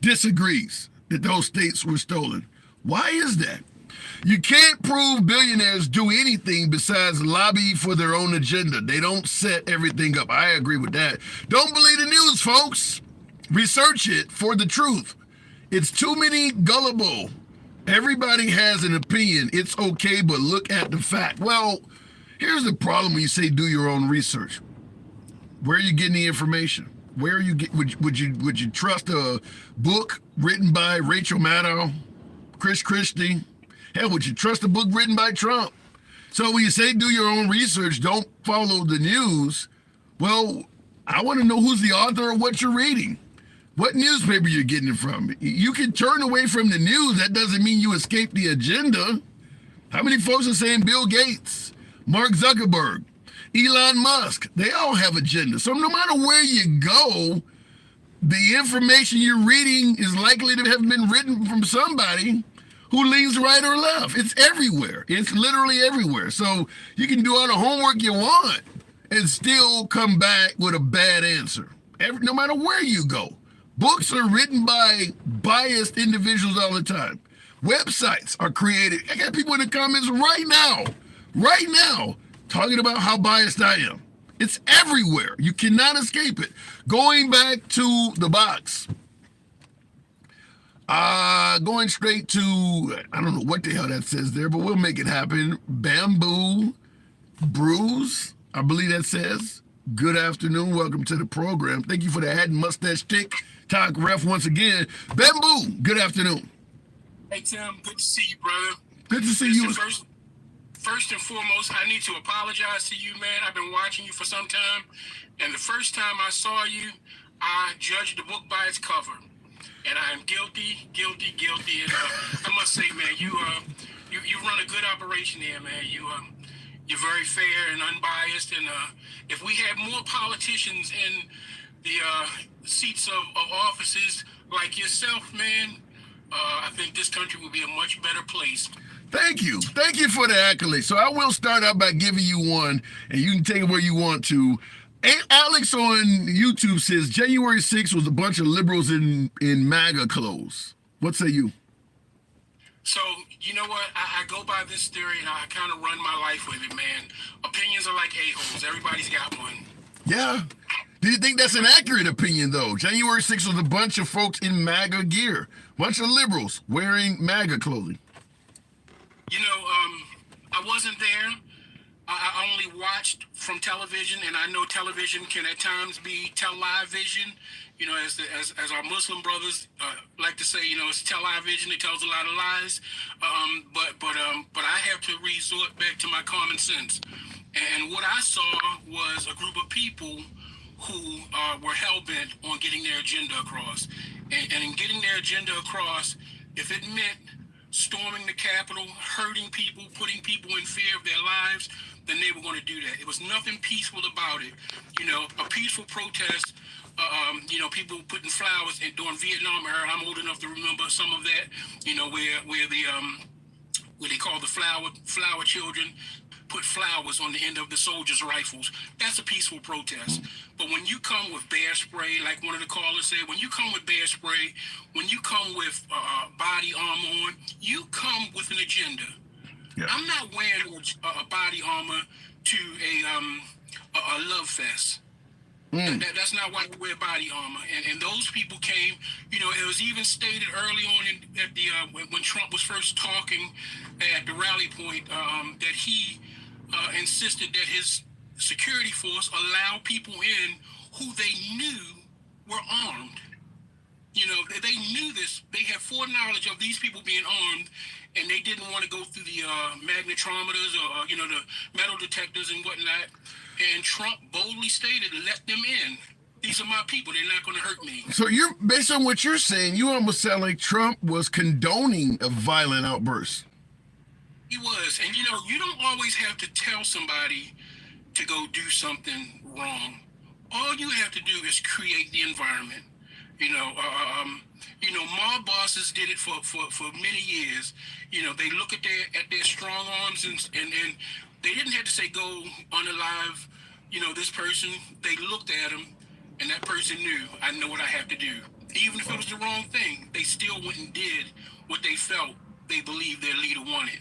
disagrees that those states were stolen. Why is that? You can't prove billionaires do anything besides lobby for their own agenda. They don't set everything up. I agree with that. Don't believe the news, folks. Research it for the truth. It's too many gullible. Everybody has an opinion. It's okay, but look at the fact. Well, here's the problem when you say do your own research. Where are you getting the information? Where are you get? Would you trust a book written by Rachel Maddow, Chris Christie? Hell, would you trust a book written by Trump? So when you say do your own research, don't follow the news. Well, I want to know who's the author of what you're reading. what newspaper you're getting it from. You can turn away from the news. That doesn't mean you escape the agenda. How many folks are saying Bill Gates, Mark Zuckerberg, Elon Musk? They all have agendas. So no matter where you go, the information you're reading is likely to have been written from somebody who leans right or left. It's everywhere. It's literally everywhere. So you can do all the homework you want and still come back with a bad answer. No matter where you go. Books are written by biased individuals all the time. Websites are created. I got people in the comments right now, talking about how biased I am. It's everywhere. You cannot escape it. Going back to the box. Going straight to, I don't know what the hell that says there, but we'll make it happen. Bamboo Brews, I believe that says. Good afternoon. Welcome to the program. Thank you for the hat and mustache TikTok ref once again. Bamboo, good afternoon. Hey, Tim, good to see you, brother. Good to see you. First and foremost, I need to apologize to you, man. I've been watching you for some time, and the first time I saw you, I judged the book by its cover, and I am guilty. And I must say, man, you run a good operation here, man. You're very fair and unbiased, and if we had more politicians in the seats of offices like yourself, man, I think this country would be a much better place. Thank you for the accolade. So I will start out by giving you one, and you can take it where you want to. Alex on YouTube says January 6th was a bunch of liberals in MAGA clothes. What say you? So, you know what? I go by this theory, and I kind of run my life with it, man. Opinions are like a-holes. Everybody's got one. Yeah. Do you think that's an accurate opinion, though? January 6th was a bunch of folks in MAGA gear. Bunch of liberals wearing MAGA clothing. You know, I wasn't there. I only watched from television, and I know television can at times be television. You know, as our Muslim brothers like to say, you know, it's television. It tells a lot of lies. But I have to resort back to my common sense. And what I saw was a group of people who were hell-bent on getting their agenda across. And in getting their agenda across, if it meant storming the Capitol, hurting people, putting people in fear of their lives, then they were going to do that. It was nothing peaceful about it. You know, a peaceful protest, you know, people putting flowers and during Vietnam era. I'm old enough to remember some of that, you know, where they call the flower children, put flowers on the end of the soldiers' rifles. That's a peaceful protest. But when you come with bear spray, like one of the callers said, when you come with bear spray, when you come with body armor on, you come with an agenda. Yeah. I'm not wearing a body armor to a love fest. That's not why we wear body armor. And those people came, you know, it was even stated early on when Trump was first talking at the rally point that he insisted that his security force allow people in who they knew were armed. You know, they knew this. They had foreknowledge of these people being armed, and they didn't want to go through the magnetometers or, you know, the metal detectors and whatnot. And Trump boldly stated, let them in. These are my people. They're not going to hurt me. So you're, based on what you're saying, you almost sound like Trump was condoning a violent outburst. He was. And, you know, you don't always have to tell somebody to go do something wrong. All you have to do is create the environment. You know, mob bosses did it for many years. You know, they look at their strong arms and they didn't have to say go unalive, you know, this person. They looked at him, and that person knew, I know what I have to do. Even if it was the wrong thing, they still went and did what they felt they believed their leader wanted.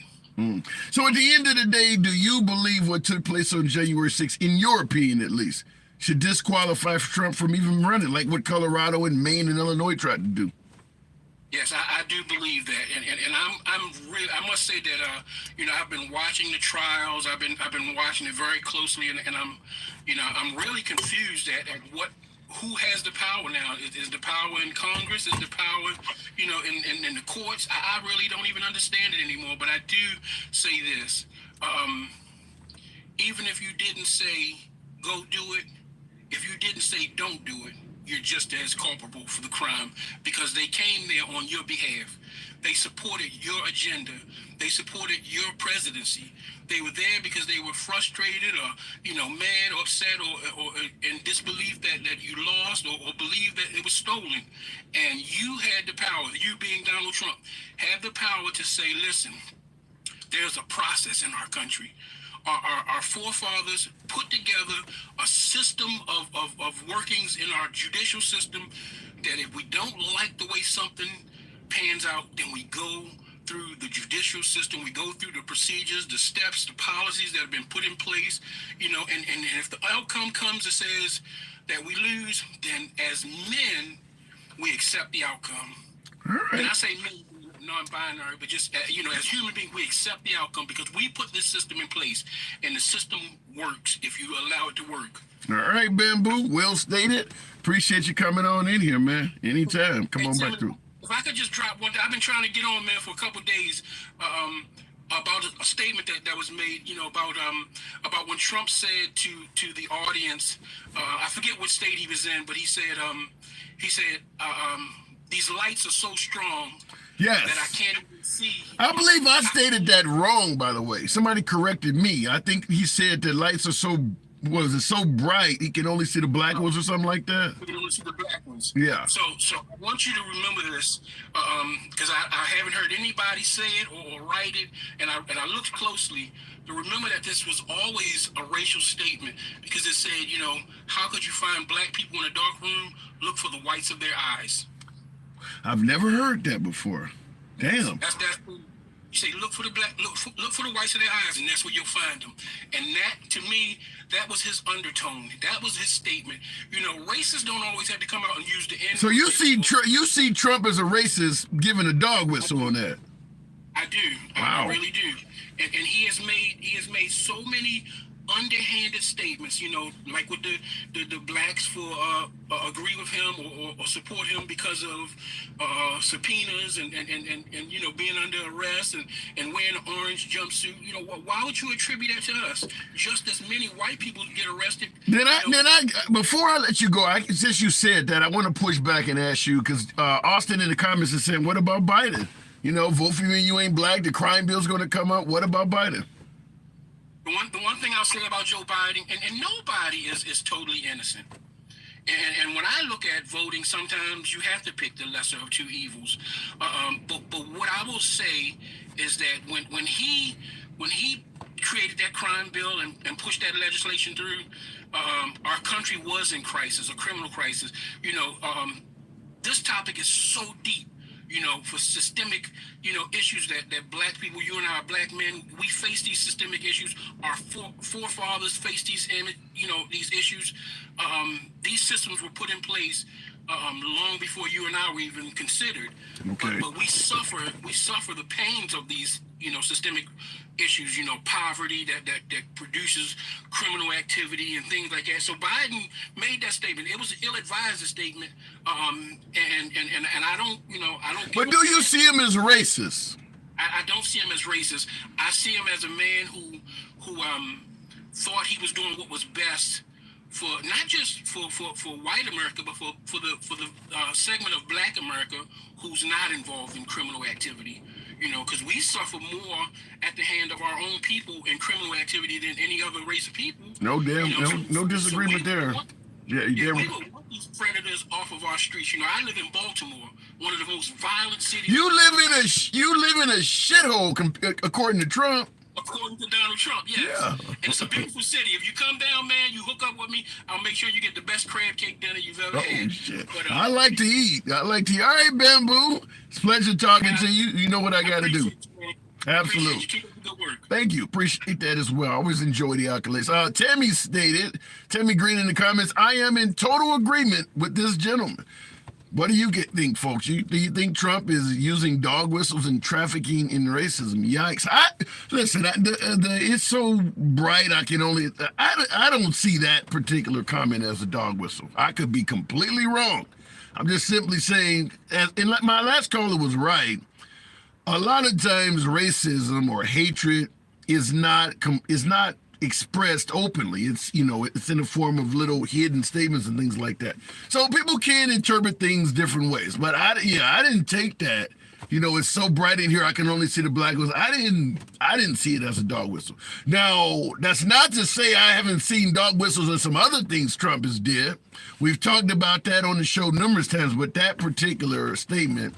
So at the end of the day, do you believe what took place on January 6th, in your opinion at least, should disqualify Trump from even running, like what Colorado and Maine and Illinois tried to do? Yes, I do believe that, and I'm really, I must say that you know, I've been watching the trials. I've been watching it very closely, and I'm really confused at who has the power now. Is the power in Congress? Is the power, you know, in the courts? I really don't even understand it anymore. But I do say this: even if you didn't say go do it, if you didn't say don't do it, you're just as culpable for the crime because they came there on your behalf. They supported your agenda. They supported your presidency. They were there because they were frustrated or, mad or upset or in disbelief that you lost or believed that it was stolen. And you had the power, you being Donald Trump, had the power to say, listen, there's a process in our country. Our forefathers put together a system of workings in our judicial system that if we don't like the way something pans out, then we go through the judicial system, we go through the procedures, the steps, the policies that have been put in place, and if the outcome comes that says that we lose, then as men, we accept the outcome. All right. And I say men, non-binary, but just, as human beings, we accept the outcome because we put this system in place and the system works if you allow it to work. All right, Bamboo, well stated. Appreciate you coming on in here, man. Anytime. Come on back through. If I could just drop one thing, I've been trying to get on, man, for a couple of days about a statement that was made, about when Trump said to the audience, I forget what state he was in, but he said, these lights are so strong yes. that I can't even see. I believe I stated that wrong, by the way. Somebody corrected me. I think he said the lights are so bright he can only see the black ones or something like that. You can only see the black ones. Yeah. So I want you to remember this, because I haven't heard anybody say it or write it, and I looked closely to remember that this was always a racial statement, because it said, how could you find black people in a dark room? Look for the whites of their eyes. I've never heard that before. Damn. That's you say look for the black, look for the whites of their eyes, and that's where you'll find them. And that, to me, that was his undertone. That was his statement. Racists don't always have to come out and use the N. So you see Trump as a racist giving a dog whistle on that? I do. Wow. I really do. And he has made so many underhanded statements, like with the blacks for agree with him or support him because of subpoenas and being under arrest and wearing an orange jumpsuit. Why would you attribute that to us? Just as many white people get arrested. Before I let you go, since you said that, I want to push back and ask you, because Austin in the comments is saying, what about Biden? Vote for you and you ain't black. The crime bill's going to come up. What about Biden? The one thing I'll say about Joe Biden, and nobody is totally innocent. And when I look at voting, sometimes you have to pick the lesser of two evils. But what I will say is that when he created that crime bill and pushed that legislation through, our country was in crisis, a criminal crisis. This topic is so deep. For systemic, issues that black people, you and I are black men, we face these systemic issues. Our forefathers faced these issues. These systems were put in place long before you and I were even considered. Okay. But we suffer the pains of these, systemic issues, poverty that produces criminal activity and things like that. So Biden made that statement. It was an ill-advised statement, and I don't. But do you see him as racist? I don't see him as racist. I see him as a man who thought he was doing what was best for not just for white America, but for the segment of Black America who's not involved in criminal activity. Because we suffer more at the hand of our own people in criminal activity than any other race of people. No disagreement there. Yeah, we will want these predators off of our streets. I live in Baltimore, one of the most violent cities. You live in a shithole, according to Trump. According to Donald Trump, yes. Yeah. And it's a beautiful city. If you come down, man, you hook up with me, I'll make sure you get the best crab cake dinner you've ever had. Shit. But, I like to eat. All right, Bamboo. It's a pleasure talking to you. You know what I got to do. Absolutely. Keep up the good work. Thank you. Appreciate that as well. I always enjoy the accolades. Tammy Green in the comments, I am in total agreement with this gentleman. What do you think, folks? Do you think Trump is using dog whistles and trafficking in racism? Yikes. It's so bright, I don't see that particular comment as a dog whistle. I could be completely wrong. I'm just simply saying, my last caller was right. A lot of times racism or hatred is not expressed openly. It's, you know, it's in the form of little hidden statements and things like that. So people can interpret things different ways. But I didn't take that. You know, it's so bright in here, I can only see the black whistle. I didn't see it as a dog whistle. Now, that's not to say I haven't seen dog whistles and some other things Trump has did. We've talked about that on the show numerous times, but that particular statement,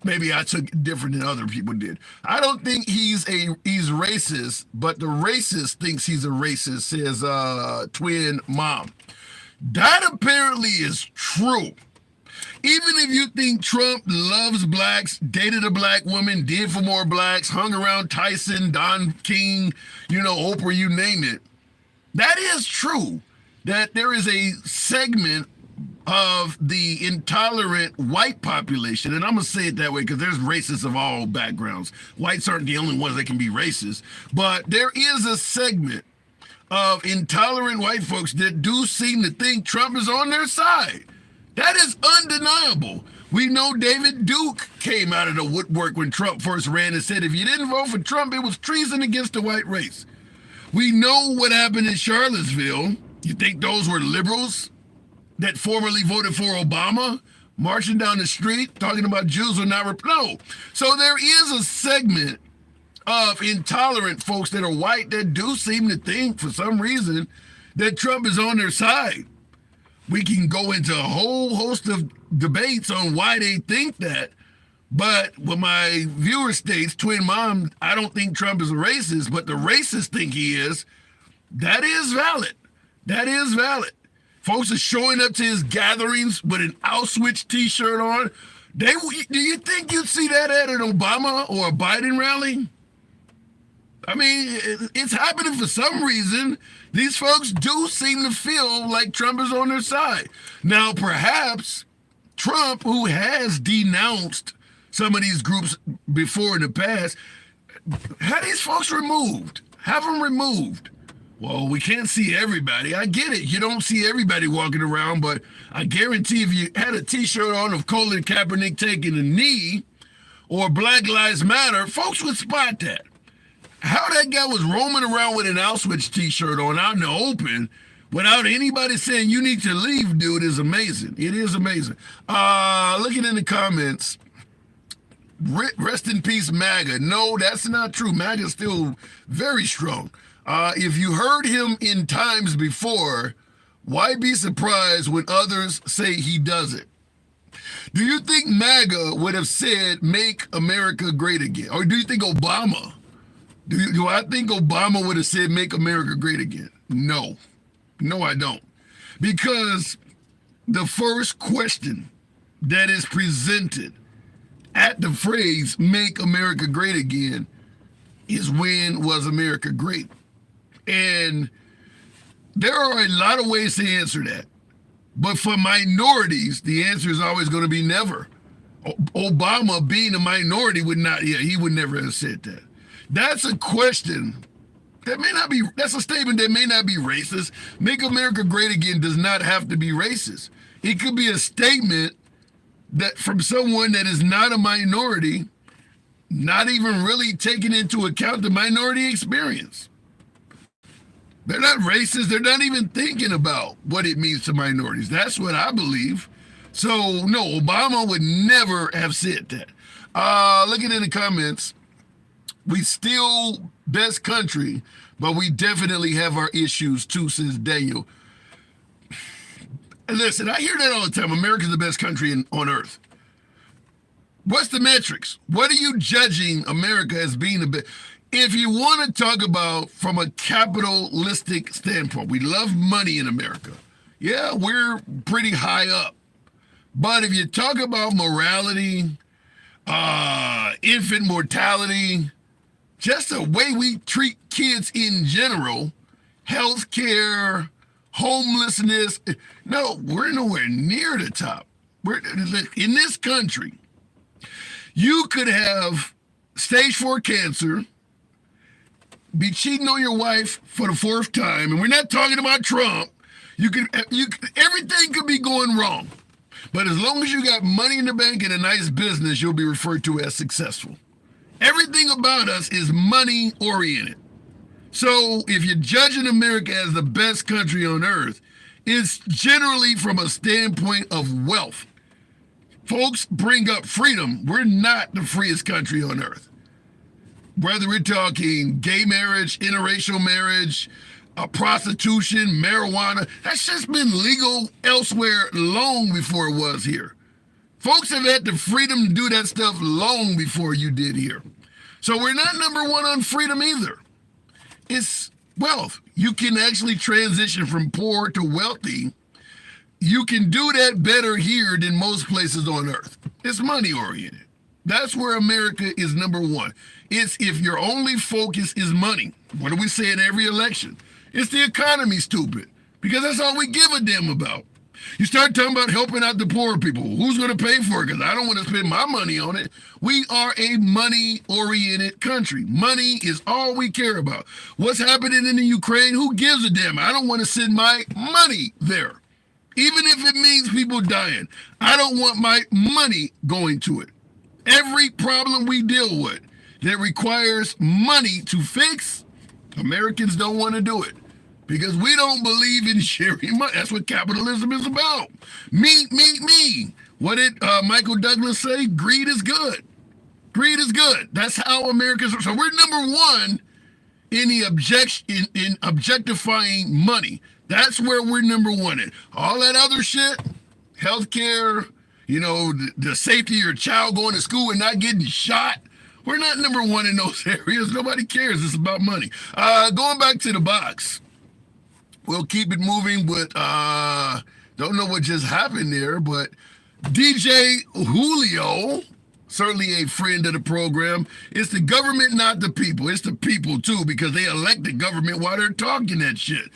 maybe I took it different than other people did. I don't think he's racist, but the racist thinks he's a racist, says twin mom. That apparently is true. Even if you think Trump loves blacks, dated a black woman, did for more blacks, hung around Tyson, Don King, you know, Oprah, you name it, that is true that there is a segment of the intolerant white population, and I'm going to say it that way because there's racists of all backgrounds. Whites aren't the only ones that can be racist, but there is a segment of intolerant white folks that do seem to think Trump is on their side. That is undeniable. We know David Duke came out of the woodwork when Trump first ran and said if you didn't vote for Trump, it was treason against the white race. We know what happened in Charlottesville. You think those were liberals that formerly voted for Obama, marching down the street, talking about Jews are not... No. So there is a segment of intolerant folks that are white that do seem to think, for some reason, that Trump is on their side. We can go into a whole host of debates on why they think that. But what my viewer states, twin mom, I don't think Trump is a racist, but the racists think he is. That is valid. That is valid. Folks are showing up to his gatherings with an Auschwitz t-shirt on. Do you think you'd see that at an Obama or a Biden rally? I mean, it's happening for some reason. These folks do seem to feel like Trump is on their side. Now, perhaps Trump, who has denounced some of these groups before in the past, had these folks removed. Have them removed. Well, we can't see everybody. I get it. You don't see everybody walking around, but I guarantee if you had a t-shirt on of Colin Kaepernick taking a knee or Black Lives Matter, folks would spot that. How that guy was roaming around with an Auschwitz t-shirt on out in the open without anybody saying you need to leave, dude, is amazing. It is amazing. Looking in the comments, rest in peace, MAGA. No, that's not true. MAGA's still very strong. If you heard him in times before, why be surprised when others say he does it? Do you think MAGA would have said, make America great again? Or do you think Obama? Do I think Obama would have said, make America great again? No. No, I don't. Because the first question that is presented at the phrase, make America great again, is when was America great? And there are a lot of ways to answer that. But for minorities, the answer is always going to be never. Obama being a minority would not, he would never have said that. That's a question that may not be, that's a statement that may not be racist. Make America great again does not have to be racist. It could be a statement that from someone that is not a minority, not even really taking into account the minority experience. They're not racist. They're not even thinking about what it means to minorities. That's what I believe. So, no, Obama would never have said that. Looking in the comments, we still best country, but we definitely have our issues too, says Daniel. Listen, I hear that all the time. America's the best country on earth. What's the metrics? What are you judging America as being the best? If you want to talk about from a capitalistic standpoint, we love money in America. Yeah, we're pretty high up. But if you talk about morality, infant mortality, just the way we treat kids in general, healthcare, homelessness, no, we're nowhere near the top. We're in this country. You could have stage 4 cancer, be cheating on your wife for the 4th time, and we're not talking about Trump. Everything could be going wrong. But as long as you got money in the bank and a nice business, you'll be referred to as successful. Everything about us is money oriented. So if you're judging America as the best country on earth, it's generally from a standpoint of wealth. Folks bring up freedom. We're not the freest country on earth. Whether we're talking gay marriage, interracial marriage, prostitution, marijuana, that's just been legal elsewhere long before it was here. Folks have had the freedom to do that stuff long before you did here. So we're not number one on freedom either. It's wealth. You can actually transition from poor to wealthy. You can do that better here than most places on earth. It's money oriented. That's where America is number one. It's if your only focus is money. What do we say in every election? It's the economy, stupid, because that's all we give a damn about. You start talking about helping out the poor people. Who's going to pay for it? Because I don't want to spend my money on it. We are a money-oriented country. Money is all we care about. What's happening in the Ukraine? Who gives a damn? I don't want to send my money there. Even if it means people dying. I don't want my money going to it. Every problem we deal with that requires money to fix, Americans don't want to do it. Because we don't believe in sharing money. That's what capitalism is about. Me. What did Michael Douglas say? Greed is good. Greed is good. That's how Americans are. So we're number one in the in objectifying money. That's where we're number one in. All that other shit, healthcare, the safety of your child going to school and not getting shot. We're not number one in those areas. Nobody cares. It's about money. Going back to the box. We'll keep it moving with, don't know what just happened there, but DJ Julio, certainly a friend of the program. It's the government, not the people. It's the people, too, because they elect the government while they're talking that shit.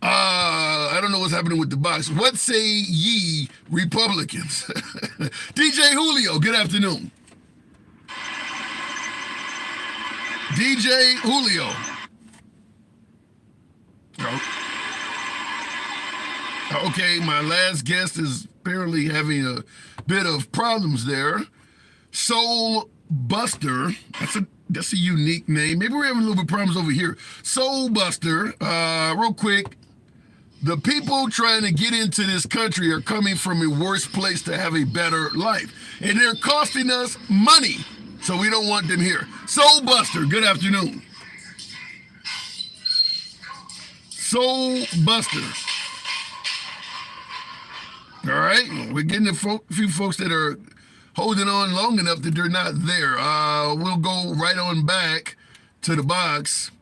I don't know what's happening with the box. What say ye Republicans? DJ Julio, good afternoon. DJ Julio. Okay, my last guest is apparently having a bit of problems there. Soul Buster, that's a unique name. Maybe we're having a little bit of problems over here. Soul Buster, real quick. The people trying to get into this country are coming from a worse place to have a better life. And they're costing us money, so we don't want them here. Soul Buster, good afternoon. Soul Buster. All right, we're getting a few folks that are holding on long enough that they're not there. We'll go right on back to the box.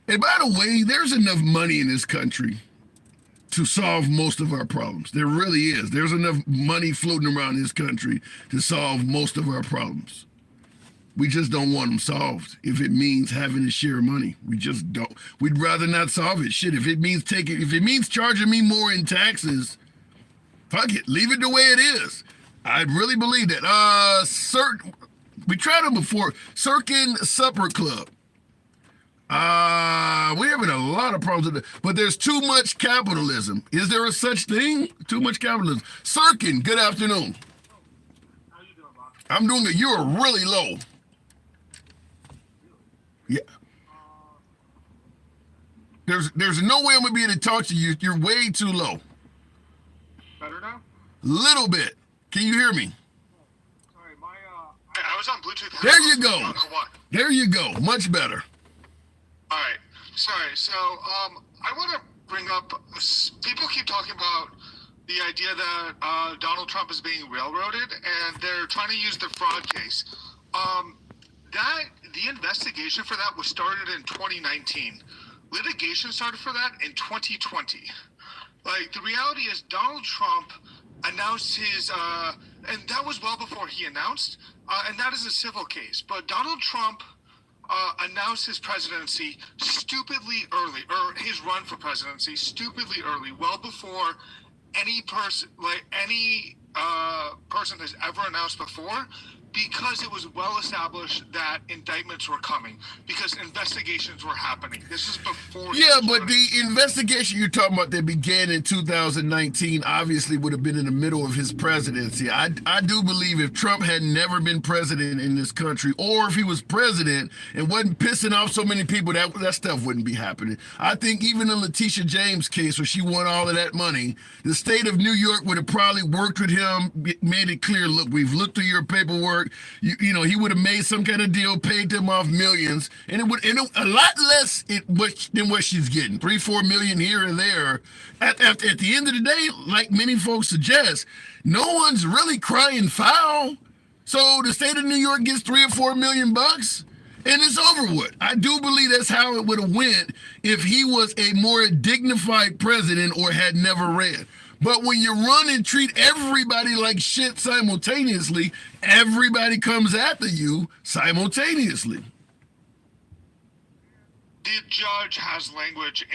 And by the way, there's enough money in this country to solve most of our problems. There really is. There's enough money floating around this country to solve most of our problems. We just don't want them solved. If it means having to share money, we just don't. We'd rather not solve it. Shit, if it means charging me more in taxes, fuck it, leave it the way it is. I really believe that. We tried them before. Cirkin Supper Club. We're having a lot of problems with it, but there's too much capitalism. Is there a such thing? Too much capitalism. Cirkin, good afternoon. How you doing, Bob? I'm doing it. You're really low. Yeah. There's no way I'm gonna be able to talk to you. You're way too low. Better now? Little bit. Can you hear me? Sorry, I was on Bluetooth. There you go. I don't know what. There you go. Much better. All right. Sorry. So, I want to bring up. People keep talking about the idea that Donald Trump is being railroaded, and they're trying to use the fraud case. The investigation for that was started in 2019. Litigation started for that in 2020. Like, the reality is Donald Trump announced his, and that was well before he announced, and that is a civil case. But Donald Trump announced his presidency stupidly early, or his run for presidency stupidly early, well before any person, person has ever announced before. because it was well established that indictments were coming, because investigations were happening. This is before. Yeah, but the investigation you're talking about that began in 2019 obviously would have been in the middle of his presidency. I do believe if Trump had never been president in this country, or if he was president and wasn't pissing off so many people, that stuff wouldn't be happening. I think even the Letitia James case where she won all of that money, the state of New York would have probably worked with him, made it clear, look, we've looked through your paperwork. You know, he would have made some kind of deal, paid them off millions, and it would a lot less than what she's getting, 3-4 million here and there. At the end of the day, like many folks suggest, no one's really crying foul. So the state of New York gets 3 or 4 million bucks, and it's over with. I do believe that's how it would have went if he was a more dignified president or had never ran. But when you run and treat everybody like shit simultaneously, everybody comes after you simultaneously. The judge has language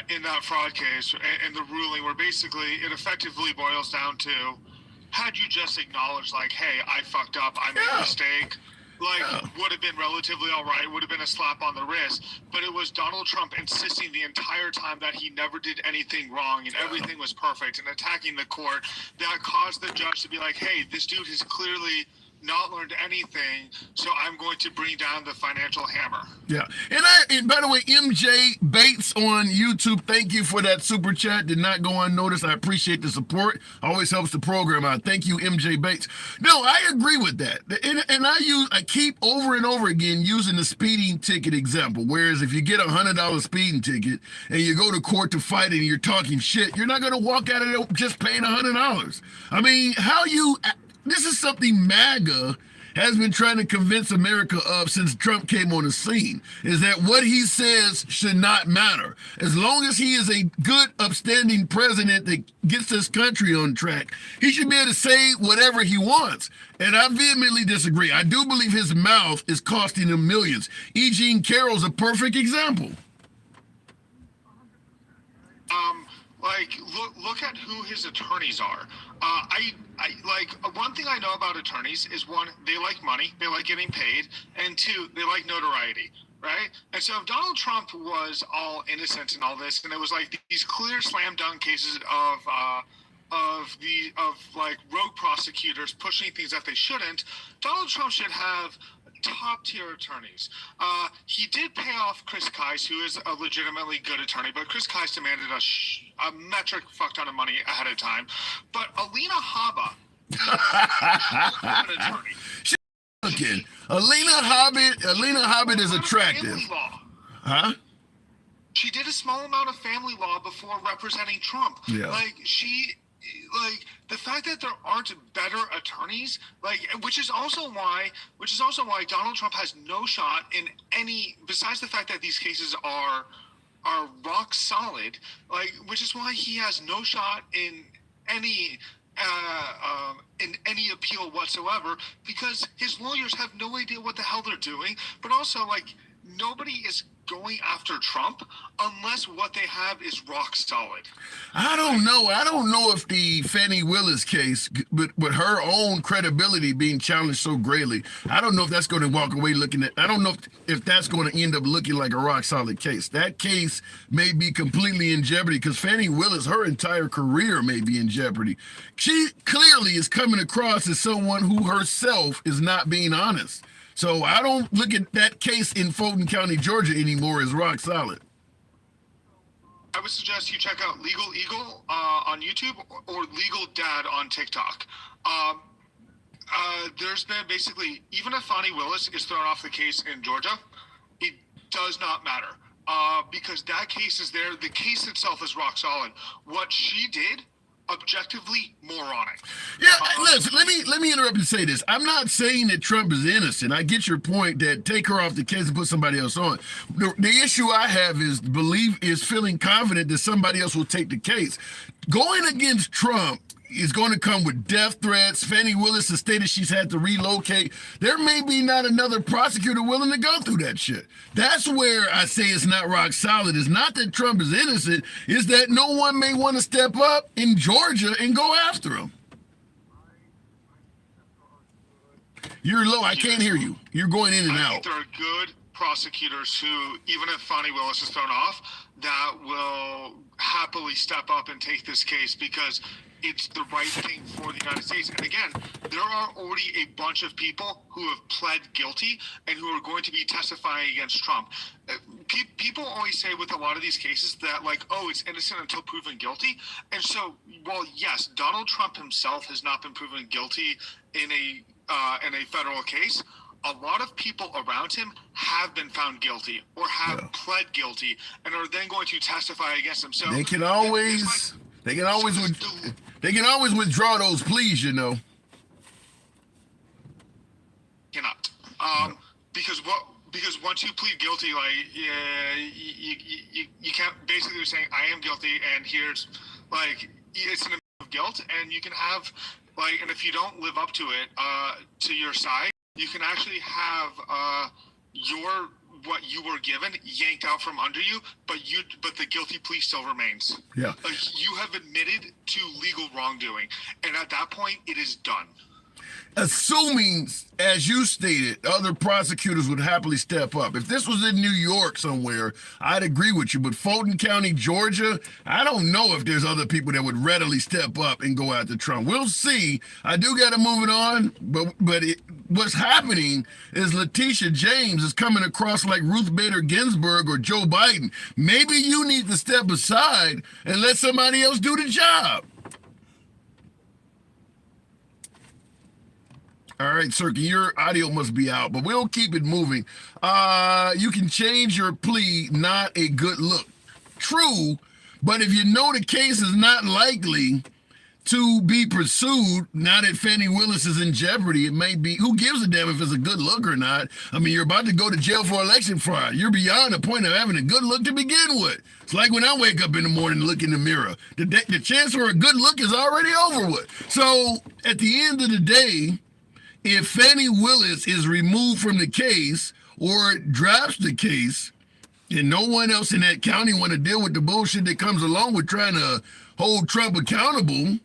in that fraud case, in the ruling, where basically it effectively boils down to, had you just acknowledged, like, hey, I fucked up, I made a mistake, would have been relatively all right, would have been a slap on the wrist. But it was Donald Trump insisting the entire time that he never did anything wrong and everything was perfect, and attacking the court, that caused the judge to be like, hey, this dude has clearly not learned anything, so I'm going to bring down the financial hammer. Yeah, and by the way, MJ Bates on YouTube, thank you for that super chat. Did not go unnoticed. I appreciate the support. Always helps the program out. Thank you, MJ Bates. No, I agree with that, and I keep over and over again using the speeding ticket example. Whereas if you get $100 speeding ticket and you go to court to fight it and you're talking shit, you're not going to walk out of it just paying $100. I mean, this is something MAGA has been trying to convince America of since Trump came on the scene, is that what he says should not matter. As long as he is a good, upstanding president that gets this country on track, he should be able to say whatever he wants. And I vehemently disagree. I do believe his mouth is costing him millions. E. Jean Carroll's a perfect example. Look at who his attorneys are. One thing I know about attorneys is, one, they like money, they like getting paid, and two, they like notoriety, right? And so if Donald Trump was all innocent in all this, and it was like these clear slam dunk cases of rogue prosecutors pushing things that they shouldn't, Donald Trump should have top tier attorneys. He did pay off Chris Kise, who is a legitimately good attorney, but Chris Kise demanded a metric fuck ton of money ahead of time. But Alina Habba, an attorney. Again, Alina Hobbit is attractive. Huh? She did a small amount of family law before representing Trump. Yeah. The fact that there aren't better attorneys, which is also why Donald Trump has no shot in any, besides the fact that these cases are rock solid, which is why he has no shot in any appeal whatsoever, because his lawyers have no idea what the hell they're doing, but also nobody is going after Trump unless what they have is rock solid. I don't know if the Fani Willis case, but with her own credibility being challenged so greatly, I don't know if that's going to walk away looking at, I don't know if that's going to end up looking like a rock solid case. That case may be completely in jeopardy because Fani Willis, her entire career may be in jeopardy. She clearly is coming across as someone who herself is not being honest. So I don't look at that case in Fulton County, Georgia anymore as rock solid. I would suggest you check out Legal Eagle on YouTube or Legal Dad on TikTok. There's been basically, even if Fani Willis is thrown off the case in Georgia, it does not matter because that case is there. The case itself is rock solid. What she did, objectively moronic. Yeah, listen, let me interrupt and say this. I'm not saying that Trump is innocent. I get your point that take her off the case and put somebody else on. The issue I have is feeling confident that somebody else will take the case. Going against Trump is going to come with death threats. Fani Willis has stated she's had to relocate. There may be not another prosecutor willing to go through that shit. That's where I say it's not rock solid. It's not that Trump is innocent. It's that no one may want to step up in Georgia and go after him. You're low. I can't hear you. You're going in and I out. think there are good prosecutors who, even if Fani Willis is thrown off, that will happily step up and take this case because it's the right thing for the United States. And again, there are already a bunch of people who have pled guilty and who are going to be testifying against Trump. People always say with a lot of these cases that, like, oh, it's innocent until proven guilty. And so, well, yes, Donald Trump himself has not been proven guilty in a federal case. A lot of people around him have been found guilty or have pled guilty and are then going to testify against him. So they can always withdraw those pleas, you know. Cannot. Because once you plead guilty, like you can't, basically you're saying I am guilty and here's like it's an amount of guilt, and you can have like, and if you don't live up to it to your side, you can actually have what you were given yanked out from under you, but the guilty plea still remains. Yeah. Like you have admitted to legal wrongdoing, and at that point it is done. Assuming, as you stated, other prosecutors would happily step up. If this was in New York somewhere, I'd agree with you. But Fulton County, Georgia, I don't know if there's other people that would readily step up and go after Trump. We'll see. I do got to move it on. But what's happening is Letitia James is coming across like Ruth Bader Ginsburg or Joe Biden. Maybe you need to step aside and let somebody else do the job. All right, Cirque, your audio must be out, but we'll keep it moving. You can change your plea, not a good look. True, but if you know the case is not likely to be pursued, now that Fani Willis is in jeopardy, it may be, who gives a damn if it's a good look or not? I mean, you're about to go to jail for election fraud. You're beyond the point of having a good look to begin with. It's like when I wake up in the morning and look in the mirror. The chance for a good look is already over with. So at the end of the day, if Fani Willis is removed from the case or drops the case, and no one else in that county want to deal with the bullshit that comes along with trying to hold Trump accountable,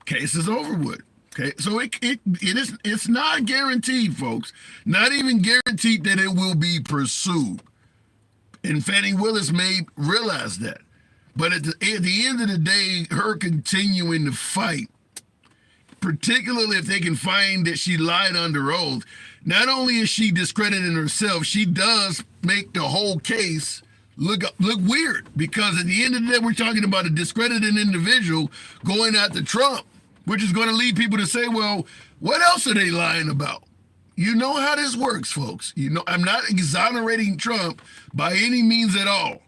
case is over with. Okay, so it's not guaranteed, folks. Not even guaranteed that it will be pursued. And Fani Willis may realize that. But at the end of the day, her continuing to fight, particularly if they can find that she lied under oath, not only is she discrediting herself, she does make the whole case look weird, because at the end of the day, we're talking about a discredited individual going after Trump, which is going to lead people to say, well, what else are they lying about? You know how this works, folks. You know, I'm not exonerating Trump by any means at all,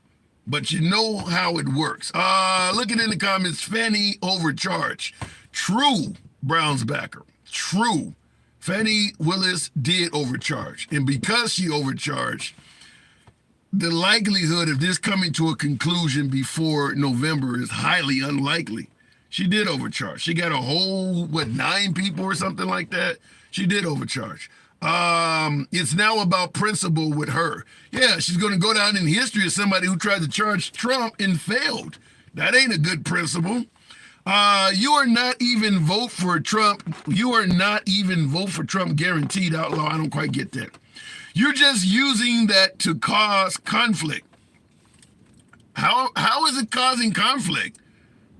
but you know how it works. Looking in the comments, Fani overcharged. True. Brown's backer. True. Fani Willis did overcharge. And because she overcharged, the likelihood of this coming to a conclusion before November is highly unlikely. She did overcharge. She got a whole, 9 people or something like that? She did overcharge. It's now about principle with her. Yeah, she's going to go down in history as somebody who tried to charge Trump and failed. That ain't a good principle. You are not even vote for Trump. You are not even vote for Trump guaranteed, outlaw. I don't quite get that. You're just using that to cause conflict. How is it causing conflict?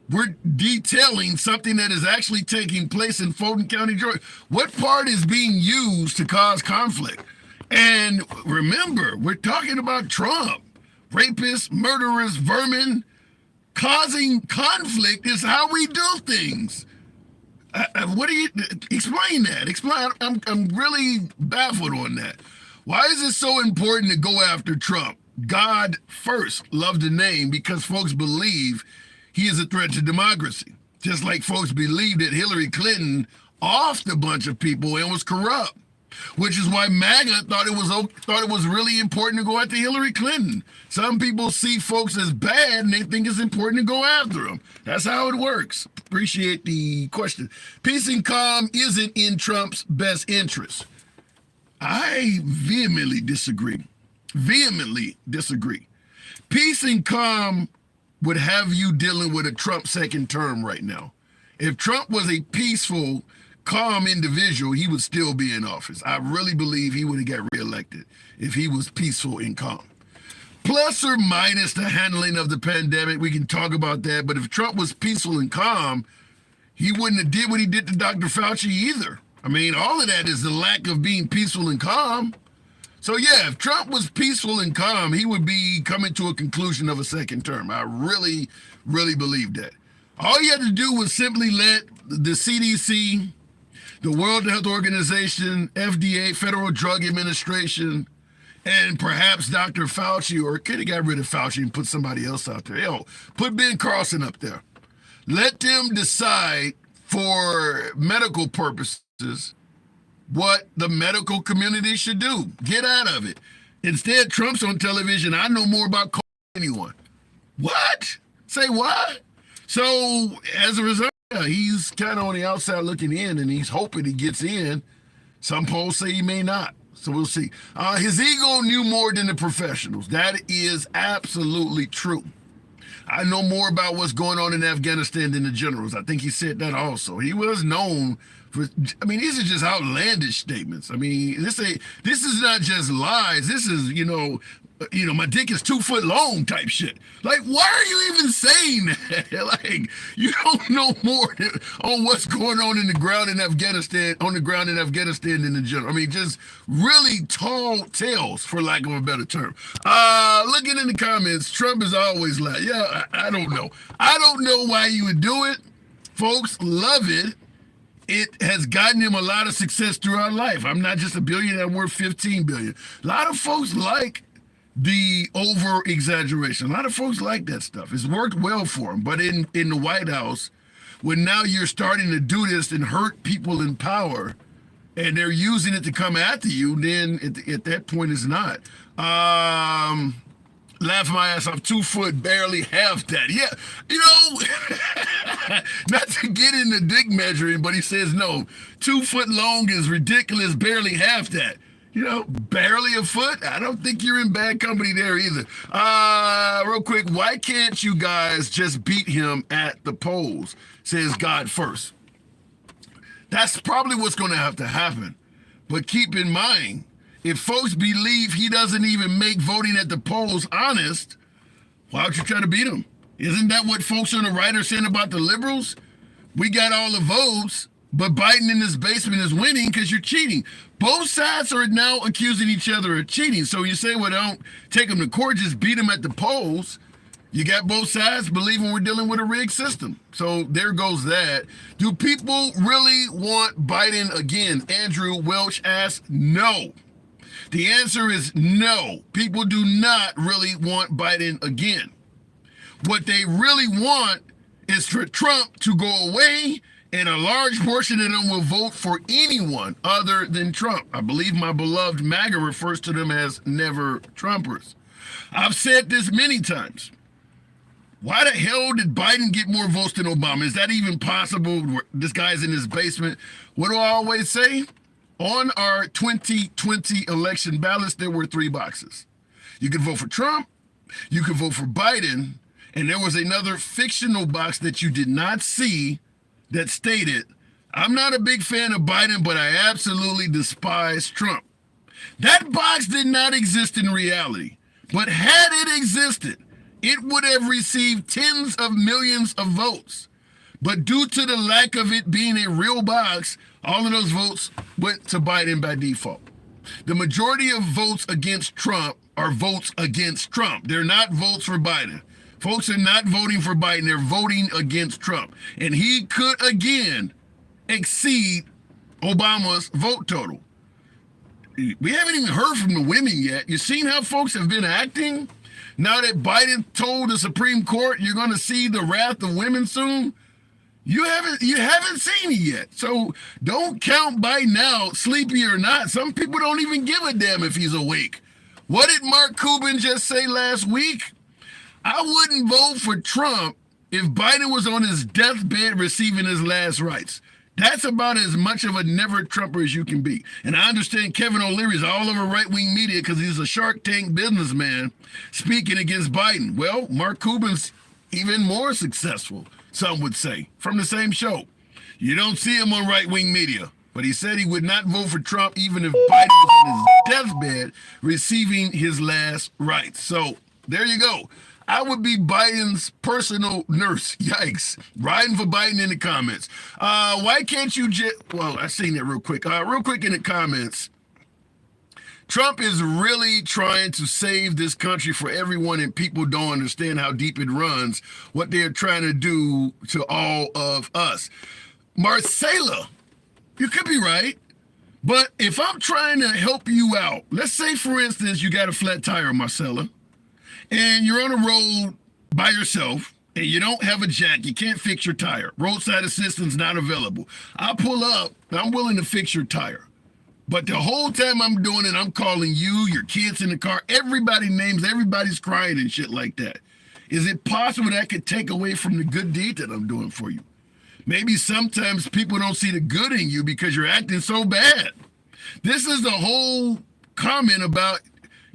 We're detailing something that is actually taking place in Fulton County, Georgia. What part is being used to cause conflict? And remember, we're talking about Trump. Rapists, murderers, vermin. Causing conflict is how we do things. What do you explain that? Explain. I'm really baffled on that. Why is it so important to go after Trump? God first loved the name because folks believe he is a threat to democracy. Just like folks believe that Hillary Clinton offed a bunch of people and was corrupt, which is why MAGA thought it was really important to go after Hillary Clinton. Some people see folks as bad and they think it's important to go after them. That's how it works. Appreciate the question. Peace and calm isn't in Trump's best interest. I vehemently disagree. Vehemently disagree. Peace and calm would have you dealing with a Trump second term right now. If Trump was a peaceful, calm individual, he would still be in office. I really believe he would have got reelected if he was peaceful and calm. Plus or minus the handling of the pandemic, we can talk about that. But if Trump was peaceful and calm, he wouldn't have did what he did to Dr. Fauci either. I mean, all of that is the lack of being peaceful and calm. So yeah, if Trump was peaceful and calm, he would be coming to a conclusion of a second term. I really, really believe that. All you had to do was simply let the CDC, the World Health Organization, FDA, Federal Drug Administration, and perhaps Dr. Fauci, or could have got rid of Fauci and put somebody else out there. Yo, put Ben Carson up there. Let them decide for medical purposes what the medical community should do. Get out of it. Instead, Trump's on television. I know more about COVID than anyone. What? Say what? So as a result, he's kind of on the outside looking in, and he's hoping he gets in. Some polls say he may not. So we'll see. His ego knew more than the professionals. That is absolutely true. I know more about what's going on in Afghanistan than the generals. I think he said that also. He was known for, I mean, these are just outlandish statements. I mean, this is not just lies. This is, my dick is 2 foot long type shit. Like, why are you even saying that? Like, you don't know more on what's going on in the ground in Afghanistan, than the general. I mean, just really tall tales, for lack of a better term. Looking in the comments, Trump is always like, yeah, I don't know. I don't know why you would do it. Folks love it. It has gotten him a lot of success throughout life. I'm not just a billionaire, I'm worth 15 billion. A lot of folks like the over exaggeration. A lot of folks like that stuff. It's worked well for them. But in the White House, when now you're starting to do this and hurt people in power, and they're using it to come after you, then at that point it's not. Laugh my ass off, 2 foot, barely half that. Yeah, not to get into dick measuring, but he says, no, 2 foot long is ridiculous, barely half that. Barely a foot? I don't think you're in bad company there either. Real quick, why can't you guys just beat him at the polls? Says God first. That's probably what's going to have to happen. But keep in mind, if folks believe he doesn't even make voting at the polls honest, why would you try to beat him? Isn't that what folks on the right are saying about the liberals? We got all the votes, but Biden in his basement is winning because you're cheating. Both sides are now accusing each other of cheating. So you say, well, don't take them to court, just beat them at the polls. You got both sides believing we're dealing with a rigged system. So there goes that. Do people really want Biden again? Andrew Welch asked, no. The answer is no. People do not really want Biden again. What they really want is for Trump to go away, and a large portion of them will vote for anyone other than Trump. I believe my beloved MAGA refers to them as never Trumpers. I've said this many times. Why the hell did Biden get more votes than Obama? Is that even possible? This guy's in his basement. What do I always say? On our 2020 election ballots, there were 3 boxes. You could vote for Trump, you could vote for Biden, and there was another fictional box that you did not see that stated, I'm not a big fan of Biden, but I absolutely despise Trump. That box did not exist in reality, but had it existed, it would have received tens of millions of votes. But due to the lack of it being a real box, all of those votes went to Biden by default. The majority of votes against Trump are votes against Trump. They're not votes for Biden. Folks are not voting for Biden. They're voting against Trump. And he could, again, exceed Obama's vote total. We haven't even heard from the women yet. You seen how folks have been acting? Now that Biden told the Supreme Court you're going to see the wrath of women soon, you haven't seen it yet. So don't count Biden out, sleepy or not. Some people don't even give a damn if he's awake. What did Mark Cuban just say last week? I wouldn't vote for Trump if Biden was on his deathbed receiving his last rites. That's about as much of a never Trumper as you can be. And I understand Kevin O'Leary is all over right-wing media because he's a Shark Tank businessman speaking against Biden. Well, Mark Cuban's even more successful, some would say, from the same show. You don't see him on right-wing media, but he said he would not vote for Trump even if Biden was on his deathbed receiving his last rites. So there you go. I would be Biden's personal nurse. Yikes. Riding for Biden in the comments. Why can't you just... Well, I seen that real quick. Real quick in the comments. Trump is really trying to save this country for everyone, and people don't understand how deep it runs, what they're trying to do to all of us. Marcela, you could be right, but if I'm trying to help you out, let's say, for instance, you got a flat tire, Marcela, and you're on a road by yourself, and you don't have a jack, you can't fix your tire. Roadside assistance not available. I'll pull up, I'm willing to fix your tire. But the whole time I'm doing it, I'm calling you, your kids in the car, everybody names, everybody's crying and shit like that. Is it possible that could take away from the good deed that I'm doing for you? Maybe sometimes people don't see the good in you because you're acting so bad. This is the whole comment about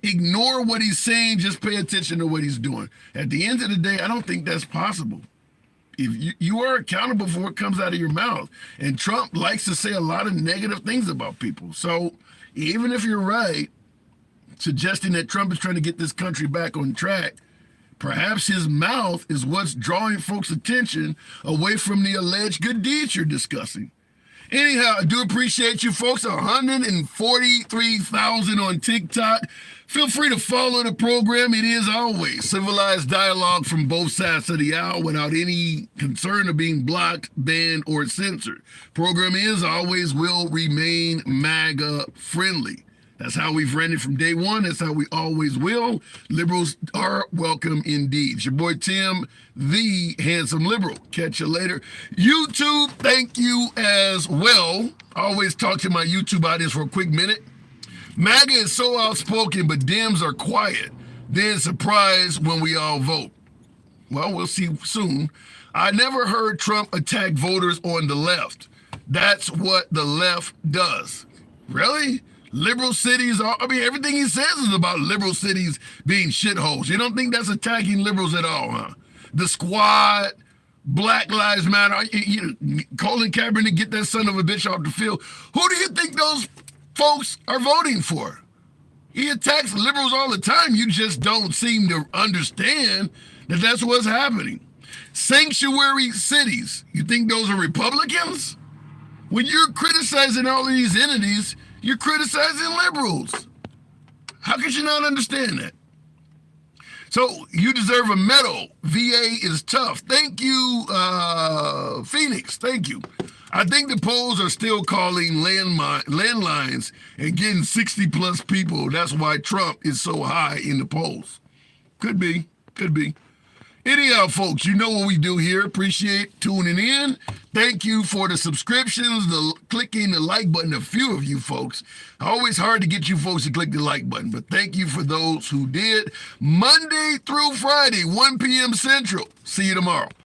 ignore what he's saying, just pay attention to what he's doing. At the end of the day, I don't think that's possible. If you are accountable for what comes out of your mouth. And Trump likes to say a lot of negative things about people. So even if you're right, suggesting that Trump is trying to get this country back on track, perhaps his mouth is what's drawing folks' attention away from the alleged good deeds you're discussing. Anyhow, I do appreciate you folks. 143,000 on TikTok. Feel free to follow the program. It is always civilized dialogue from both sides of the aisle without any concern of being blocked, banned, or censored. Program is always will remain MAGA friendly. That's how we've ran it from day one. That's how we always will. Liberals are welcome indeed. It's your boy Tim, the handsome liberal. Catch you later. YouTube, thank you as well. I always talk to my YouTube audience for a quick minute. MAGA is so outspoken, but Dems are quiet. Then surprised when we all vote. Well, we'll see soon. I never heard Trump attack voters on the left. That's what the left does. Really? Liberal cities are, everything he says is about liberal cities being shitholes. You don't think that's attacking liberals at all, huh? The Squad, Black Lives Matter, Colin Kaepernick, get that son of a bitch off the field. Who do you think those folks are voting for? He attacks liberals all the time. You just don't seem to understand that that's what's happening. Sanctuary cities, you think those are Republicans? When you're criticizing all of these entities, you're criticizing liberals. How could you not understand that? So you deserve a medal. VA is tough. Thank you, Phoenix. Thank you. I think the polls are still calling landlines and getting 60 plus people. That's why Trump is so high in the polls. Could be. Anyhow, folks, you know what we do here. Appreciate tuning in. Thank you for the subscriptions, the clicking the like button. A few of you folks. Always hard to get you folks to click the like button, but thank you for those who did. Monday through Friday, 1 p.m. Central. See you tomorrow.